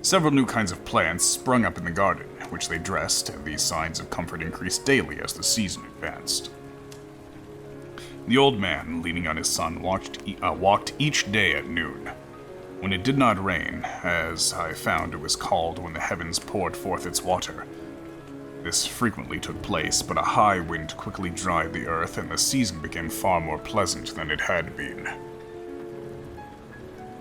Several new kinds of plants sprung up in the garden, which they dressed, and these signs of comfort increased daily as the season advanced. The old man, leaning on his son, walked each day at noon. When it did not rain, as I found it was called when the heavens poured forth its water. This frequently took place, but a high wind quickly dried the earth, and the season became far more pleasant than it had been.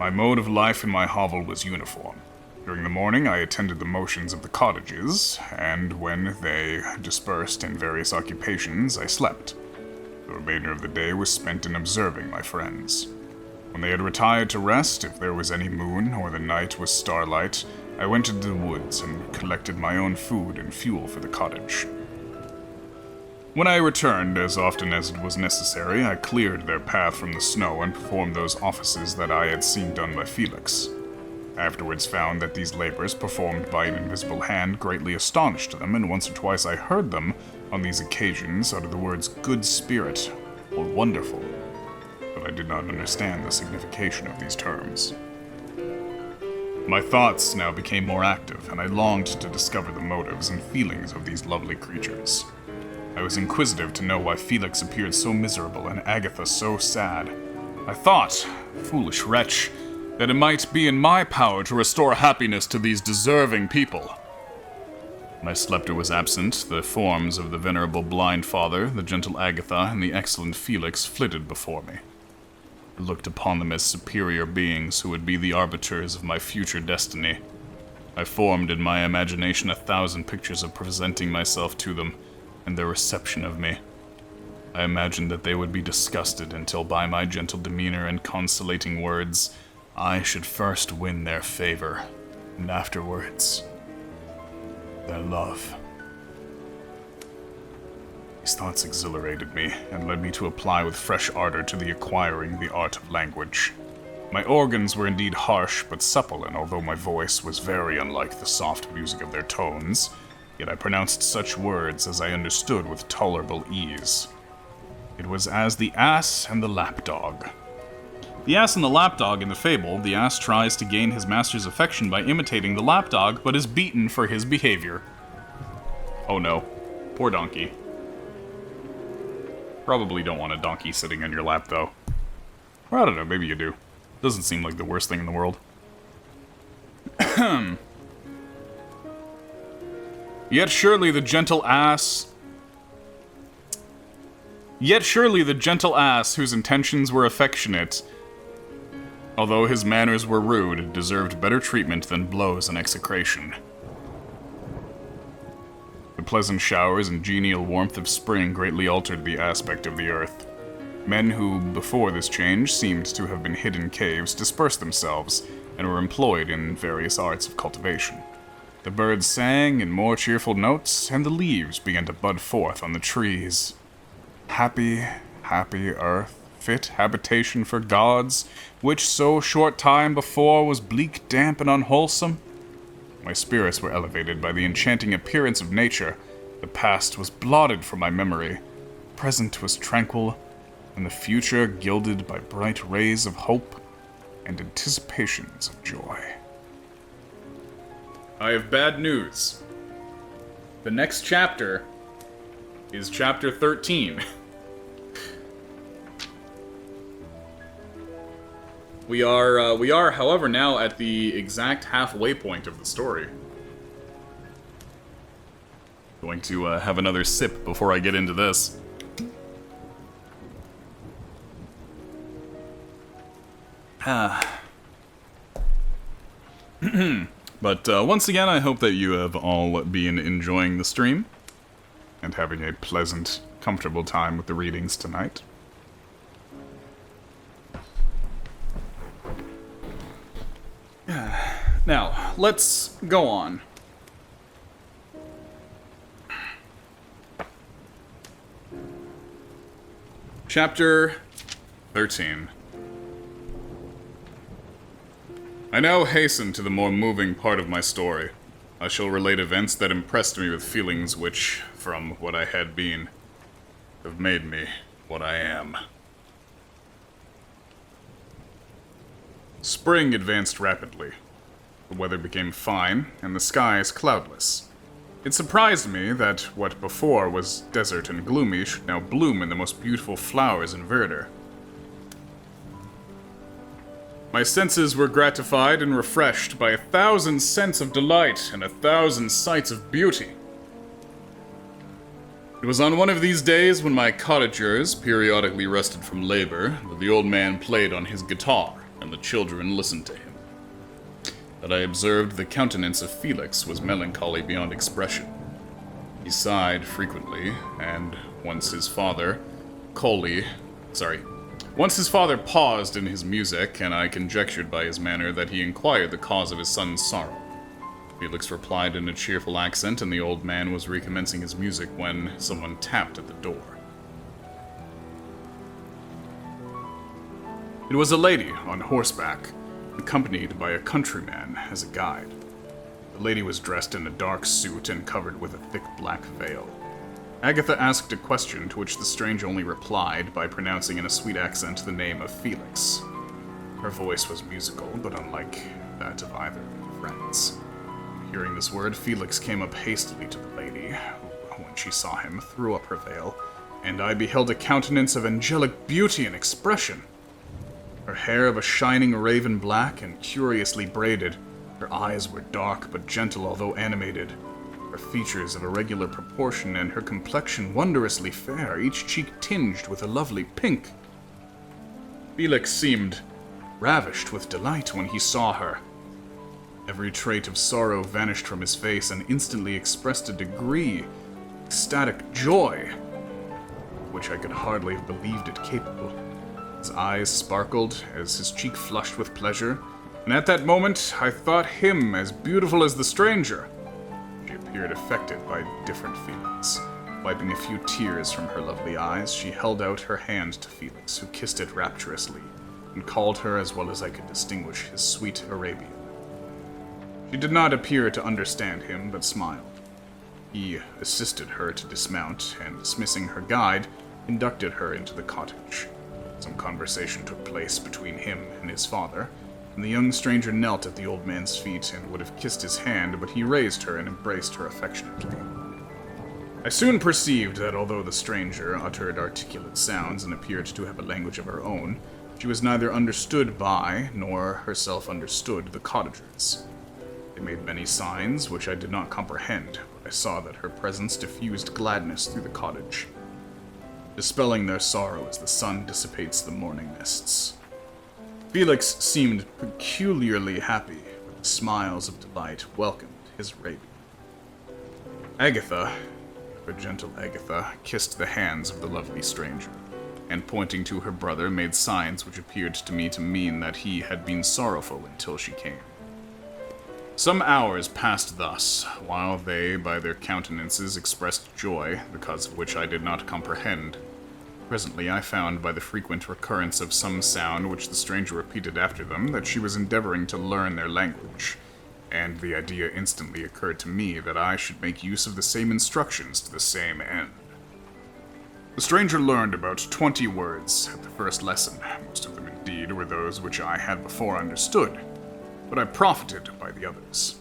My mode of life in my hovel was uniform. During the morning, I attended the motions of the cottages, and when they dispersed in various occupations, I slept. The remainder of the day was spent in observing my friends. When they had retired to rest, if there was any moon or the night was starlight, I went into the woods and collected my own food and fuel for the cottage. When I returned, as often as it was necessary, I cleared their path from the snow and performed those offices that I had seen done by Felix. I afterwards found that these labors, performed by an invisible hand, greatly astonished them, and once or twice I heard them, on these occasions, utter the words "good spirit" or "wonderful," but I did not understand the signification of these terms. My thoughts now became more active, and I longed to discover the motives and feelings of these lovely creatures. I was inquisitive to know why Felix appeared so miserable and Agatha so sad. I thought, foolish wretch, that it might be in my power to restore happiness to these deserving people. My scepter was absent. The forms of the venerable blind father, the gentle Agatha, and the excellent Felix flitted before me. I looked upon them as superior beings who would be the arbiters of my future destiny. I formed in my imagination 1,000 pictures of presenting myself to them, and their reception of me. I imagined that they would be disgusted until by my gentle demeanor and consolating words, I should first win their favor, and afterwards, their love. These thoughts exhilarated me, and led me to apply with fresh ardor to the acquiring the art of language. My organs were indeed harsh but supple, and although my voice was very unlike the soft music of their tones, yet I pronounced such words as I understood with tolerable ease. It was as the ass and the lapdog. The ass and the lapdog in the fable, the ass tries to gain his master's affection by imitating the lapdog, but is beaten for his behavior. Oh no, poor donkey. Probably don't want a donkey sitting on your lap, though. Or I don't know, maybe you do. Doesn't seem like the worst thing in the world. Yet surely the gentle ass, whose intentions were affectionate, although his manners were rude, deserved better treatment than blows and execration. The pleasant showers and genial warmth of spring greatly altered the aspect of the earth. Men who, before this change, seemed to have been hid in caves, dispersed themselves, and were employed in various arts of cultivation. The birds sang in more cheerful notes, and the leaves began to bud forth on the trees. Happy, happy earth, fit habitation for gods, which so short time before was bleak, damp, and unwholesome. My spirits were elevated by the enchanting appearance of nature. The past was blotted from my memory. The present was tranquil, and the future gilded by bright rays of hope and anticipations of joy. I have bad news. The next chapter is chapter 13. We are, however, now at the exact halfway point of the story. Going to have another sip before I get into this. But once again, I hope that you have all been enjoying the stream and having a pleasant, comfortable time with the readings tonight. Now, let's go on. Chapter 13. I now hasten to the more moving part of my story. I shall relate events that impressed me with feelings which, from what I had been, have made me what I am. Spring advanced rapidly. The weather became fine, and the skies cloudless. It surprised me that what before was desert and gloomy should now bloom in the most beautiful flowers and verdure. My senses were gratified and refreshed by 1,000 scents of delight and 1,000 sights of beauty. It was on one of these days when my cottagers periodically rested from labor that the old man played on his guitar and the children listened to him, that I observed the countenance of Felix was melancholy beyond expression. He sighed frequently, and once his father paused in his music, and I conjectured by his manner that he inquired the cause of his son's sorrow. Felix replied in a cheerful accent, and the old man was recommencing his music when someone tapped at the door. It was a lady on horseback, accompanied by a countryman as a guide. The lady was dressed in a dark suit and covered with a thick black veil. Agatha asked a question to which the stranger only replied by pronouncing in a sweet accent the name of Felix. Her voice was musical, but unlike that of either of her friends. Hearing this word, Felix came up hastily to the lady, who, when she saw him, threw up her veil, and I beheld a countenance of angelic beauty and expression. Her hair of a shining raven black and curiously braided, her eyes were dark but gentle although animated, her features of irregular proportion and her complexion wondrously fair, each cheek tinged with a lovely pink. Felix seemed ravished with delight when he saw her. Every trait of sorrow vanished from his face and instantly expressed a degree of ecstatic joy, which I could hardly have believed it capable. His eyes sparkled as his cheek flushed with pleasure, and at that moment I thought him as beautiful as the stranger. She appeared affected by different feelings. Wiping a few tears from her lovely eyes, she held out her hand to Felix, who kissed it rapturously, and called her, as well as I could distinguish, his sweet Arabian. She did not appear to understand him, but smiled. He assisted her to dismount, and dismissing her guide, conducted her into the cottage. Some conversation took place between him and his father, and the young stranger knelt at the old man's feet and would have kissed his hand, but he raised her and embraced her affectionately. I soon perceived that although the stranger uttered articulate sounds and appeared to have a language of her own, she was neither understood by, nor herself understood, the cottagers. They made many signs, which I did not comprehend, but I saw that her presence diffused gladness through the cottage, dispelling their sorrow as the sun dissipates the morning mists. Felix seemed peculiarly happy, with smiles of delight welcomed his Arabian. Agatha, ever gentle Agatha, kissed the hands of the lovely stranger, and pointing to her brother made signs which appeared to me to mean that he had been sorrowful until she came. Some hours passed thus, while they, by their countenances, expressed joy, the cause of which I did not comprehend. Presently I found, by the frequent recurrence of some sound which the stranger repeated after them, that she was endeavoring to learn their language, and the idea instantly occurred to me that I should make use of the same instructions to the same end. The stranger learned about 20 words at the first lesson. Most of them, indeed, were those which I had before understood, but I profited by the others.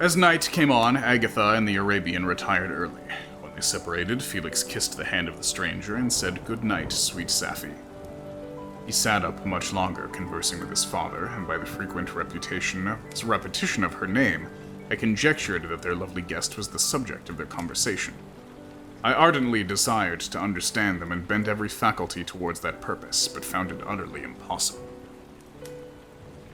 As night came on, Agatha and the Arabian retired early. When they separated, Felix kissed the hand of the stranger and said, "Good night, sweet Sapphi." He sat up much longer, conversing with his father, and by the frequent repetition of her name, I conjectured that their lovely guest was the subject of their conversation. I ardently desired to understand them and bent every faculty towards that purpose, but found it utterly impossible.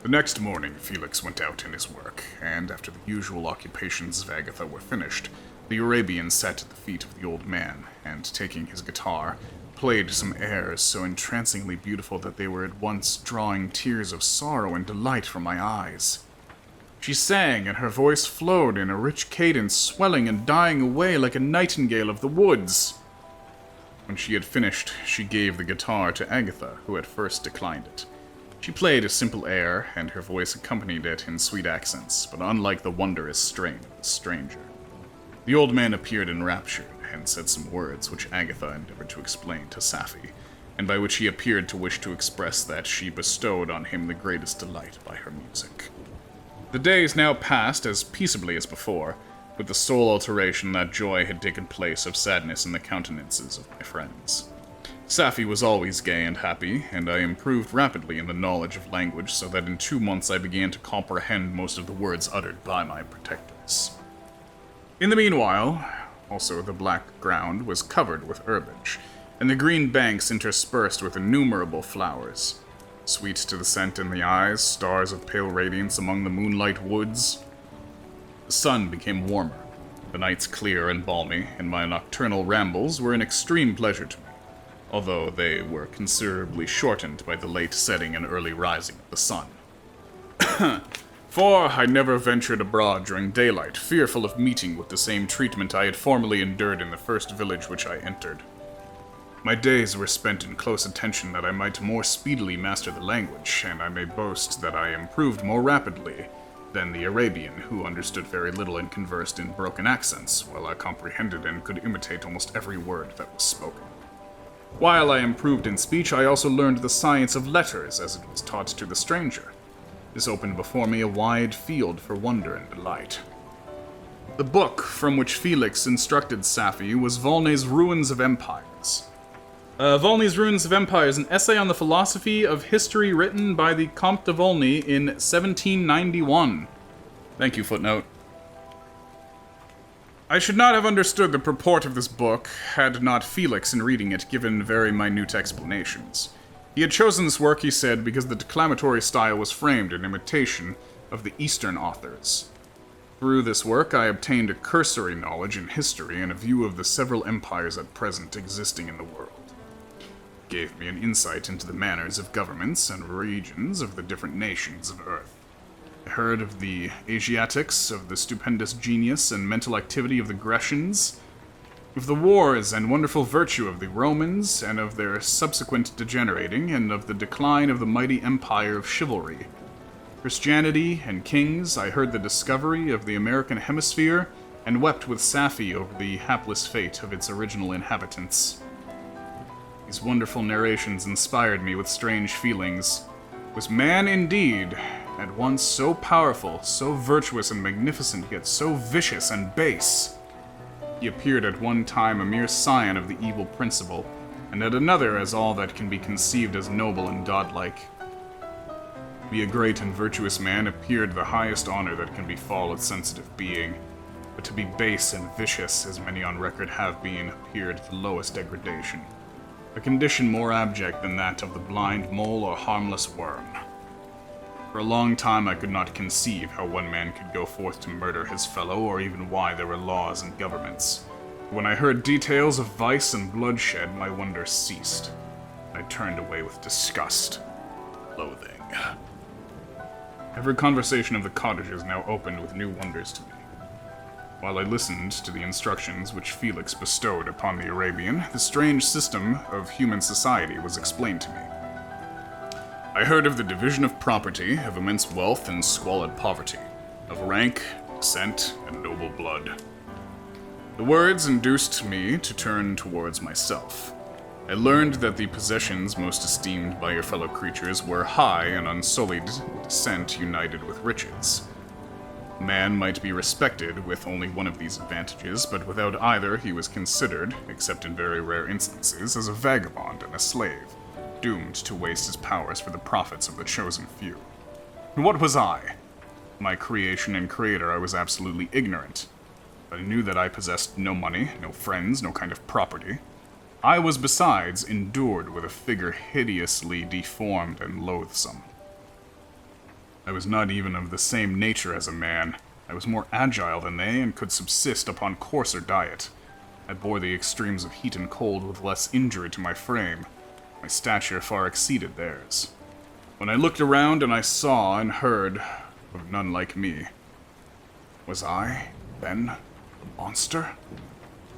The next morning, Felix went out in his work, and after the usual occupations of Agatha were finished, the Arabian sat at the feet of the old man, and taking his guitar, played some airs so entrancingly beautiful that they were at once drawing tears of sorrow and delight from my eyes. She sang, and her voice flowed in a rich cadence, swelling and dying away like a nightingale of the woods. When she had finished, she gave the guitar to Agatha, who at first declined it. She played a simple air, and her voice accompanied it in sweet accents, but unlike the wondrous strain of the stranger. The old man appeared enraptured, and said some words which Agatha endeavored to explain to Safie, and by which he appeared to wish to express that she bestowed on him the greatest delight by her music. The days now passed as peaceably as before, with the sole alteration that joy had taken place of sadness in the countenances of my friends. Safie was always gay and happy, and I improved rapidly in the knowledge of language, so that in 2 months I began to comprehend most of the words uttered by my protectors. In the meanwhile, also the black ground was covered with herbage, and the green banks interspersed with innumerable flowers. Sweet to the scent in the eyes, stars of pale radiance among the moonlight woods. The sun became warmer, the nights clear and balmy, and my nocturnal rambles were an extreme pleasure to me, although they were considerably shortened by the late setting and early rising of the sun. For I never ventured abroad during daylight, fearful of meeting with the same treatment I had formerly endured in the first village which I entered. My days were spent in close attention that I might more speedily master the language, and I may boast that I improved more rapidly than the Arabian, who understood very little and conversed in broken accents, while I comprehended and could imitate almost every word that was spoken. While I improved in speech, I also learned the science of letters as it was taught to the stranger. This opened before me a wide field for wonder and delight. The book from which Felix instructed Safie was Volney's Ruins of Empires. Volney's Ruins of Empires, an essay on the philosophy of history written by the Comte de Volney in 1791. Thank you, footnote. I should not have understood the purport of this book had not Felix, in reading it, given very minute explanations. He had chosen this work, he said, because the declamatory style was framed in imitation of the Eastern authors. Through this work, I obtained a cursory knowledge in history and a view of the several empires at present existing in the world. It gave me an insight into the manners of governments and regions of the different nations of Earth. I heard of the Asiatics, of the stupendous genius and mental activity of the Grecians, of the wars and wonderful virtue of the Romans, and of their subsequent degenerating, and of the decline of the mighty empire of chivalry. Christianity and kings, I heard the discovery of the American hemisphere, and wept with Safie over the hapless fate of its original inhabitants. These wonderful narrations inspired me with strange feelings. Was man indeed at once so powerful, so virtuous and magnificent, yet so vicious and base? He appeared at one time a mere scion of the evil principle, and at another as all that can be conceived as noble and godlike. To be a great and virtuous man appeared the highest honor that can befall a sensitive being, but to be base and vicious, as many on record have been, appeared the lowest degradation, a condition more abject than that of the blind mole or harmless worm. For a long time I could not conceive how one man could go forth to murder his fellow, or even why there were laws and governments. When I heard details of vice and bloodshed, my wonder ceased. I turned away with disgust, loathing. Every conversation of the cottagers now opened with new wonders to me. While I listened to the instructions which Felix bestowed upon the Arabian, the strange system of human society was explained to me. I heard of the division of property, of immense wealth and squalid poverty, of rank, descent, and noble blood. The words induced me to turn towards myself. I learned that the possessions most esteemed by your fellow creatures were high and unsullied descent united with riches. A man might be respected with only one of these advantages, but without either he was considered, except in very rare instances, as a vagabond and a slave, doomed to waste his powers for the profits of the chosen few. And what was I? My creation and creator I was absolutely ignorant, but I knew that I possessed no money, no friends, no kind of property. I was besides endued with a figure hideously deformed and loathsome. I was not even of the same nature as a man. I was more agile than they and could subsist upon coarser diet. I bore the extremes of heat and cold with less injury to my frame. My stature far exceeded theirs. When I looked around and I saw and heard of none like me, was I, then, a monster?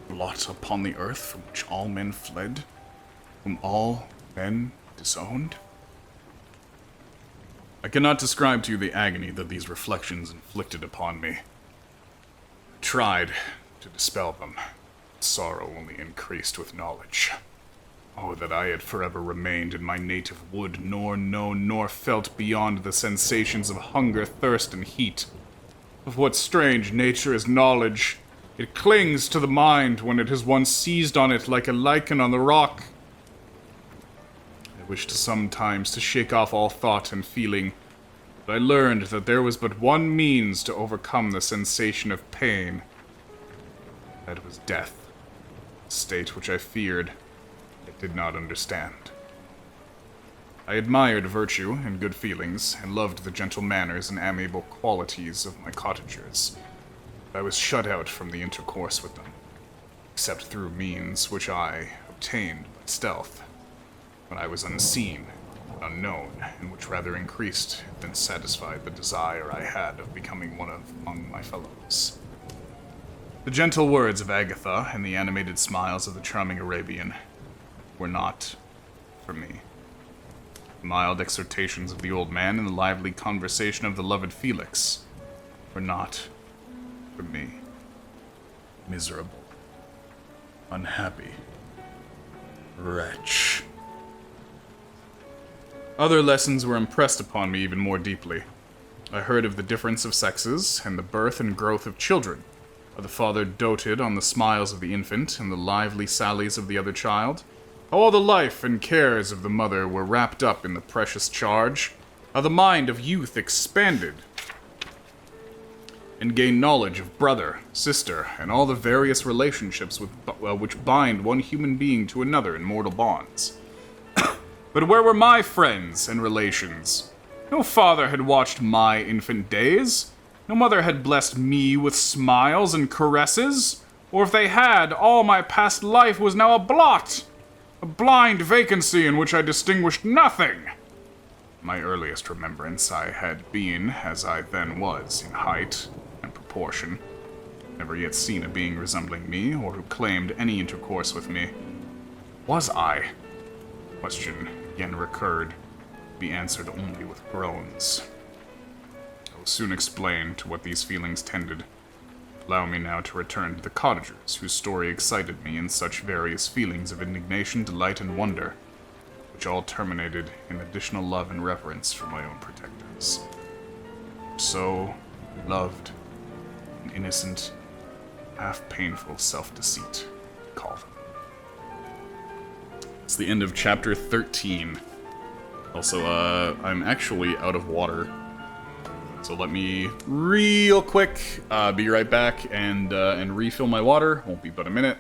Blot upon the earth from which all men fled? Whom all men disowned? I cannot describe to you the agony that these reflections inflicted upon me. I tried to dispel them. Sorrow only increased with knowledge. Oh, that I had forever remained in my native wood, nor known nor felt beyond the sensations of hunger, thirst, and heat. Of what strange nature is knowledge? It clings to the mind when it has once seized on it like a lichen on the rock. I wished sometimes to shake off all thought and feeling, but I learned that there was but one means to overcome the sensation of pain. That was death, a state which I feared, yet did not understand. I admired virtue and good feelings, and loved the gentle manners and amiable qualities of my cottagers. But I was shut out from the intercourse with them, except through means which I obtained by stealth, when I was unseen, unknown, and which rather increased than satisfied the desire I had of becoming one among my fellows. The gentle words of Agatha and the animated smiles of the charming Arabian were not for me. The mild exhortations of the old man and the lively conversation of the loved Felix were not for me. Miserable, unhappy, wretch. Other lessons were impressed upon me even more deeply. I heard of the difference of sexes, and the birth and growth of children. How the father doted on the smiles of the infant, and the lively sallies of the other child. How all the life and cares of the mother were wrapped up in the precious charge. How the mind of youth expanded, and gained knowledge of brother, sister, and all the various relationships which bind one human being to another in mortal bonds. But where were my friends and relations? No father had watched my infant days. No mother had blessed me with smiles and caresses. Or if they had, all my past life was now a blot. A blind vacancy in which I distinguished nothing. My earliest remembrance I had been, as I then was, in height and proportion. Never yet seen a being resembling me, or who claimed any intercourse with me. Was I? The question again recurred, to be answered only with groans. I will soon explain to what these feelings tended. Allow me now to return to the cottagers, whose story excited me in such various feelings of indignation, delight, and wonder, which all terminated in additional love and reverence for my own protectors. So loved, and innocent, half painful self-deceit, call them. It's the end of chapter 13. Also, I'm actually out of water. So let me real quick be right back and refill my water. Won't be but a minute.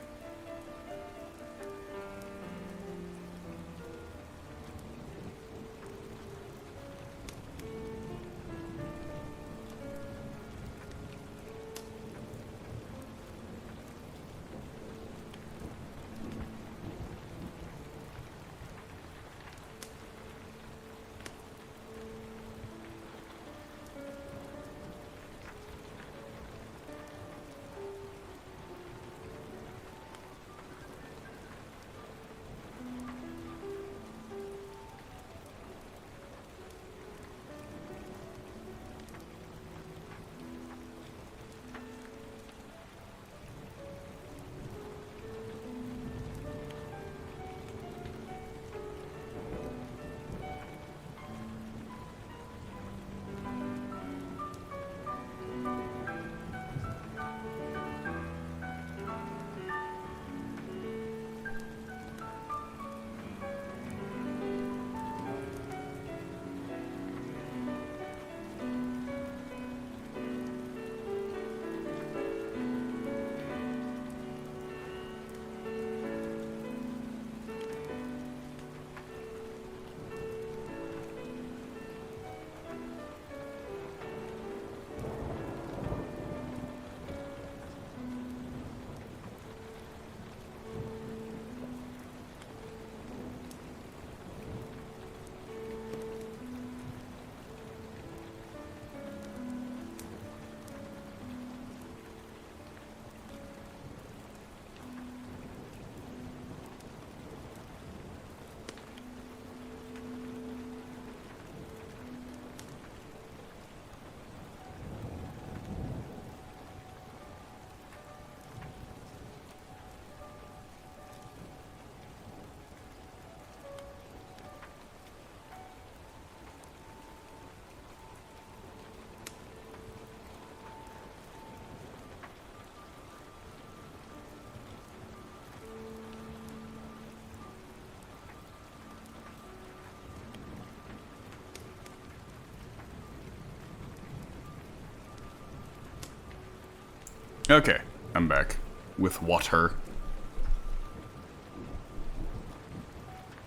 Okay, I'm back. With water.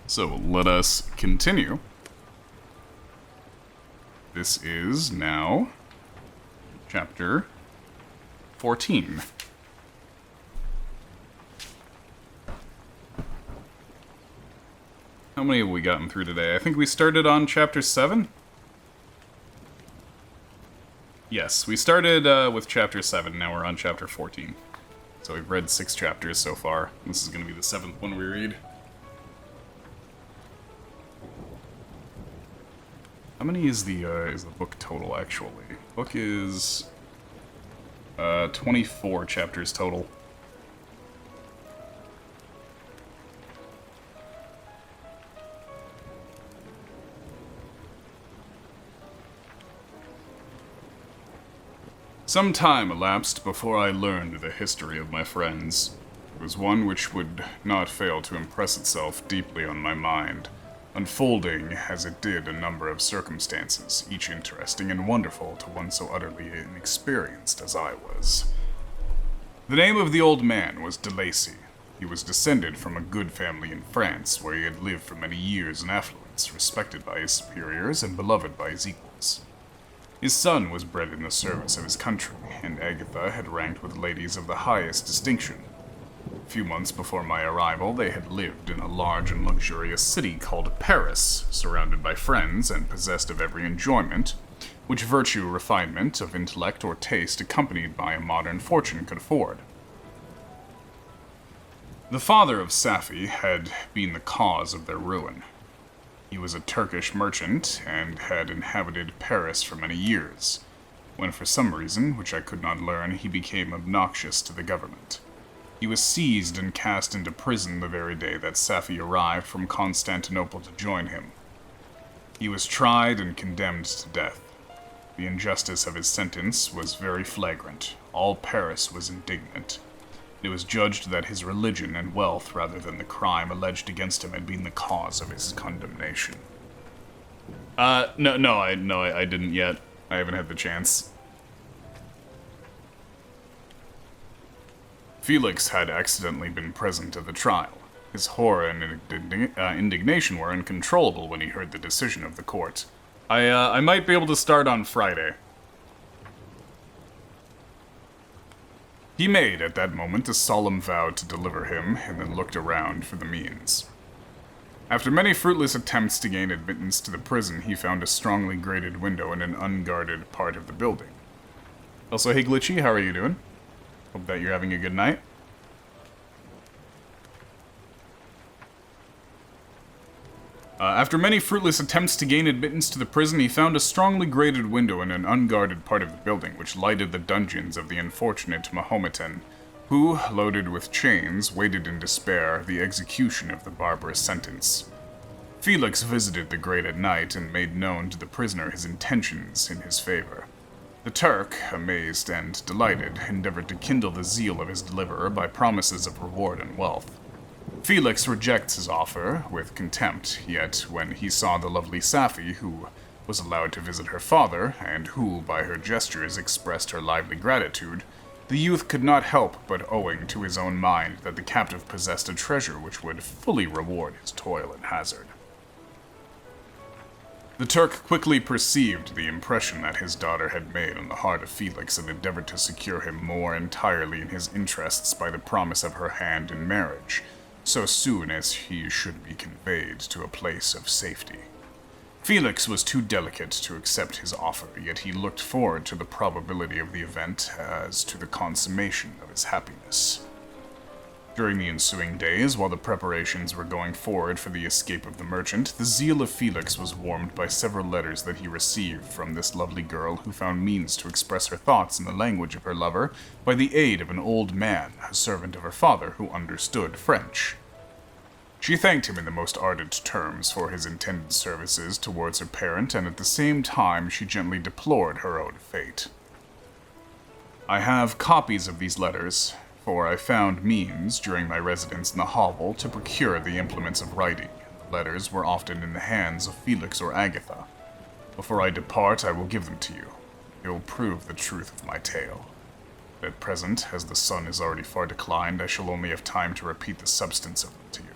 So let us continue. This is now chapter 14. How many have we gotten through today? I think we started on chapter 7? Yes, we started with chapter 7, now we're on chapter 14. So we've read 6 chapters so far. This is going to be the 7th one we read. How many is the book total, actually? Book is 24 chapters total. Some time elapsed before I learned the history of my friends. It was one which would not fail to impress itself deeply on my mind, unfolding as it did a number of circumstances, each interesting and wonderful to one so utterly inexperienced as I was. The name of the old man was de Lacy. He was descended from a good family in France, where he had lived for many years in affluence, respected by his superiors and beloved by his equals. His son was bred in the service of his country, and Agatha had ranked with ladies of the highest distinction. A few months before my arrival, they had lived in a large and luxurious city called Paris, surrounded by friends and possessed of every enjoyment, which virtue, refinement of intellect, or taste accompanied by a modern fortune could afford. The father of Safi had been the cause of their ruin. He was a Turkish merchant and had inhabited Paris for many years, when for some reason, which I could not learn, he became obnoxious to the government. He was seized and cast into prison the very day that Safi arrived from Constantinople to join him. He was tried and condemned to death. The injustice of his sentence was very flagrant. All Paris was indignant. It was judged that his religion and wealth, rather than the crime alleged against him, had been the cause of his condemnation. No, I didn't yet. I haven't had the chance. Felix had accidentally been present at the trial. His horror and indignation were uncontrollable when he heard the decision of the court. I might be able to start on Friday. He made, at that moment, a solemn vow to deliver him, and then looked around for the means. After many fruitless attempts to gain admittance to the prison, he found a strongly grated window in an unguarded part of the building. Also, hey Glitchy, how are you doing? Hope that you're having a good night. After many fruitless attempts to gain admittance to the prison, he found a strongly grated window in an unguarded part of the building, which lighted the dungeons of the unfortunate Mahometan, who, loaded with chains, waited in despair the execution of the barbarous sentence. Felix visited the grate at night and made known to the prisoner his intentions in his favor. The Turk, amazed and delighted, endeavored to kindle the zeal of his deliverer by promises of reward and wealth. Felix rejects his offer with contempt, yet when he saw the lovely Safi, who was allowed to visit her father, and who, by her gestures, expressed her lively gratitude, the youth could not help but owing to his own mind that the captive possessed a treasure which would fully reward his toil and hazard. The Turk quickly perceived the impression that his daughter had made on the heart of Felix and endeavored to secure him more entirely in his interests by the promise of her hand in marriage, so soon as he should be conveyed to a place of safety. Felix was too delicate to accept his offer, yet he looked forward to the probability of the event as to the consummation of his happiness. During the ensuing days, while the preparations were going forward for the escape of the merchant, the zeal of Felix was warmed by several letters that he received from this lovely girl, who found means to express her thoughts in the language of her lover by the aid of an old man, a servant of her father, who understood French. She thanked him in the most ardent terms for his intended services towards her parent, and at the same time she gently deplored her own fate. I have copies of these letters, for I found means, during my residence in the hovel, to procure the implements of writing. The letters were often in the hands of Felix or Agatha. Before I depart, I will give them to you. They will prove the truth of my tale. At present, as the sun is already far declined, I shall only have time to repeat the substance of them to you.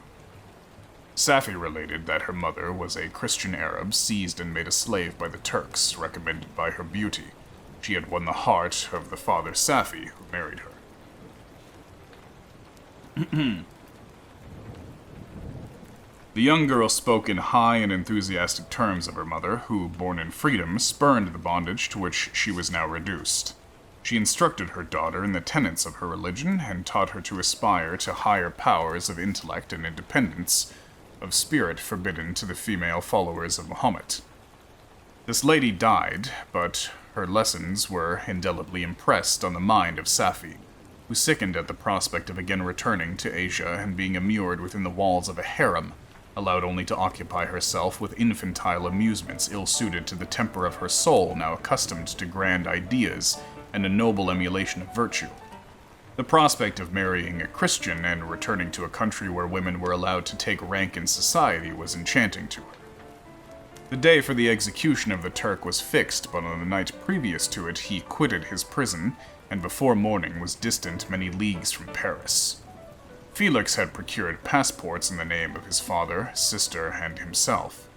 Safi related that her mother was a Christian Arab seized and made a slave by the Turks, recommended by her beauty. She had won the heart of the father Safi, who married her. The young girl spoke in high and enthusiastic terms of her mother, who, born in freedom, spurned the bondage to which she was now reduced. She instructed her daughter in the tenets of her religion and taught her to aspire to higher powers of intellect and independence of spirit forbidden to the female followers of Muhammad. This lady died, but her lessons were indelibly impressed on the mind of Safi, who sickened at the prospect of again returning to Asia and being immured within the walls of a harem, allowed only to occupy herself with infantile amusements ill-suited to the temper of her soul, now accustomed to grand ideas and a noble emulation of virtue. The prospect of marrying a Christian and returning to a country where women were allowed to take rank in society was enchanting to her. The day for the execution of the Turk was fixed, but on the night previous to it he quitted his prison, and before morning was distant many leagues from Paris. Felix had procured passports in the name of his father, sister, and himself.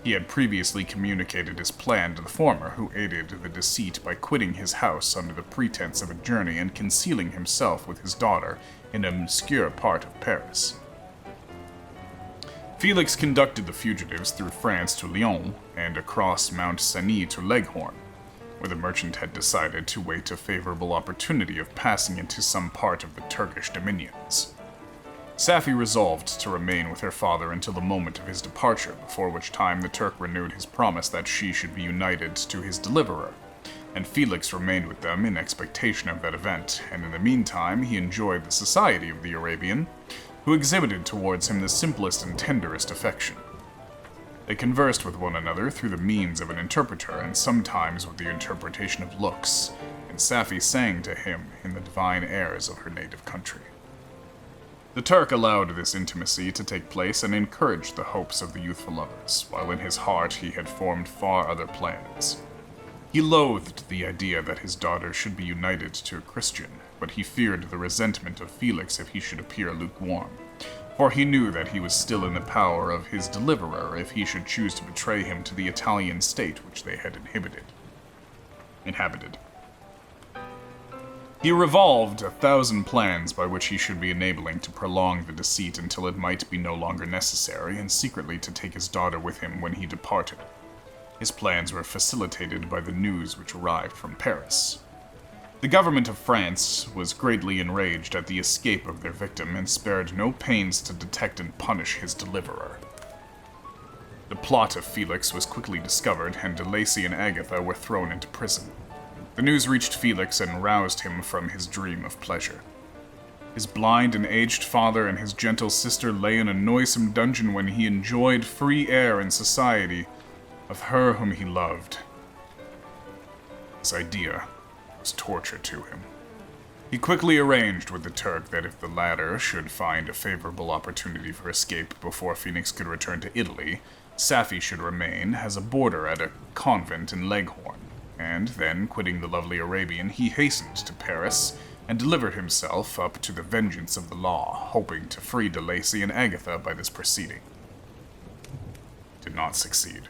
He had previously communicated his plan to the former, who aided the deceit by quitting his house under the pretense of a journey and concealing himself with his daughter in an obscure part of Paris. Felix conducted the fugitives through France to Lyon and across Mount Cenis to Leghorn, where the merchant had decided to wait a favorable opportunity of passing into some part of the Turkish dominions. Safi resolved to remain with her father until the moment of his departure, before which time the Turk renewed his promise that she should be united to his deliverer, and Felix remained with them in expectation of that event, and in the meantime he enjoyed the society of the Arabian, who exhibited towards him the simplest and tenderest affection. They conversed with one another through the means of an interpreter, and sometimes with the interpretation of looks, and Safi sang to him in the divine airs of her native country. The Turk allowed this intimacy to take place and encouraged the hopes of the youthful lovers, while in his heart he had formed far other plans. He loathed the idea that his daughter should be united to a Christian, but he feared the resentment of Felix if he should appear lukewarm, for he knew that he was still in the power of his deliverer if he should choose to betray him to the Italian state which they had inhabited. He revolved 1,000 plans by which he should be enabling to prolong the deceit until it might be no longer necessary, and secretly to take his daughter with him when he departed. His plans were facilitated by the news which arrived from Paris. The government of France was greatly enraged at the escape of their victim and spared no pains to detect and punish his deliverer. The plot of Felix was quickly discovered, and De Lacy and Agatha were thrown into prison. The news reached Felix and roused him from his dream of pleasure. His blind and aged father and his gentle sister lay in a noisome dungeon when he enjoyed free air and society of her whom he loved. This idea was torture to him. He quickly arranged with the Turk that if the latter should find a favorable opportunity for escape before Phoenix could return to Italy, Safi should remain as a boarder at a convent in Leghorn. And then, quitting the lovely Arabian, he hastened to Paris and delivered himself up to the vengeance of the law, hoping to free De Lacy and Agatha by this proceeding. Did not succeed.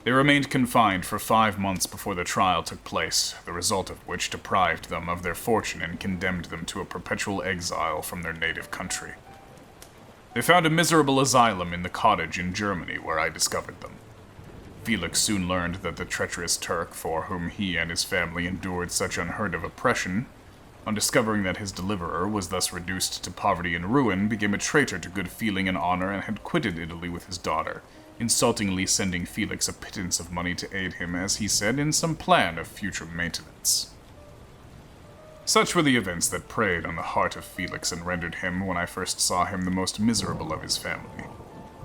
They remained confined for 5 months before the trial took place, the result of which deprived them of their fortune and condemned them to a perpetual exile from their native country. They found a miserable asylum in the cottage in Germany where I discovered them. Felix soon learned that the treacherous Turk, for whom he and his family endured such unheard-of oppression, on discovering that his deliverer was thus reduced to poverty and ruin, became a traitor to good feeling and honor and had quitted Italy with his daughter, insultingly sending Felix a pittance of money to aid him, as he said, in some plan of future maintenance. Such were the events that preyed on the heart of Felix and rendered him, when I first saw him, the most miserable of his family.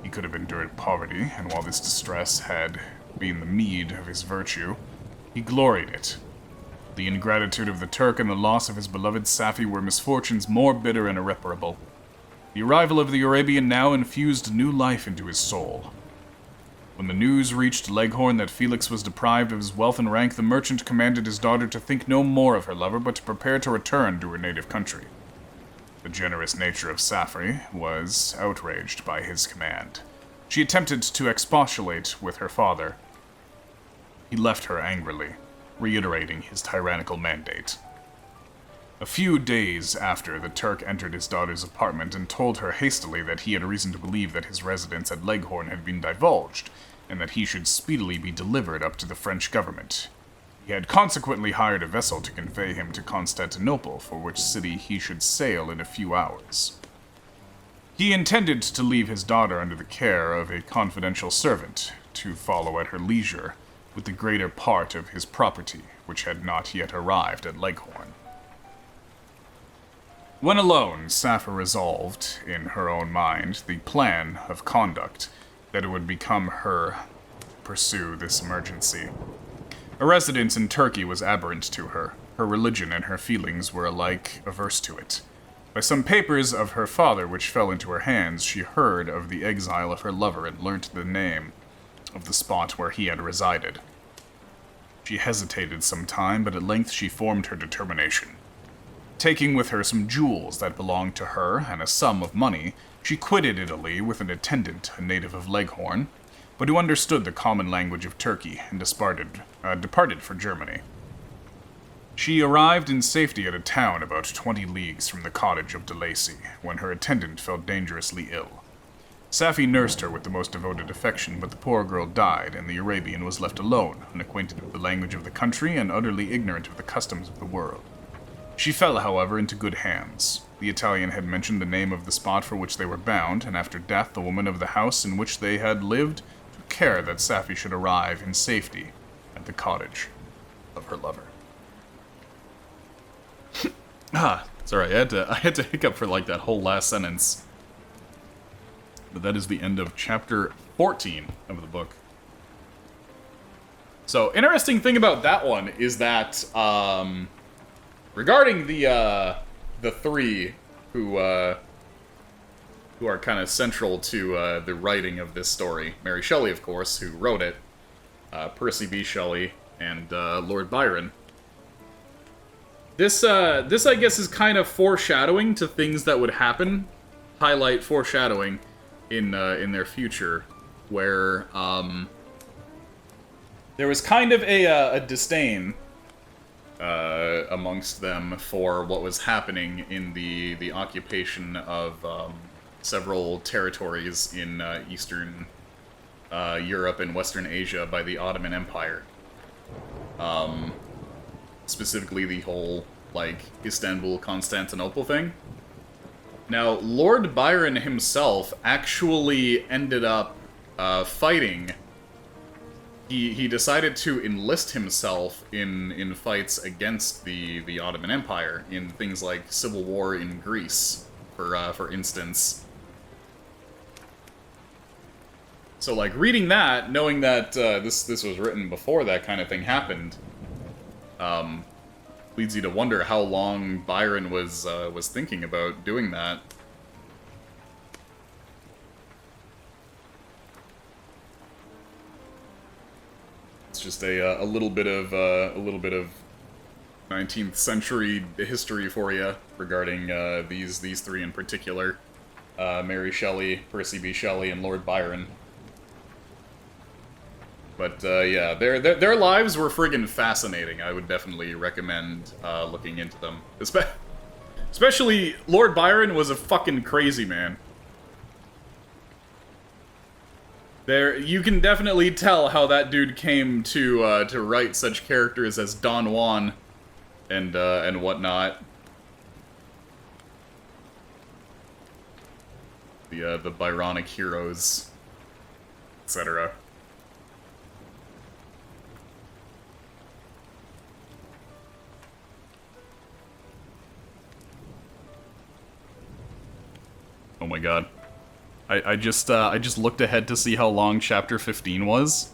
He could have endured poverty, and while this distress had been the meed of his virtue, he gloried it. The ingratitude of the Turk and the loss of his beloved Safi were misfortunes more bitter and irreparable. The arrival of the Arabian now infused new life into his soul. When the news reached Leghorn that Felix was deprived of his wealth and rank, the merchant commanded his daughter to think no more of her lover, but to prepare to return to her native country. The generous nature of Safri was outraged by his command. She attempted to expostulate with her father. He left her angrily, reiterating his tyrannical mandate. A few days after, the Turk entered his daughter's apartment and told her hastily that he had reason to believe that his residence at Leghorn had been divulged, and that he should speedily be delivered up to the French government. He had consequently hired a vessel to convey him to Constantinople, for which city he should sail in a few hours. He intended to leave his daughter under the care of a confidential servant, to follow at her leisure with the greater part of his property, which had not yet arrived at Leghorn. When alone, Sappho resolved, in her own mind, the plan of conduct that it would become her to pursue this emergency. A residence in Turkey was aberrant to her. Her religion and her feelings were alike averse to it. By some papers of her father which fell into her hands, she heard of the exile of her lover and learnt the name of the spot where he had resided. She hesitated some time, but at length she formed her determination. Taking with her some jewels that belonged to her and a sum of money, she quitted Italy with an attendant, a native of Leghorn, but who understood the common language of Turkey, and departed for Germany. She arrived in safety at a town about 20 leagues from the cottage of de Lacy, when her attendant fell dangerously ill. Safi nursed her with the most devoted affection, but the poor girl died, and the Arabian was left alone, unacquainted with the language of the country and utterly ignorant of the customs of the world. She fell, however, into good hands. The Italian had mentioned the name of the spot for which they were bound, and after death the woman of the house in which they had lived took care that Safi should arrive in safety at the cottage of her lover. Sorry, I had to hiccup for like that whole last sentence. But that is the end of chapter 14 of the book. So, interesting thing about that one is that, regarding the three who are kind of central to the writing of this story, Mary Shelley, of course, who wrote it, Percy B. Shelley, and Lord Byron. This I guess is kind of foreshadowing to things that would happen, highlight foreshadowing in their future, where there was kind of a disdain amongst them for what was happening in the occupation of several territories in Eastern Europe and Western Asia by the Ottoman Empire. Specifically the whole, like, Istanbul, Constantinople thing. Now, Lord Byron himself actually ended up fighting. He decided to enlist himself in fights against the Ottoman Empire in things like civil war in Greece, for instance. So, like, reading that, knowing that this was written before that kind of thing happened, leads you to wonder how long Byron was thinking about doing that. It's just a little bit of 19th century history for you regarding these three in particular, Mary Shelley, Percy B. Shelley, and Lord Byron. But yeah, their lives were friggin' fascinating. I would definitely recommend looking into them. Especially Lord Byron was a fucking crazy man. You can definitely tell how that dude came to write such characters as Don Juan and whatnot. The Byronic heroes, etc. Oh my god. I just looked ahead to see how long chapter 15 was.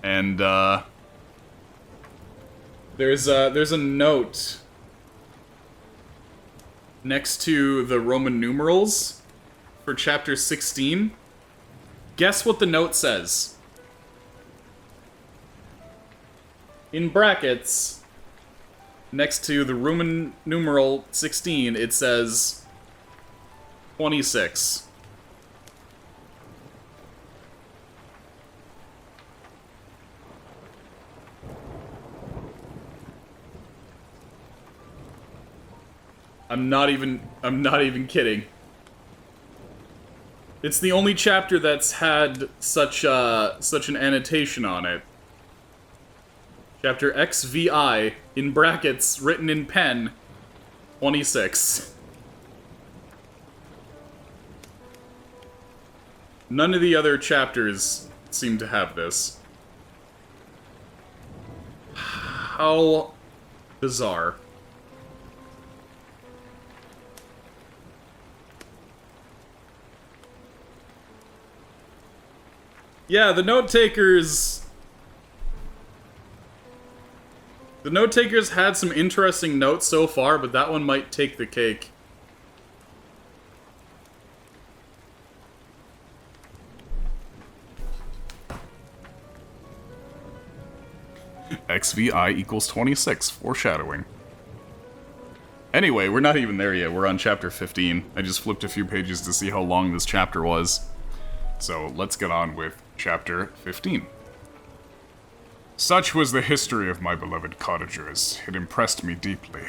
And there's a note next to the Roman numerals for chapter 16. Guess what the note says? In brackets, next to the Roman numeral 16, it says 26. I'm not even kidding. It's the only chapter that's had such an annotation on it. Chapter XVI, in brackets, written in pen, 26. None of the other chapters seem to have this. How bizarre. Yeah, the note takers had some interesting notes so far, but that one might take the cake. XVI equals 26, foreshadowing. Anyway, we're not even there yet. We're on chapter 15. I just flipped a few pages to see how long this chapter was. So let's get on with chapter 15. Such was the history of my beloved cottagers. It impressed me deeply.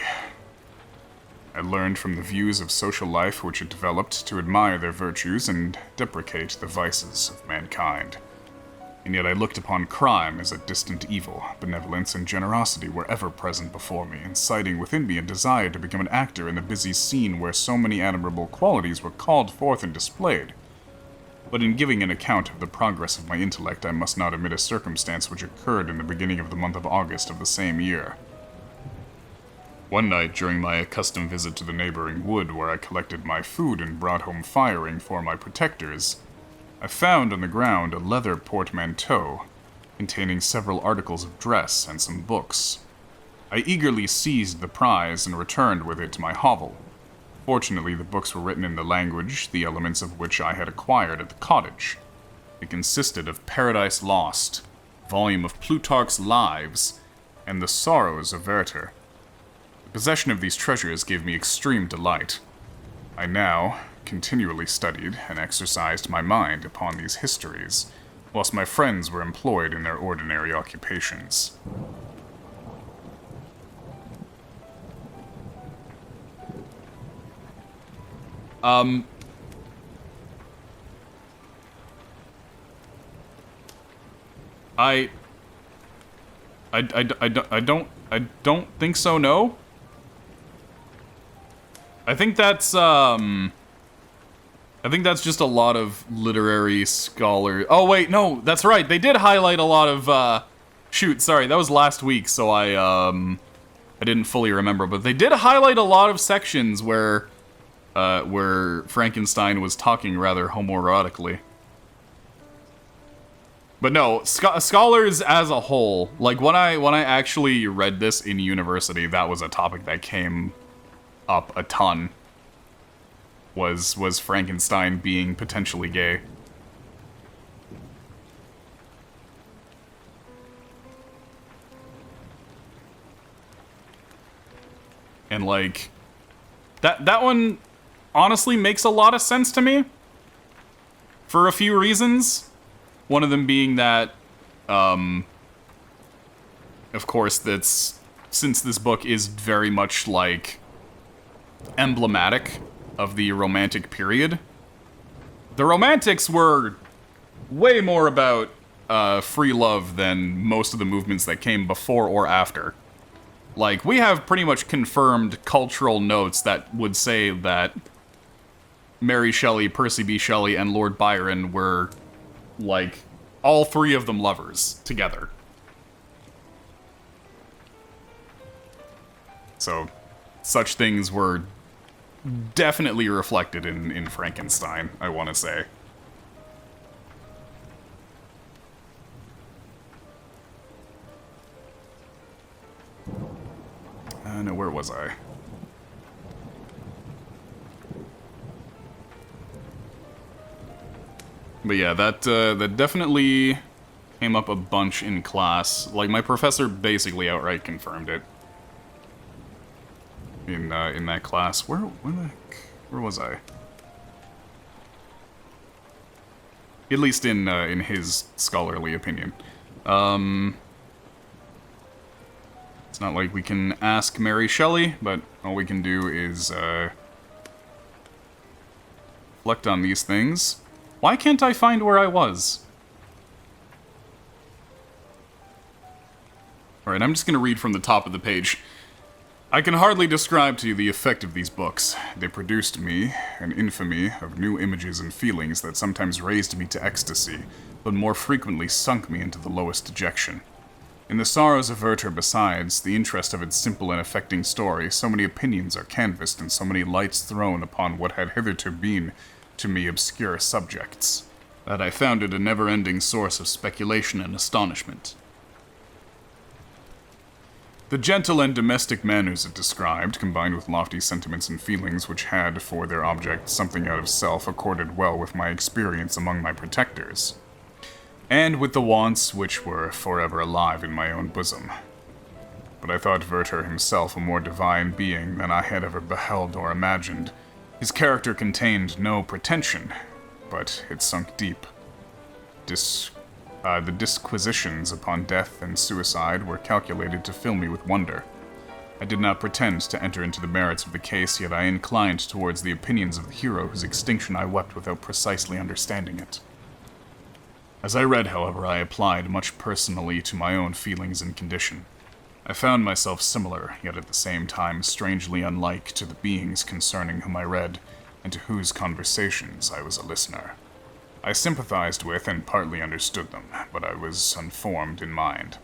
I learned from the views of social life which it developed to admire their virtues and deprecate the vices of mankind. And yet I looked upon crime as a distant evil. Benevolence and generosity were ever present before me, inciting within me a desire to become an actor in the busy scene where so many admirable qualities were called forth and displayed. But in giving an account of the progress of my intellect, I must not omit a circumstance which occurred in the beginning of the month of August of the same year. One night, during my accustomed visit to the neighboring wood where I collected my food and brought home firing for my protectors, I found on the ground a leather portmanteau containing several articles of dress and some books. I eagerly seized the prize and returned with it to my hovel. Fortunately, the books were written in the language, the elements of which I had acquired at the cottage. It consisted of Paradise Lost, a volume of Plutarch's Lives, and The Sorrows of Werther. The possession of these treasures gave me extreme delight. I now continually studied and exercised my mind upon these histories, whilst my friends were employed in their ordinary occupations. I don't think so, no? I think that's just a lot of literary scholar. Oh, wait, no, that's right. They did highlight a lot of, shoot, sorry, that was last week, so I didn't fully remember, but they did highlight a lot of sections where Frankenstein was talking rather homoerotically. But no, scholars as a whole, like when I actually read this in university, that was a topic that came up a ton. Was Frankenstein being potentially gay? And like that one honestly makes a lot of sense to me for a few reasons. One of them being that, of course, that's since this book is very much like emblematic of the Romantic period. The Romantics were way more about free love than most of the movements that came before or after. Like, we have pretty much confirmed cultural notes that would say that Mary Shelley, Percy B. Shelley, and Lord Byron were, like, all three of them lovers together. So, such things were definitely reflected in Frankenstein, I want to say. No, where was I? But yeah, that definitely came up a bunch in class. Like, my professor basically outright confirmed it. In that class. Where the heck? Where was I? At least in his scholarly opinion. It's not like we can ask Mary Shelley, but all we can do is, reflect on these things. Why can't I find where I was? Alright, I'm just gonna read from the top of the page. I can hardly describe to you the effect of these books. They produced me an infamy of new images and feelings that sometimes raised me to ecstasy, but more frequently sunk me into the lowest dejection. In The Sorrows of Werther, besides the interest of its simple and affecting story, so many opinions are canvassed and so many lights thrown upon what had hitherto been, to me, obscure subjects, that I found it a never-ending source of speculation and astonishment. The gentle and domestic manners it described, combined with lofty sentiments and feelings which had for their object something out of self, accorded well with my experience among my protectors, and with the wants which were forever alive in my own bosom. But I thought Werther himself a more divine being than I had ever beheld or imagined. His character contained no pretension, but it sunk deep. The disquisitions upon death and suicide were calculated to fill me with wonder. I did not pretend to enter into the merits of the case, yet I inclined towards the opinions of the hero whose extinction I wept without precisely understanding it. As I read, however, I applied much personally to my own feelings and condition. I found myself similar, yet at the same time strangely unlike to the beings concerning whom I read, and to whose conversations I was a listener. I sympathized with and partly understood them, but I was unformed in mind.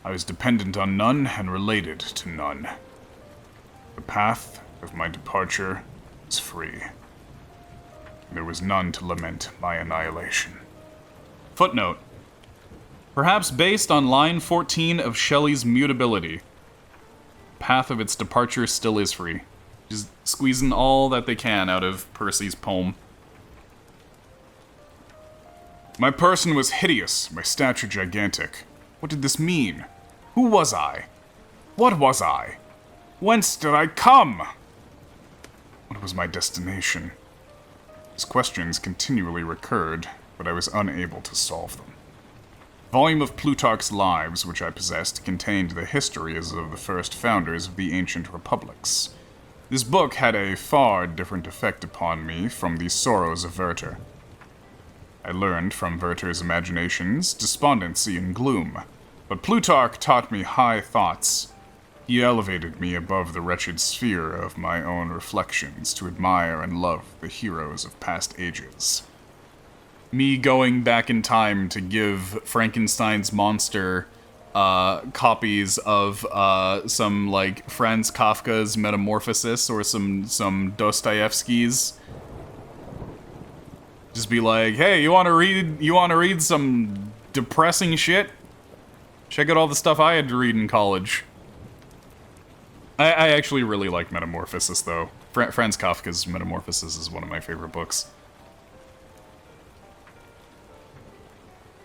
I was dependent on none and related to none. The path of my departure was free. There was none to lament my annihilation. Footnote. Perhaps based on line 14 of Shelley's Mutability. Path of its departure still is free. Just squeezing all that they can out of Percy's poem. My person was hideous, my stature gigantic. What did this mean? Who was I? What was I? Whence did I come? What was my destination? These questions continually recurred, but I was unable to solve them. The volume of Plutarch's Lives, which I possessed, contained the histories of the first founders of the ancient republics. This book had a far different effect upon me from the Sorrows of Werther. I learned from Werther's imaginations despondency and gloom, but Plutarch taught me high thoughts. He elevated me above the wretched sphere of my own reflections to admire and love the heroes of past ages. Me going back in time to give Frankenstein's monster copies of some, like, Franz Kafka's Metamorphosis or some Dostoevsky's. Just be like, hey, you wanna read some depressing shit? Check out all the stuff I had to read in college. I actually really like Metamorphosis, though. Franz Kafka's Metamorphosis is one of my favorite books.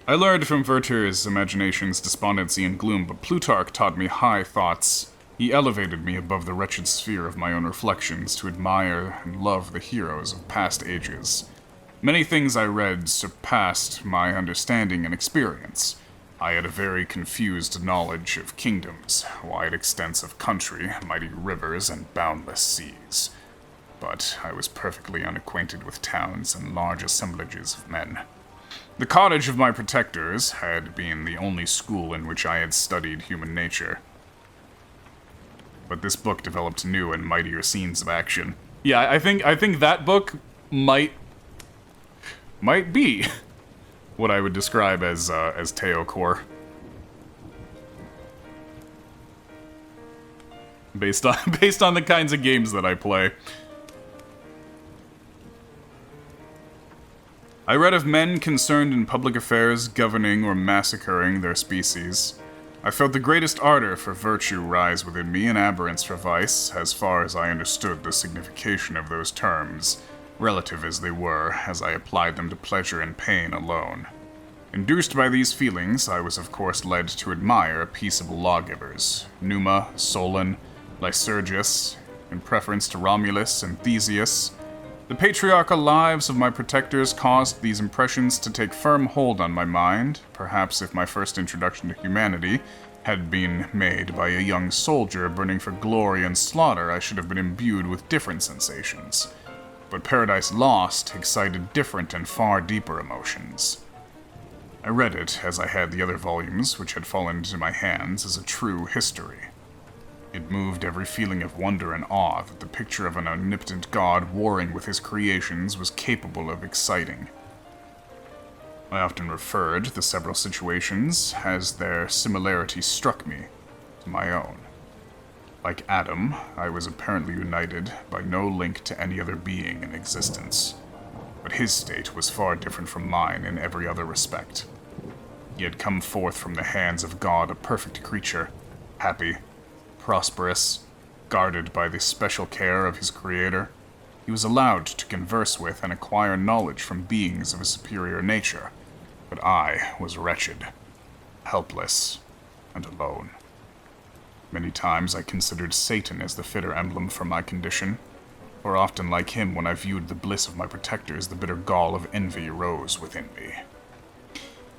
I learned from Werther's imaginations despondency and gloom, but Plutarch taught me high thoughts. He elevated me above the wretched sphere of my own reflections to admire and love the heroes of past ages. Many things I read surpassed my understanding and experience. I had a very confused knowledge of kingdoms, wide extents of country, mighty rivers, and boundless seas. But I was perfectly unacquainted with towns and large assemblages of men. The cottage of my protectors had been the only school in which I had studied human nature. But this book developed new and mightier scenes of action. Yeah, I think that book might be what I would describe as Teocore. Based on the kinds of games that I play. I read of men concerned in public affairs governing or massacring their species. I felt the greatest ardor for virtue rise within me and abhorrence for vice, as far as I understood the signification of those terms. relative as they were, as I applied them to pleasure and pain alone. Induced by these feelings, I was of course led to admire peaceable lawgivers, Numa, Solon, Lycurgus, in preference to Romulus and Theseus. The patriarchal lives of my protectors caused these impressions to take firm hold on my mind. Perhaps if my first introduction to humanity had been made by a young soldier burning for glory and slaughter, I should have been imbued with different sensations. But Paradise Lost excited different and far deeper emotions. I read it, as I had the other volumes which had fallen into my hands, as a true history. It moved every feeling of wonder and awe that the picture of an omnipotent god warring with his creations was capable of exciting. I often referred the several situations as their similarity struck me to my own. Like Adam, I was apparently united by no link to any other being in existence, but his state was far different from mine in every other respect. He had come forth from the hands of God a perfect creature, happy, prosperous, guarded by the special care of his creator. He was allowed to converse with and acquire knowledge from beings of a superior nature, but I was wretched, helpless, and alone. Many times I considered Satan as the fitter emblem for my condition, for often like him when I viewed the bliss of my protectors, the bitter gall of envy rose within me.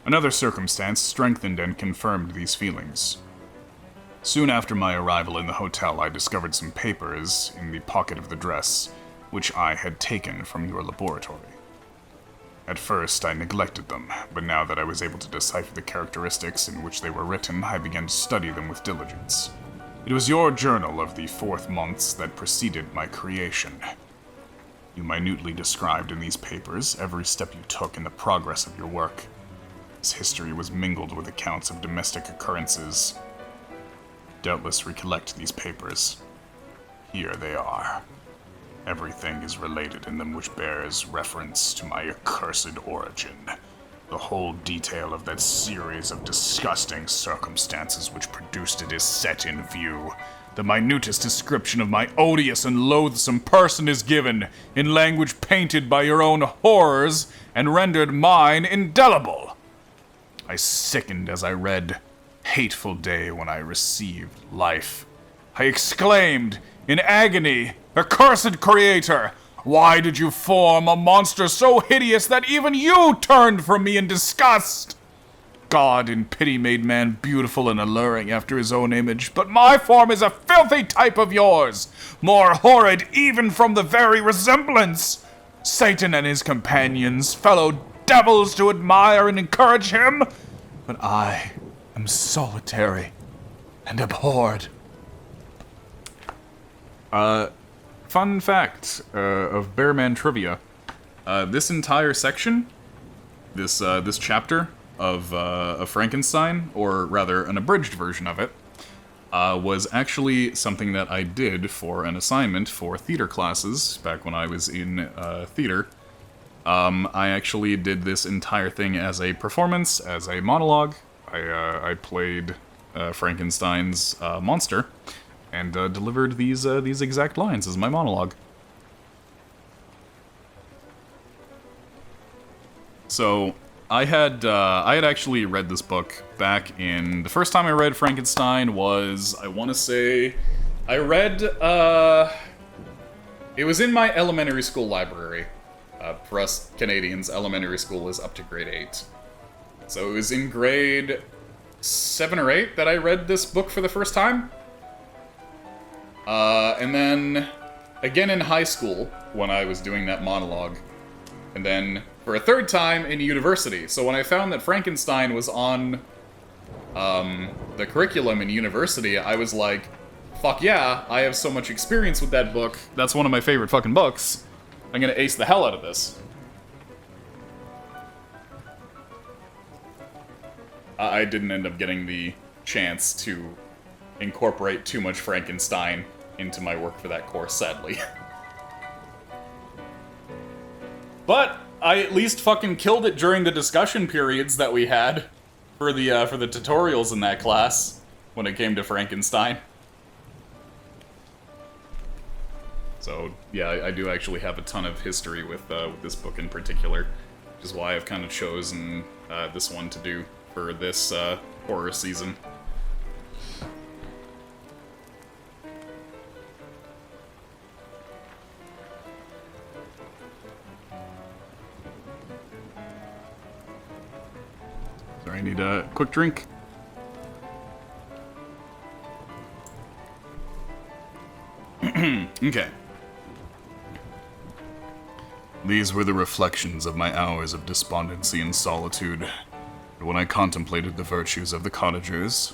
Another circumstance strengthened and confirmed these feelings. Soon after my arrival in the hotel, I discovered some papers in the pocket of the dress, which I had taken from your laboratory. At first, I neglected them, but now that I was able to decipher the characteristics in which they were written, I began to study them with diligence. It was your journal of the 4th months that preceded my creation. You minutely described in these papers every step you took in the progress of your work. This history was mingled with accounts of domestic occurrences. Doubtless recollect these papers. Here they are. Everything is related in them which bears reference to my accursed origin. The whole detail of that series of disgusting circumstances which produced it is set in view. The minutest description of my odious and loathsome person is given, in language painted by your own horrors, and rendered mine indelible. I sickened as I read, hateful day when I received life. I exclaimed, in agony, accursed creator, why did you form a monster so hideous that even you turned from me in disgust? God in pity made man beautiful and alluring after his own image, but my form is a filthy type of yours, more horrid even from the very resemblance. Satan and his companions, fellow devils to admire and encourage him, but I am solitary and abhorred. Fun fact of Bearman trivia. This entire section, this chapter of Frankenstein, or rather an abridged version of it, was actually something that I did for an assignment for theater classes back when I was in theater. I actually did this entire thing as a performance, as a monologue. I played Frankenstein's monster, and delivered these exact lines as my monologue. So I had actually read this book back in the first time I read Frankenstein was, I want to say, I read it was in my elementary school library. For us Canadians, elementary school is up to grade 8. So it was in grade 7 or 8 that I read this book for the first time. And then again in high school when I was doing that monologue. And then for a third time in university. So when I found that Frankenstein was on the curriculum in university, I was like, fuck yeah, I have so much experience with that book. That's one of my favorite fucking books. I'm gonna ace the hell out of this. I didn't end up getting the chance to incorporate too much Frankenstein into my work for that course, sadly. But I at least fucking killed it during the discussion periods that we had for the tutorials in that class when it came to Frankenstein. So, yeah, I do actually have a ton of history with this book in particular, which is why I've kind of chosen this one to do for this horror season. Sorry, I need a quick drink. Okay. These were the reflections of my hours of despondency and solitude. But when I contemplated the virtues of the cottagers,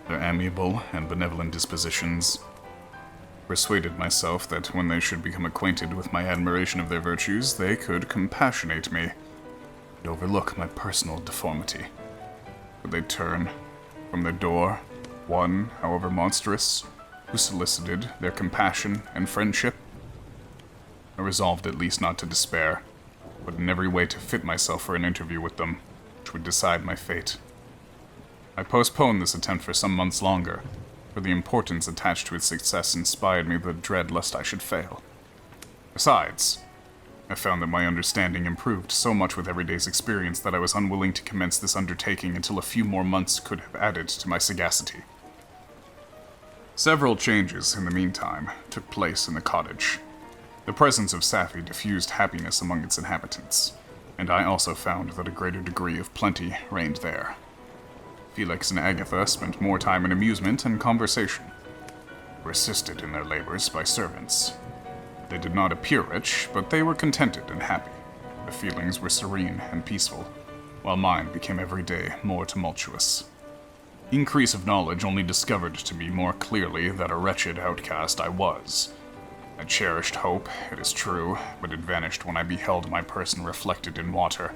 their amiable and benevolent dispositions, persuaded myself that when they should become acquainted with my admiration of their virtues, they could compassionate me and overlook my personal deformity. Would they turn from their door, one, however monstrous, who solicited their compassion and friendship? I resolved at least not to despair, but in every way to fit myself for an interview with them, which would decide my fate. I postponed this attempt for some months longer, for the importance attached to its success inspired me the dread lest I should fail. Besides, I found that my understanding improved so much with every day's experience that I was unwilling to commence this undertaking until a few more months could have added to my sagacity. Several changes, in the meantime, took place in the cottage. The presence of Safi diffused happiness among its inhabitants, and I also found that a greater degree of plenty reigned there. Felix and Agatha spent more time in amusement and conversation, were assisted in their labors by servants. They did not appear rich, but they were contented and happy. Their feelings were serene and peaceful, while mine became every day more tumultuous. Increase of knowledge only discovered to me more clearly that a wretched outcast I was. I cherished hope, it is true, but it vanished when I beheld my person reflected in water,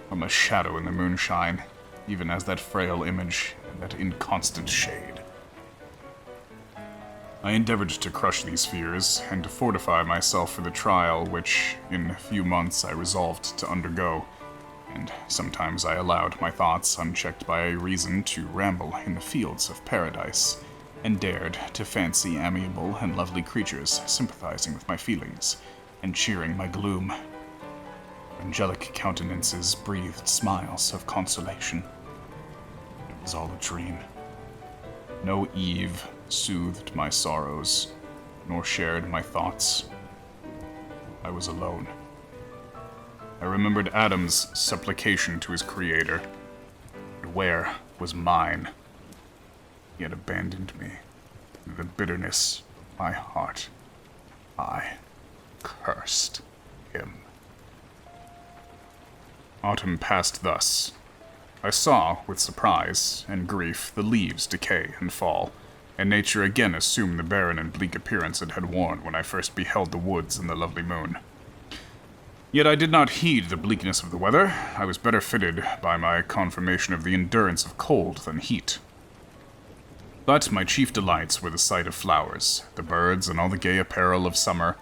from a shadow in the moonshine, even as that frail image in that inconstant shade. I endeavored to crush these fears, and to fortify myself for the trial which, in a few months, I resolved to undergo, and sometimes I allowed my thoughts, unchecked by reason, to ramble in the fields of paradise, and dared to fancy amiable and lovely creatures sympathizing with my feelings, and cheering my gloom. Angelic countenances breathed smiles of consolation. It was all a dream. No Eve soothed my sorrows, nor shared my thoughts. I was alone. I remembered Adam's supplication to his creator. But where was mine? He had abandoned me. In the bitterness of my heart, I cursed him. Autumn passed thus. I saw, with surprise and grief, the leaves decay and fall, and nature again assume the barren and bleak appearance it had worn when I first beheld the woods in the lovely moon. Yet I did not heed the bleakness of the weather. I was better fitted by my confirmation of the endurance of cold than heat. But my chief delights were the sight of flowers, the birds, and all the gay apparel of summer.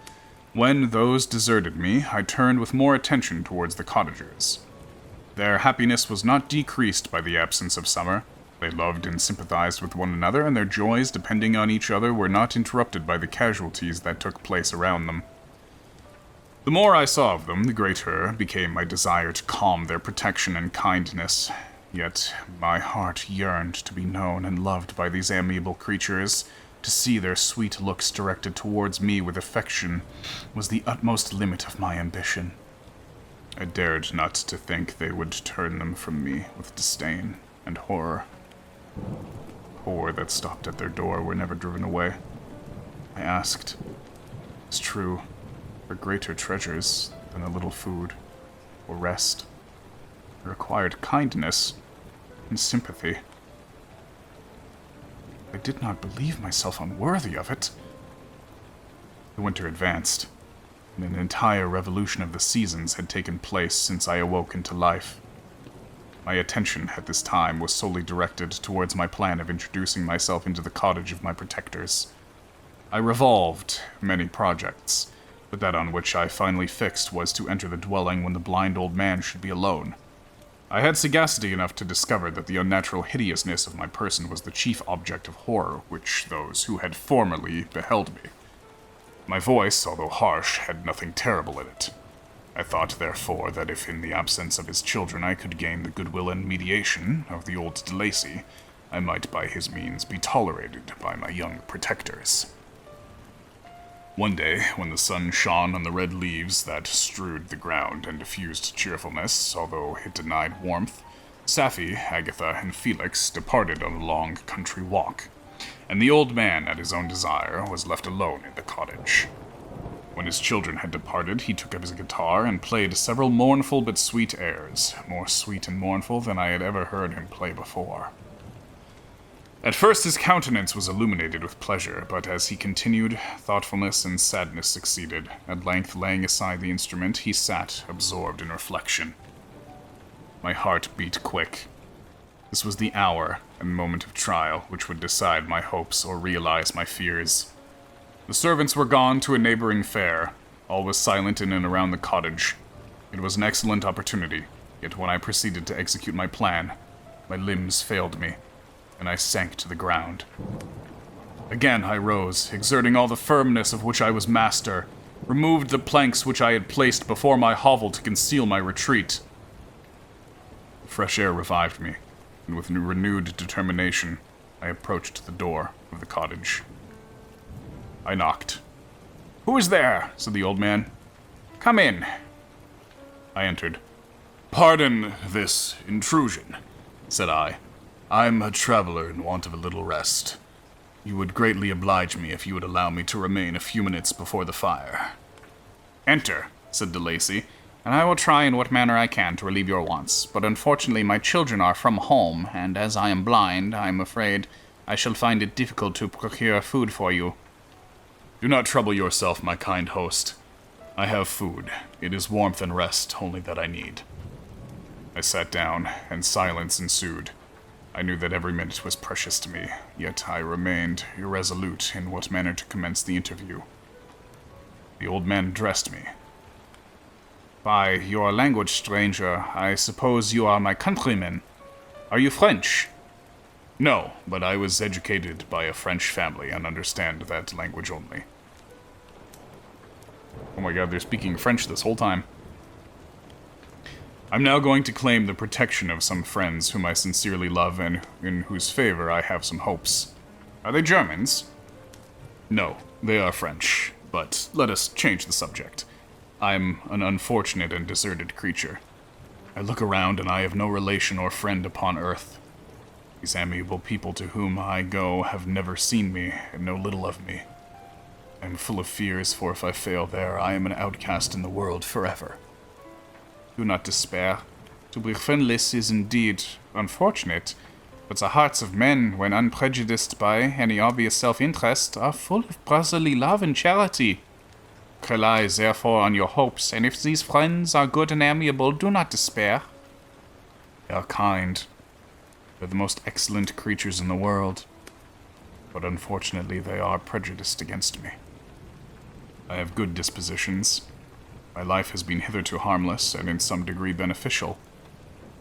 When those deserted me, I turned with more attention towards the cottagers. Their happiness was not decreased by the absence of summer. They loved and sympathized with one another, and their joys, depending on each other, were not interrupted by the casualties that took place around them. The more I saw of them, the greater became my desire to calm their protection and kindness. Yet my heart yearned to be known and loved by these amiable creatures. To see their sweet looks directed towards me with affection was the utmost limit of my ambition. I dared not to think they would turn them from me with disdain and horror. Poor that stopped at their door were never driven away. I asked, "It's true, for greater treasures than a little food or rest. I required kindness and sympathy. I did not believe myself unworthy of it." The winter advanced, and an entire revolution of the seasons had taken place since I awoke into life. My attention at this time was solely directed towards my plan of introducing myself into the cottage of my protectors. I revolved many projects, but that on which I finally fixed was to enter the dwelling when the blind old man should be alone. I had sagacity enough to discover that the unnatural hideousness of my person was the chief object of horror which those who had formerly beheld me. My voice, although harsh, had nothing terrible in it. I thought, therefore, that if in the absence of his children I could gain the goodwill and mediation of the old de Lacy, I might by his means be tolerated by my young protectors. One day, when the sun shone on the red leaves that strewed the ground and diffused cheerfulness, although it denied warmth, Sapphi, Agatha, and Felix departed on a long country walk, and the old man, at his own desire, was left alone in the cottage. When his children had departed, he took up his guitar and played several mournful but sweet airs, more sweet and mournful than I had ever heard him play before. At first his countenance was illuminated with pleasure, but as he continued, thoughtfulness and sadness succeeded. At length, laying aside the instrument, he sat, absorbed in reflection. My heart beat quick. This was the hour and moment of trial which would decide my hopes or realize my fears. The servants were gone to a neighboring fair. All was silent in and around the cottage. It was an excellent opportunity, yet when I proceeded to execute my plan, my limbs failed me, and I sank to the ground. Again I rose, exerting all the firmness of which I was master, removed the planks which I had placed before my hovel to conceal my retreat. The fresh air revived me, and with renewed determination, I approached the door of the cottage. I knocked. "Who is there?" said the old man. "Come in." I entered. "Pardon this intrusion," said I. "I'm a traveler in want of a little rest. You would greatly oblige me if you would allow me to remain a few minutes before the fire." "Enter," said de Lacy, "and I will try in what manner I can to relieve your wants. But unfortunately my children are from home, and as I am blind, I am afraid I shall find it difficult to procure food for you." "Do not trouble yourself, my kind host. I have food. It is warmth and rest only that I need." I sat down, and silence ensued. I knew that every minute was precious to me, yet I remained irresolute in what manner to commence the interview. The old man addressed me. "By your language, stranger, I suppose you are my countrymen. Are you French?" "No, but I was educated by a French family and understand that language only." Oh my god, they're speaking French this whole time. "I'm now going to claim the protection of some friends whom I sincerely love and in whose favor I have some hopes. Are they Germans?" "No, they are French, but let us change the subject. I'm an unfortunate and deserted creature. I look around and I have no relation or friend upon earth. These amiable people to whom I go have never seen me and know little of me. I am full of fears, for if I fail there, I am an outcast in the world forever. Do not despair. To be friendless is indeed unfortunate, but the hearts of men, when unprejudiced by any obvious self-interest, are full of brotherly love and charity. Rely therefore on your hopes, and if these friends are good and amiable, do not despair. They are kind. They're the most excellent creatures in the world, but unfortunately they are prejudiced against me. I have good dispositions. My life has been hitherto harmless and in some degree beneficial,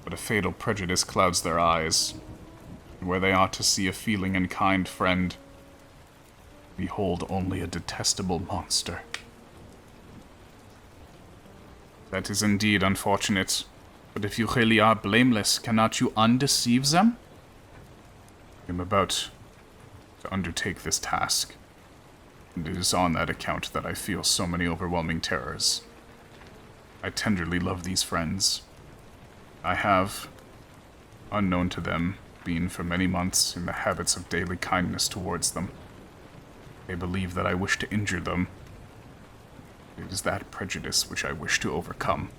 but a fatal prejudice clouds their eyes, and where they ought to see a feeling and kind friend, behold only a detestable monster. That is indeed unfortunate, but if you really are blameless, cannot you undeceive them? I am about to undertake this task, and it is on that account that I feel so many overwhelming terrors. I tenderly love these friends. I have, unknown to them, been for many months in the habits of daily kindness towards them. They believe that I wish to injure them. It is that prejudice which I wish to overcome.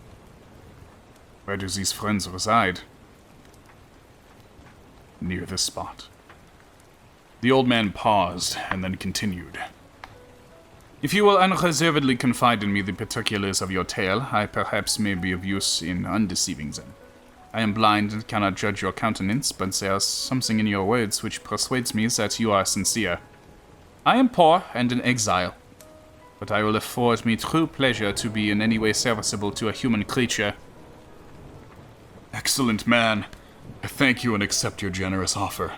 Where do these friends reside? Near this spot. The old man paused, and then continued. If you will unreservedly confide in me the particulars of your tale, I perhaps may be of use in undeceiving them. I am blind and cannot judge your countenance, but there is something in your words which persuades me that you are sincere. I am poor and an exile, but I will afford me true pleasure to be in any way serviceable to a human creature. Excellent man. I thank you and accept your generous offer.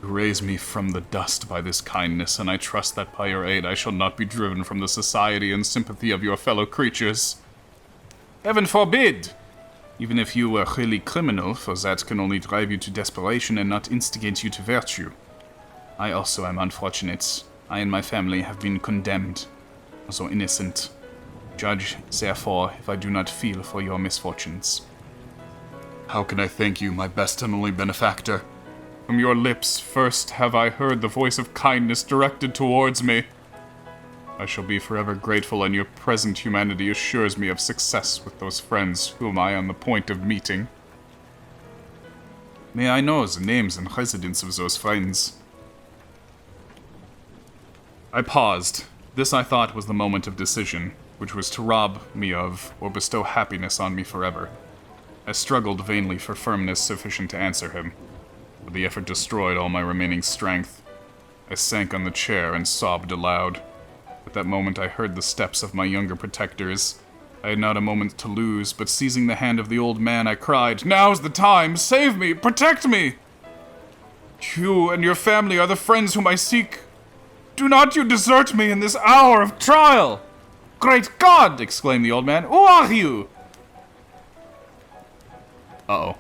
You raise me from the dust by this kindness, and I trust that by your aid I shall not be driven from the society and sympathy of your fellow creatures. Heaven forbid! Even if you were really criminal, for that can only drive you to desperation and not instigate you to virtue. I also am unfortunate. I and my family have been condemned, also innocent. Judge, therefore, if I do not feel for your misfortunes. How can I thank you, my best and only benefactor? From your lips first have I heard the voice of kindness directed towards me. I shall be forever grateful, and your present humanity assures me of success with those friends whom I am on the point of meeting. May I know the names and residence of those friends? I paused. This I thought was the moment of decision, which was to rob me of, or bestow happiness on me forever. I struggled vainly for firmness sufficient to answer him, but the effort destroyed all my remaining strength. I sank on the chair and sobbed aloud. At that moment I heard the steps of my younger protectors. I had not a moment to lose, but seizing the hand of the old man, I cried, "Now's the time! Save me! Protect me! You and your family are the friends whom I seek. Do not you desert me in this hour of trial!" "Great God!" exclaimed the old man. "Who are you?" Uh-oh.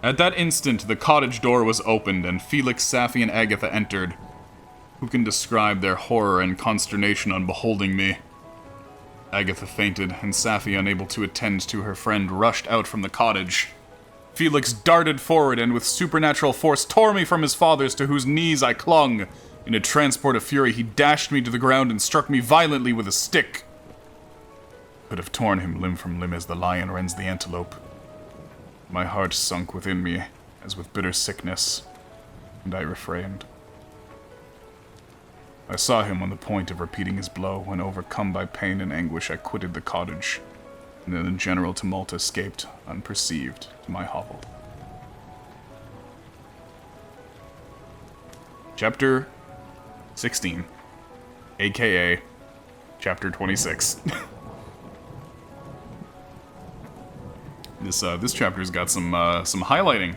At that instant, the cottage door was opened, and Felix, Safi, and Agatha entered. Who can describe their horror and consternation on beholding me? Agatha fainted, and Safi, unable to attend to her friend, rushed out from the cottage. Felix darted forward and with supernatural force tore me from his fathers, to whose knees I clung. In a transport of fury, he dashed me to the ground and struck me violently with a stick. Could have torn him limb from limb as the lion rends the antelope. My heart sunk within me, as with bitter sickness, and I refrained. I saw him on the point of repeating his blow, when overcome by pain and anguish I quitted the cottage, and in the general tumult escaped, unperceived, to my hovel. Chapter 16, aka Chapter 26. This chapter's got some highlighting.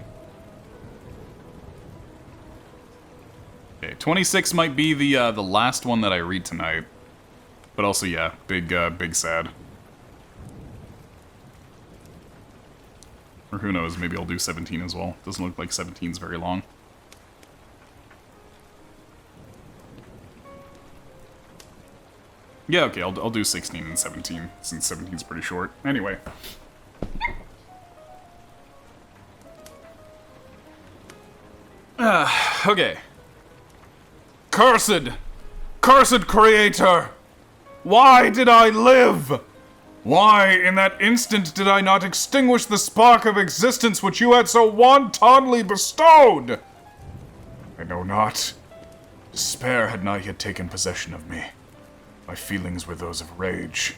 Okay, 26 might be the last one that I read tonight, but also yeah, big sad. Or who knows? Maybe I'll do 17 as well. Doesn't look like 17's very long. Yeah, okay, I'll do 16 and 17 since 17's pretty short. Anyway. Okay. Cursed! Cursed creator! Why did I live? Why, in that instant, did I not extinguish the spark of existence which you had so wantonly bestowed? I know not. Despair had not yet taken possession of me. My feelings were those of rage,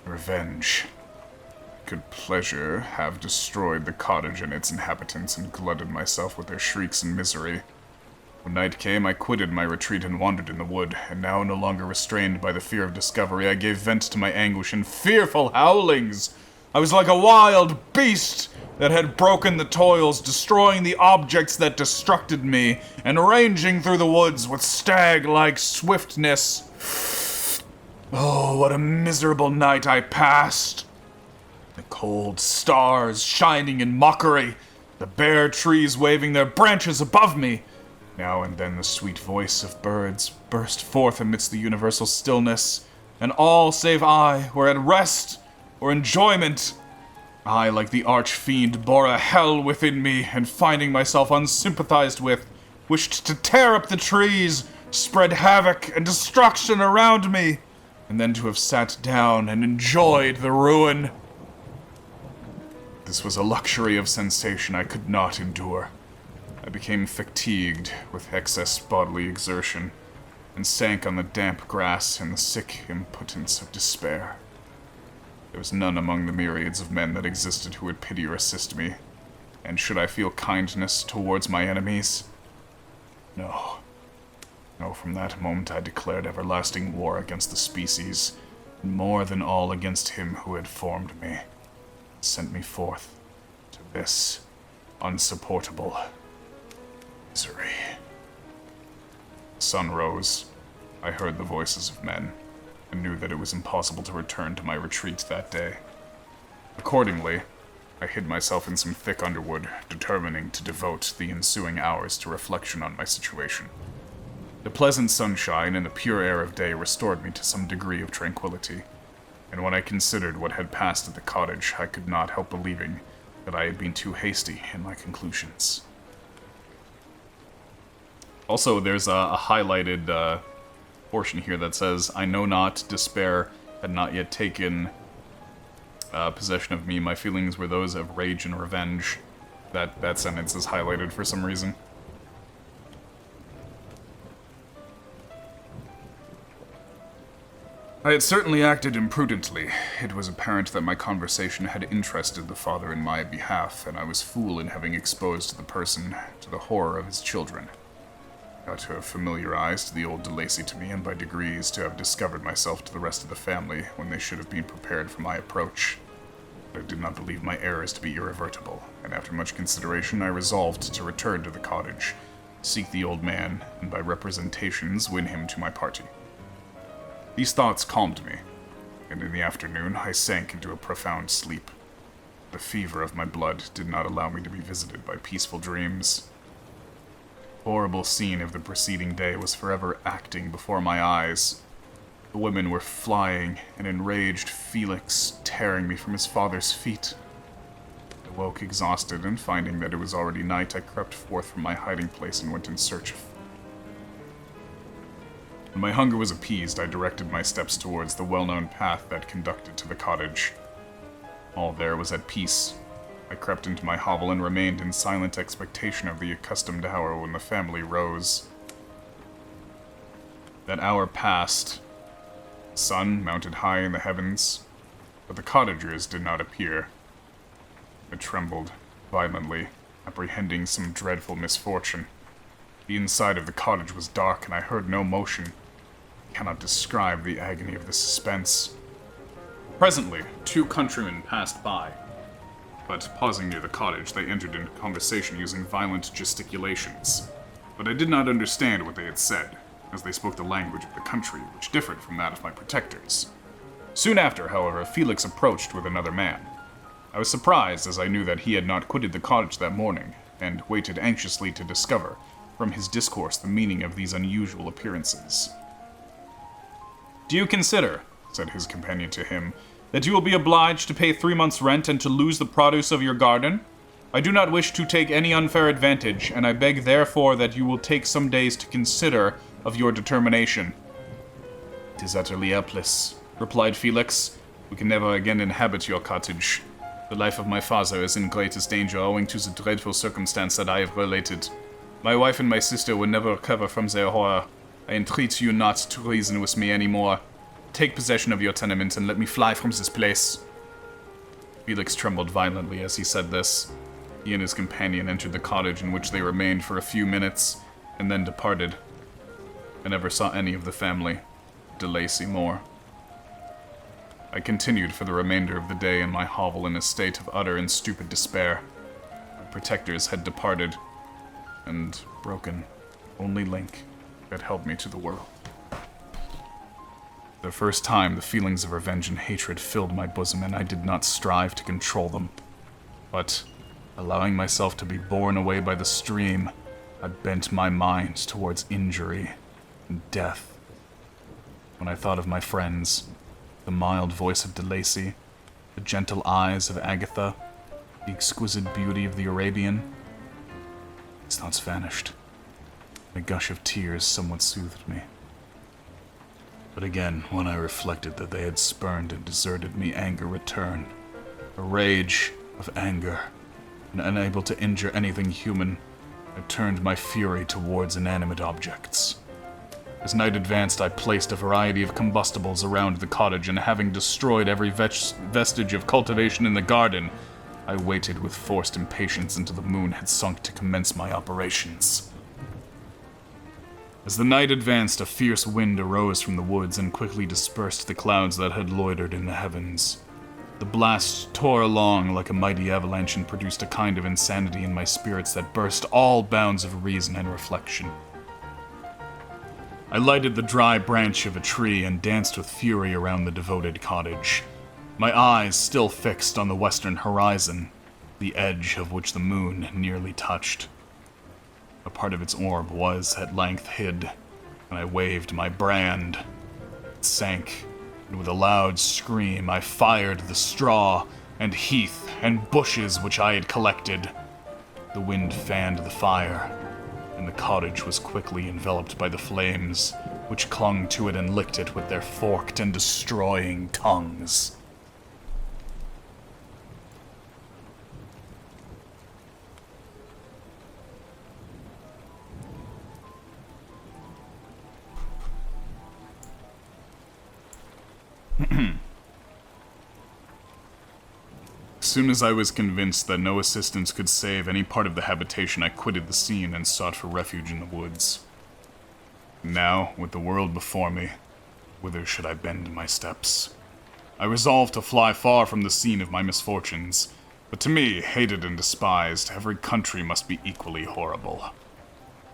revenge. Could pleasure have destroyed the cottage and its inhabitants and glutted myself with their shrieks and misery. When night came, I quitted my retreat and wandered in the wood, and now no longer restrained by the fear of discovery, I gave vent to my anguish in fearful howlings. I was like a wild beast that had broken the toils, destroying the objects that destructed me, and ranging through the woods with stag-like swiftness. Oh, what a miserable night I passed! The cold stars shining in mockery, the bare trees waving their branches above me. Now and then the sweet voice of birds burst forth amidst the universal stillness, and all save I were at rest or enjoyment. I, like the arch-fiend, bore a hell within me, and finding myself unsympathized with, wished to tear up the trees, spread havoc and destruction around me, and then to have sat down and enjoyed the ruin. This was a luxury of sensation I could not endure. I became fatigued with excess bodily exertion, and sank on the damp grass in the sick impotence of despair. There was none among the myriads of men that existed who would pity or assist me, and should I feel kindness towards my enemies? No. No, from that moment I declared everlasting war against the species, and more than all against him who had formed me, sent me forth to this unsupportable misery. The sun rose. I heard the voices of men, and knew that it was impossible to return to my retreat that day. Accordingly, I hid myself in some thick underwood, determining to devote the ensuing hours to reflection on my situation. The pleasant sunshine and the pure air of day restored me to some degree of tranquility, and when I considered what had passed at the cottage, I could not help believing that I had been too hasty in my conclusions. Also, there's a highlighted portion here that says, "I know not, despair had not yet taken possession of me. My feelings were those of rage and revenge." That sentence is highlighted for some reason. I had certainly acted imprudently. It was apparent that my conversation had interested the father in my behalf, and I was fool in having exposed the person to the horror of his children. I ought to have familiarized the old de Lacy to me, and by degrees to have discovered myself to the rest of the family when they should have been prepared for my approach. But I did not believe my errors to be irreversible, and after much consideration I resolved to return to the cottage, seek the old man, and by representations win him to my party. These thoughts calmed me, and in the afternoon I sank into a profound sleep. The fever of my blood did not allow me to be visited by peaceful dreams. The horrible scene of the preceding day was forever acting before my eyes. The women were flying, and enraged Felix tearing me from his father's feet. I woke exhausted, and finding that it was already night, I crept forth from my hiding place and went in search of food. When my hunger was appeased, I directed my steps towards the well-known path that conducted to the cottage. All there was at peace. I crept into my hovel and remained in silent expectation of the accustomed hour when the family rose. That hour passed. The sun mounted high in the heavens, but the cottagers did not appear. I trembled violently, apprehending some dreadful misfortune. The inside of the cottage was dark, and I heard no motion. I cannot describe the agony of the suspense. Presently, 2 countrymen passed by, but pausing near the cottage, they entered into conversation using violent gesticulations. But I did not understand what they had said, as they spoke the language of the country, which differed from that of my protectors. Soon after, however, Felix approached with another man. I was surprised, as I knew that he had not quitted the cottage that morning, and waited anxiously to discover from his discourse the meaning of these unusual appearances. "Do you consider," said his companion to him, "that you will be obliged to pay 3 months' rent and to lose the produce of your garden? I do not wish to take any unfair advantage, and I beg therefore that you will take some days to consider of your determination." "It is utterly helpless," replied Felix. "We can never again inhabit your cottage. The life of my father is in greatest danger owing to the dreadful circumstance that I have related. My wife and my sister will never recover from their horror. I entreat you not to reason with me any more. Take possession of your tenement and let me fly from this place." Felix trembled violently as he said this. He and his companion entered the cottage, in which they remained for a few minutes, and then departed. I never saw any of the family, de Lacy more. I continued for the remainder of the day in my hovel in a state of utter and stupid despair. My protectors had departed, and broken only link that held me to the world. For the first time, the feelings of revenge and hatred filled my bosom, and I did not strive to control them. But, allowing myself to be borne away by the stream, I bent my mind towards injury and death. When I thought of my friends, the mild voice of de Lacy, the gentle eyes of Agatha, the exquisite beauty of the Arabian, these thoughts vanished. A gush of tears somewhat soothed me. But again, when I reflected that they had spurned and deserted me, anger returned. A rage of anger, and unable to injure anything human, I turned my fury towards inanimate objects. As night advanced, I placed a variety of combustibles around the cottage, and having destroyed every vestige of cultivation in the garden, I waited with forced impatience until the moon had sunk to commence my operations. As the night advanced, a fierce wind arose from the woods and quickly dispersed the clouds that had loitered in the heavens. The blast tore along like a mighty avalanche and produced a kind of insanity in my spirits that burst all bounds of reason and reflection. I lighted the dry branch of a tree and danced with fury around the devoted cottage, my eyes still fixed on the western horizon, the edge of which the moon nearly touched. A part of its orb was, at length, hid, and I waved my brand. It sank, and with a loud scream I fired the straw and heath and bushes which I had collected. The wind fanned the fire, and the cottage was quickly enveloped by the flames, which clung to it and licked it with their forked and destroying tongues. As soon as I was convinced that no assistance could save any part of the habitation, I quitted the scene and sought for refuge in the woods. Now, with the world before me, whither should I bend my steps? I resolved to fly far from the scene of my misfortunes, but to me, hated and despised, every country must be equally horrible.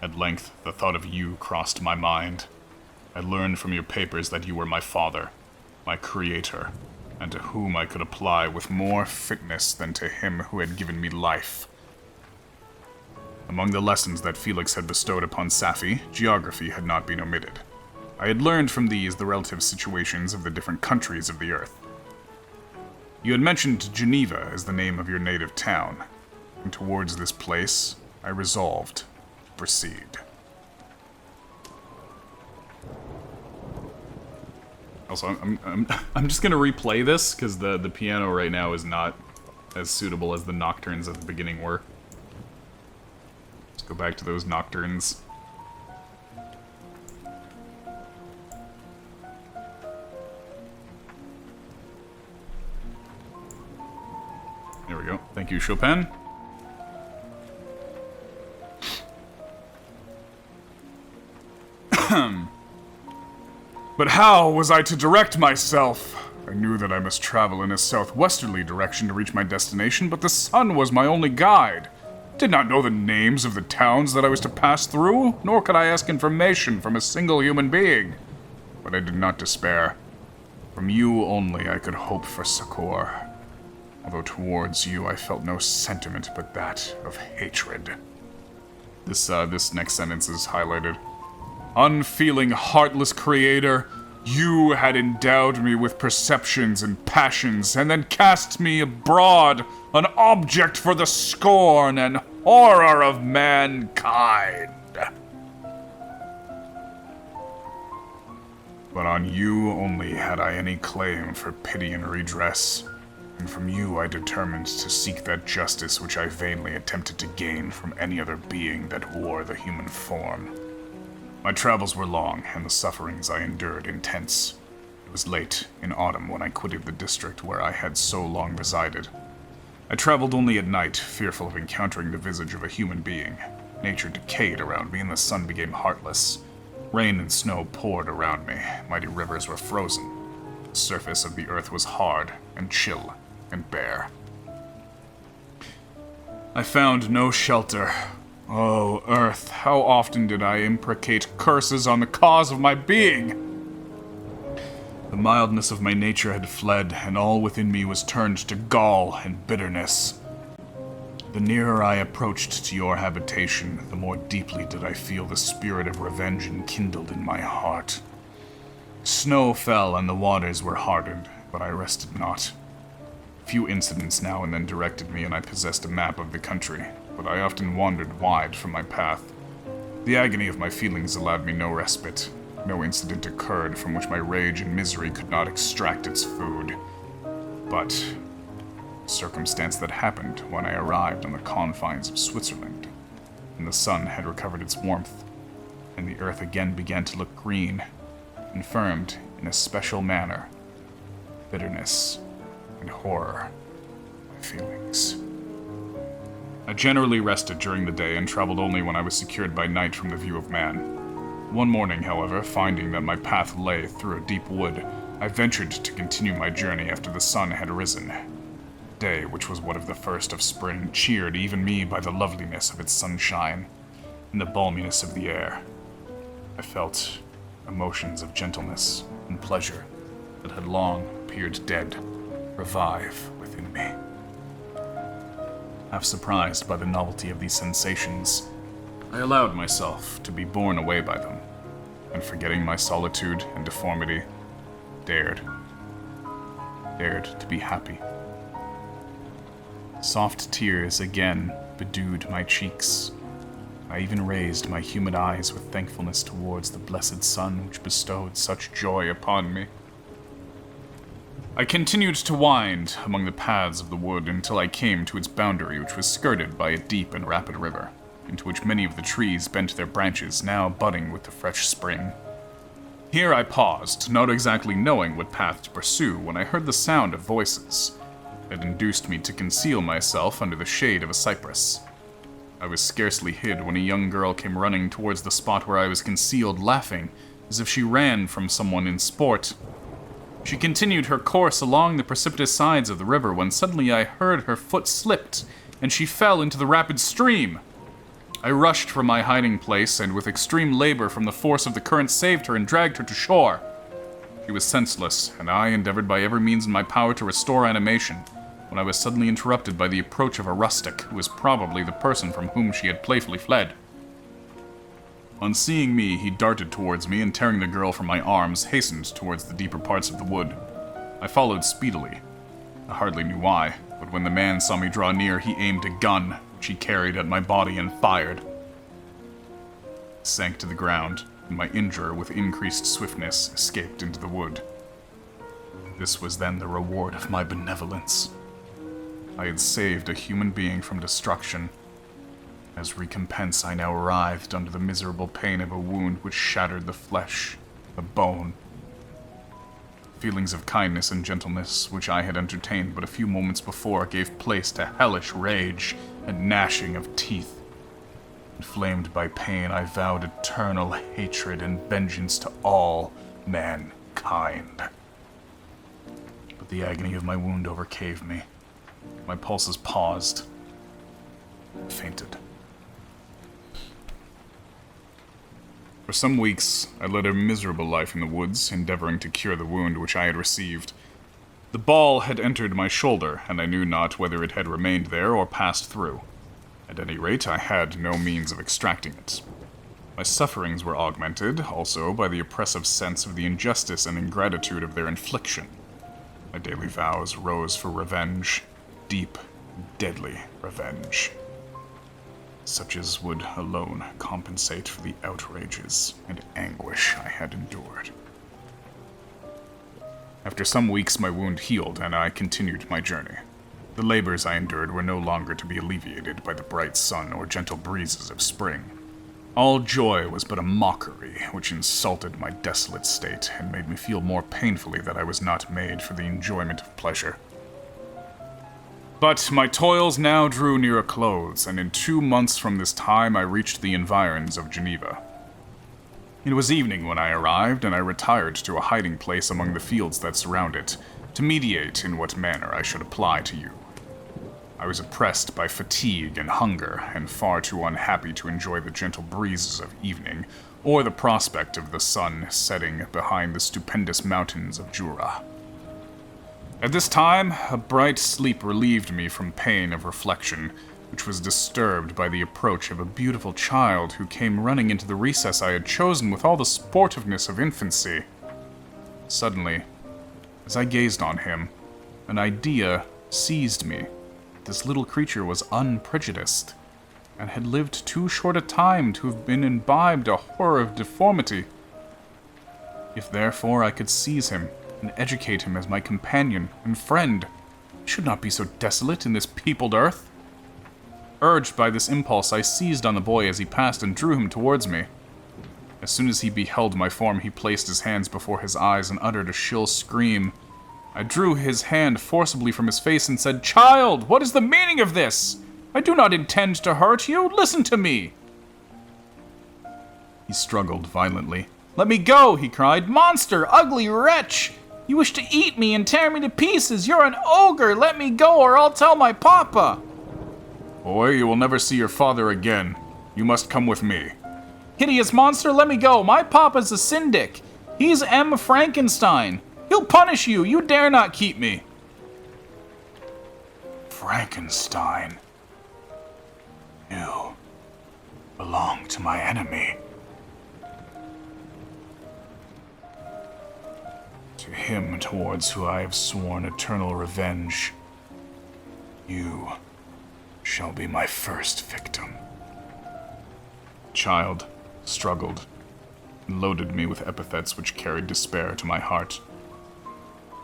At length, the thought of you crossed my mind. I learned from your papers that you were my father, my creator, and to whom I could apply with more fitness than to him who had given me life. Among the lessons that Felix had bestowed upon Safi, geography had not been omitted. I had learned from these the relative situations of the different countries of the earth. You had mentioned Geneva as the name of your native town, and towards this place I resolved to proceed. Also, I'm just gonna replay this because the piano right now is not as suitable as the nocturnes at the beginning were. Let's go back to those nocturnes. There we go. Thank you, Chopin. But how was I to direct myself? I knew that I must travel in a southwesterly direction to reach my destination, but the sun was my only guide. I did not know the names of the towns that I was to pass through, nor could I ask information from a single human being. But I did not despair. From you only I could hope for succor. Although towards you I felt no sentiment but that of hatred. This next sentence is highlighted. Unfeeling, heartless creator, you had endowed me with perceptions and passions, and then cast me abroad, an object for the scorn and horror of mankind. But on you only had I any claim for pity and redress, and from you I determined to seek that justice which I vainly attempted to gain from any other being that wore the human form. My travels were long, and the sufferings I endured intense. It was late in autumn when I quitted the district where I had so long resided. I traveled only at night, fearful of encountering the visage of a human being. Nature decayed around me, and the sun became heartless. Rain and snow poured around me. Mighty rivers were frozen. The surface of the earth was hard and chill and bare. I found no shelter. Oh, earth, how often did I imprecate curses on the cause of my being? The mildness of my nature had fled, and all within me was turned to gall and bitterness. The nearer I approached to your habitation, the more deeply did I feel the spirit of revenge enkindled in my heart. Snow fell and the waters were hardened, but I rested not. Few incidents now and then directed me, and I possessed a map of the country, but I often wandered wide from my path. The agony of my feelings allowed me no respite. No incident occurred from which my rage and misery could not extract its food. But a circumstance that happened when I arrived on the confines of Switzerland, and the sun had recovered its warmth, and the earth again began to look green, confirmed in a special manner bitterness and horror my feelings. I generally rested during the day and traveled only when I was secured by night from the view of man. One morning, however, finding that my path lay through a deep wood, I ventured to continue my journey after the sun had risen. Day, which was one of the first of spring, cheered even me by the loveliness of its sunshine and the balminess of the air. I felt emotions of gentleness and pleasure that had long appeared dead revive within me. Half surprised by the novelty of these sensations, I allowed myself to be borne away by them, and forgetting my solitude and deformity, dared to be happy. Soft tears again bedewed my cheeks. I even raised my humid eyes with thankfulness towards the blessed sun which bestowed such joy upon me. I continued to wind among the paths of the wood until I came to its boundary, which was skirted by a deep and rapid river, into which many of the trees bent their branches, now budding with the fresh spring. Here I paused, not exactly knowing what path to pursue, when I heard the sound of voices that induced me to conceal myself under the shade of a cypress. I was scarcely hid when a young girl came running towards the spot where I was concealed, laughing as if she ran from someone in sport. She continued her course along the precipitous sides of the river when suddenly I heard her foot slipped, and she fell into the rapid stream. I rushed from my hiding place, and with extreme labor from the force of the current saved her and dragged her to shore. She was senseless, and I endeavored by every means in my power to restore animation, when I was suddenly interrupted by the approach of a rustic, who was probably the person from whom she had playfully fled. On seeing me, he darted towards me, and tearing the girl from my arms, hastened towards the deeper parts of the wood. I followed speedily. I hardly knew why, but when the man saw me draw near, he aimed a gun, which he carried at my body, and fired. I sank to the ground, and my injurer, with increased swiftness, escaped into the wood. This was then the reward of my benevolence. I had saved a human being from destruction. As recompense, I now writhed under the miserable pain of a wound which shattered the flesh, the bone. Feelings of kindness and gentleness, which I had entertained but a few moments before, gave place to hellish rage and gnashing of teeth. Inflamed by pain, I vowed eternal hatred and vengeance to all mankind. But the agony of my wound overcame me. My pulses paused. I fainted. For some weeks, I led a miserable life in the woods, endeavoring to cure the wound which I had received. The ball had entered my shoulder, and I knew not whether it had remained there or passed through. At any rate, I had no means of extracting it. My sufferings were augmented, also, by the oppressive sense of the injustice and ingratitude of their infliction. My daily vows rose for revenge, deep, deadly revenge, such as would alone compensate for the outrages and anguish I had endured. After some weeks, my wound healed, and I continued my journey. The labors I endured were no longer to be alleviated by the bright sun or gentle breezes of spring. All joy was but a mockery, which insulted my desolate state, and made me feel more painfully that I was not made for the enjoyment of pleasure. But my toils now drew near a close, and in 2 months from this time I reached the environs of Geneva. It was evening when I arrived, and I retired to a hiding place among the fields that surround it, to meditate in what manner I should apply to you. I was oppressed by fatigue and hunger, and far too unhappy to enjoy the gentle breezes of evening, or the prospect of the sun setting behind the stupendous mountains of Jura. At this time, a bright sleep relieved me from pain of reflection, which was disturbed by the approach of a beautiful child who came running into the recess I had chosen with all the sportiveness of infancy. Suddenly, as I gazed on him, an idea seized me. This little creature was unprejudiced, and had lived too short a time to have been imbibed a horror of deformity. If therefore I could seize him, and educate him as my companion and friend, I should not be so desolate in this peopled earth. Urged by this impulse, I seized on the boy as he passed and drew him towards me. As soon as he beheld my form, he placed his hands before his eyes and uttered a shrill scream. I drew his hand forcibly from his face and said, "Child, what is the meaning of this? I do not intend to hurt you. Listen to me." He struggled violently. "Let me go," he cried. "Monster! Ugly wretch! You wish to eat me and tear me to pieces. You're an ogre. Let me go or I'll tell my papa. Boy, you will never see your father again. You must come with me. Hideous monster, let me go. My papa's a syndic. He's M. Frankenstein. He'll punish you. You dare not keep me. Frankenstein. You belong to my enemy. To him towards who I have sworn eternal revenge. You shall be my first victim. Child struggled and loaded me with epithets which carried despair to my heart.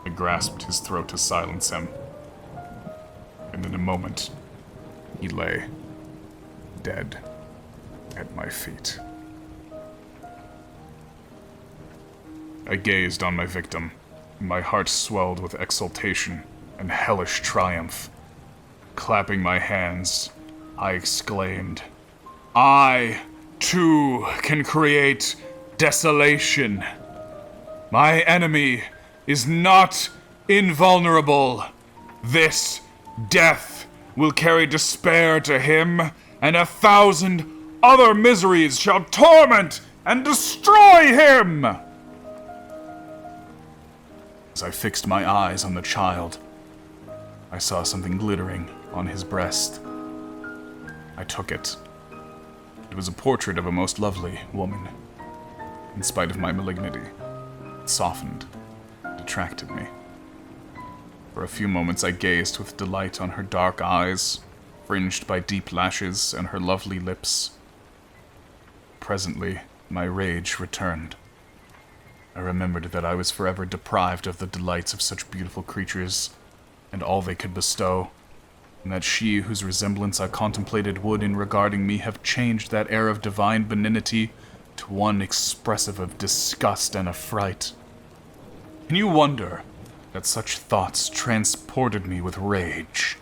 I grasped his throat to silence him, and in a moment, he lay dead at my feet. I gazed on my victim, and my heart swelled with exultation and hellish triumph. Clapping my hands, I exclaimed, I, too, can create desolation. My enemy is not invulnerable. This death will carry despair to him, and 1,000 other miseries shall torment and destroy him. As I fixed my eyes on the child, I saw something glittering on his breast. I took it. It was a portrait of a most lovely woman. In spite of my malignity, it softened and attracted me. For a few moments I gazed with delight on her dark eyes, fringed by deep lashes, and her lovely lips. Presently, my rage returned. I remembered that I was forever deprived of the delights of such beautiful creatures, and all they could bestow, and that she whose resemblance I contemplated would, in regarding me, have changed that air of divine benignity to one expressive of disgust and affright. Can you wonder that such thoughts transported me with rage?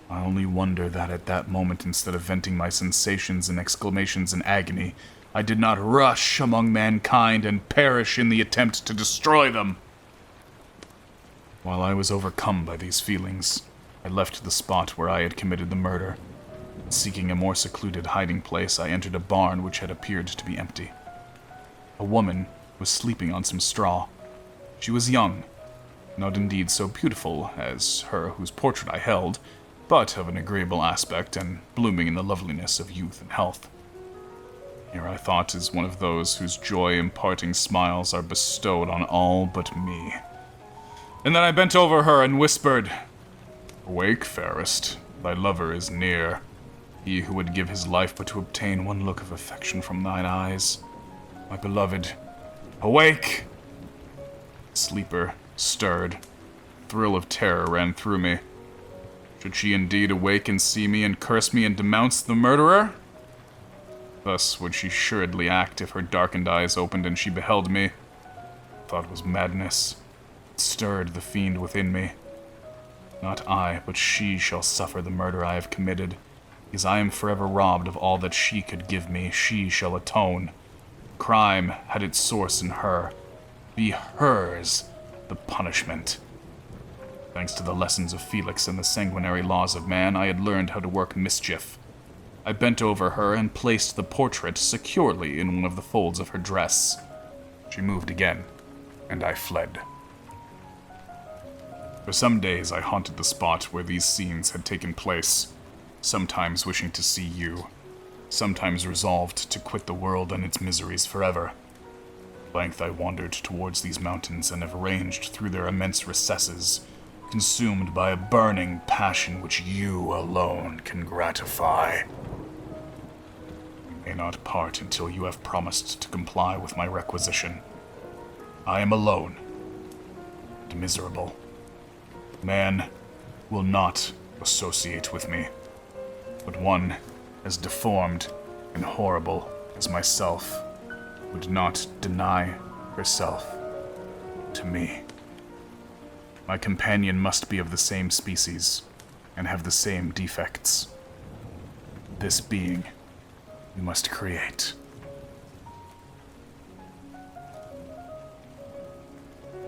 I only wonder that at that moment, instead of venting my sensations in exclamations in agony, I did not rush among mankind and perish in the attempt to destroy them. While I was overcome by these feelings, I left the spot where I had committed the murder. Seeking a more secluded hiding place, I entered a barn which had appeared to be empty. A woman was sleeping on some straw. She was young, not indeed so beautiful as her whose portrait I held, but of an agreeable aspect and blooming in the loveliness of youth and health. Here I thought is one of those whose joy-imparting smiles are bestowed on all but me. And then I bent over her and whispered, Awake, fairest, thy lover is near. He who would give his life but to obtain one look of affection from thine eyes. My beloved, awake! The sleeper stirred. A thrill of terror ran through me. Should she indeed awake and see me and curse me and denounce the murderer? Thus would she assuredly act if her darkened eyes opened and she beheld me. The thought was madness. It stirred the fiend within me. Not I, but she shall suffer the murder I have committed. Because I am forever robbed of all that she could give me, she shall atone. Crime had its source in her. Be hers the punishment. Thanks to the lessons of Felix and the sanguinary laws of man, I had learned how to work mischief. I bent over her and placed the portrait securely in one of the folds of her dress. She moved again, and I fled. For some days I haunted the spot where these scenes had taken place, sometimes wishing to see you, sometimes resolved to quit the world and its miseries forever. At length I wandered towards these mountains and have ranged through their immense recesses, consumed by a burning passion which you alone can gratify. We may not part until you have promised to comply with my requisition. I am alone and miserable. Man will not associate with me, but one as deformed and horrible as myself would not deny herself to me. My companion must be of the same species and have the same defects. This being we must create.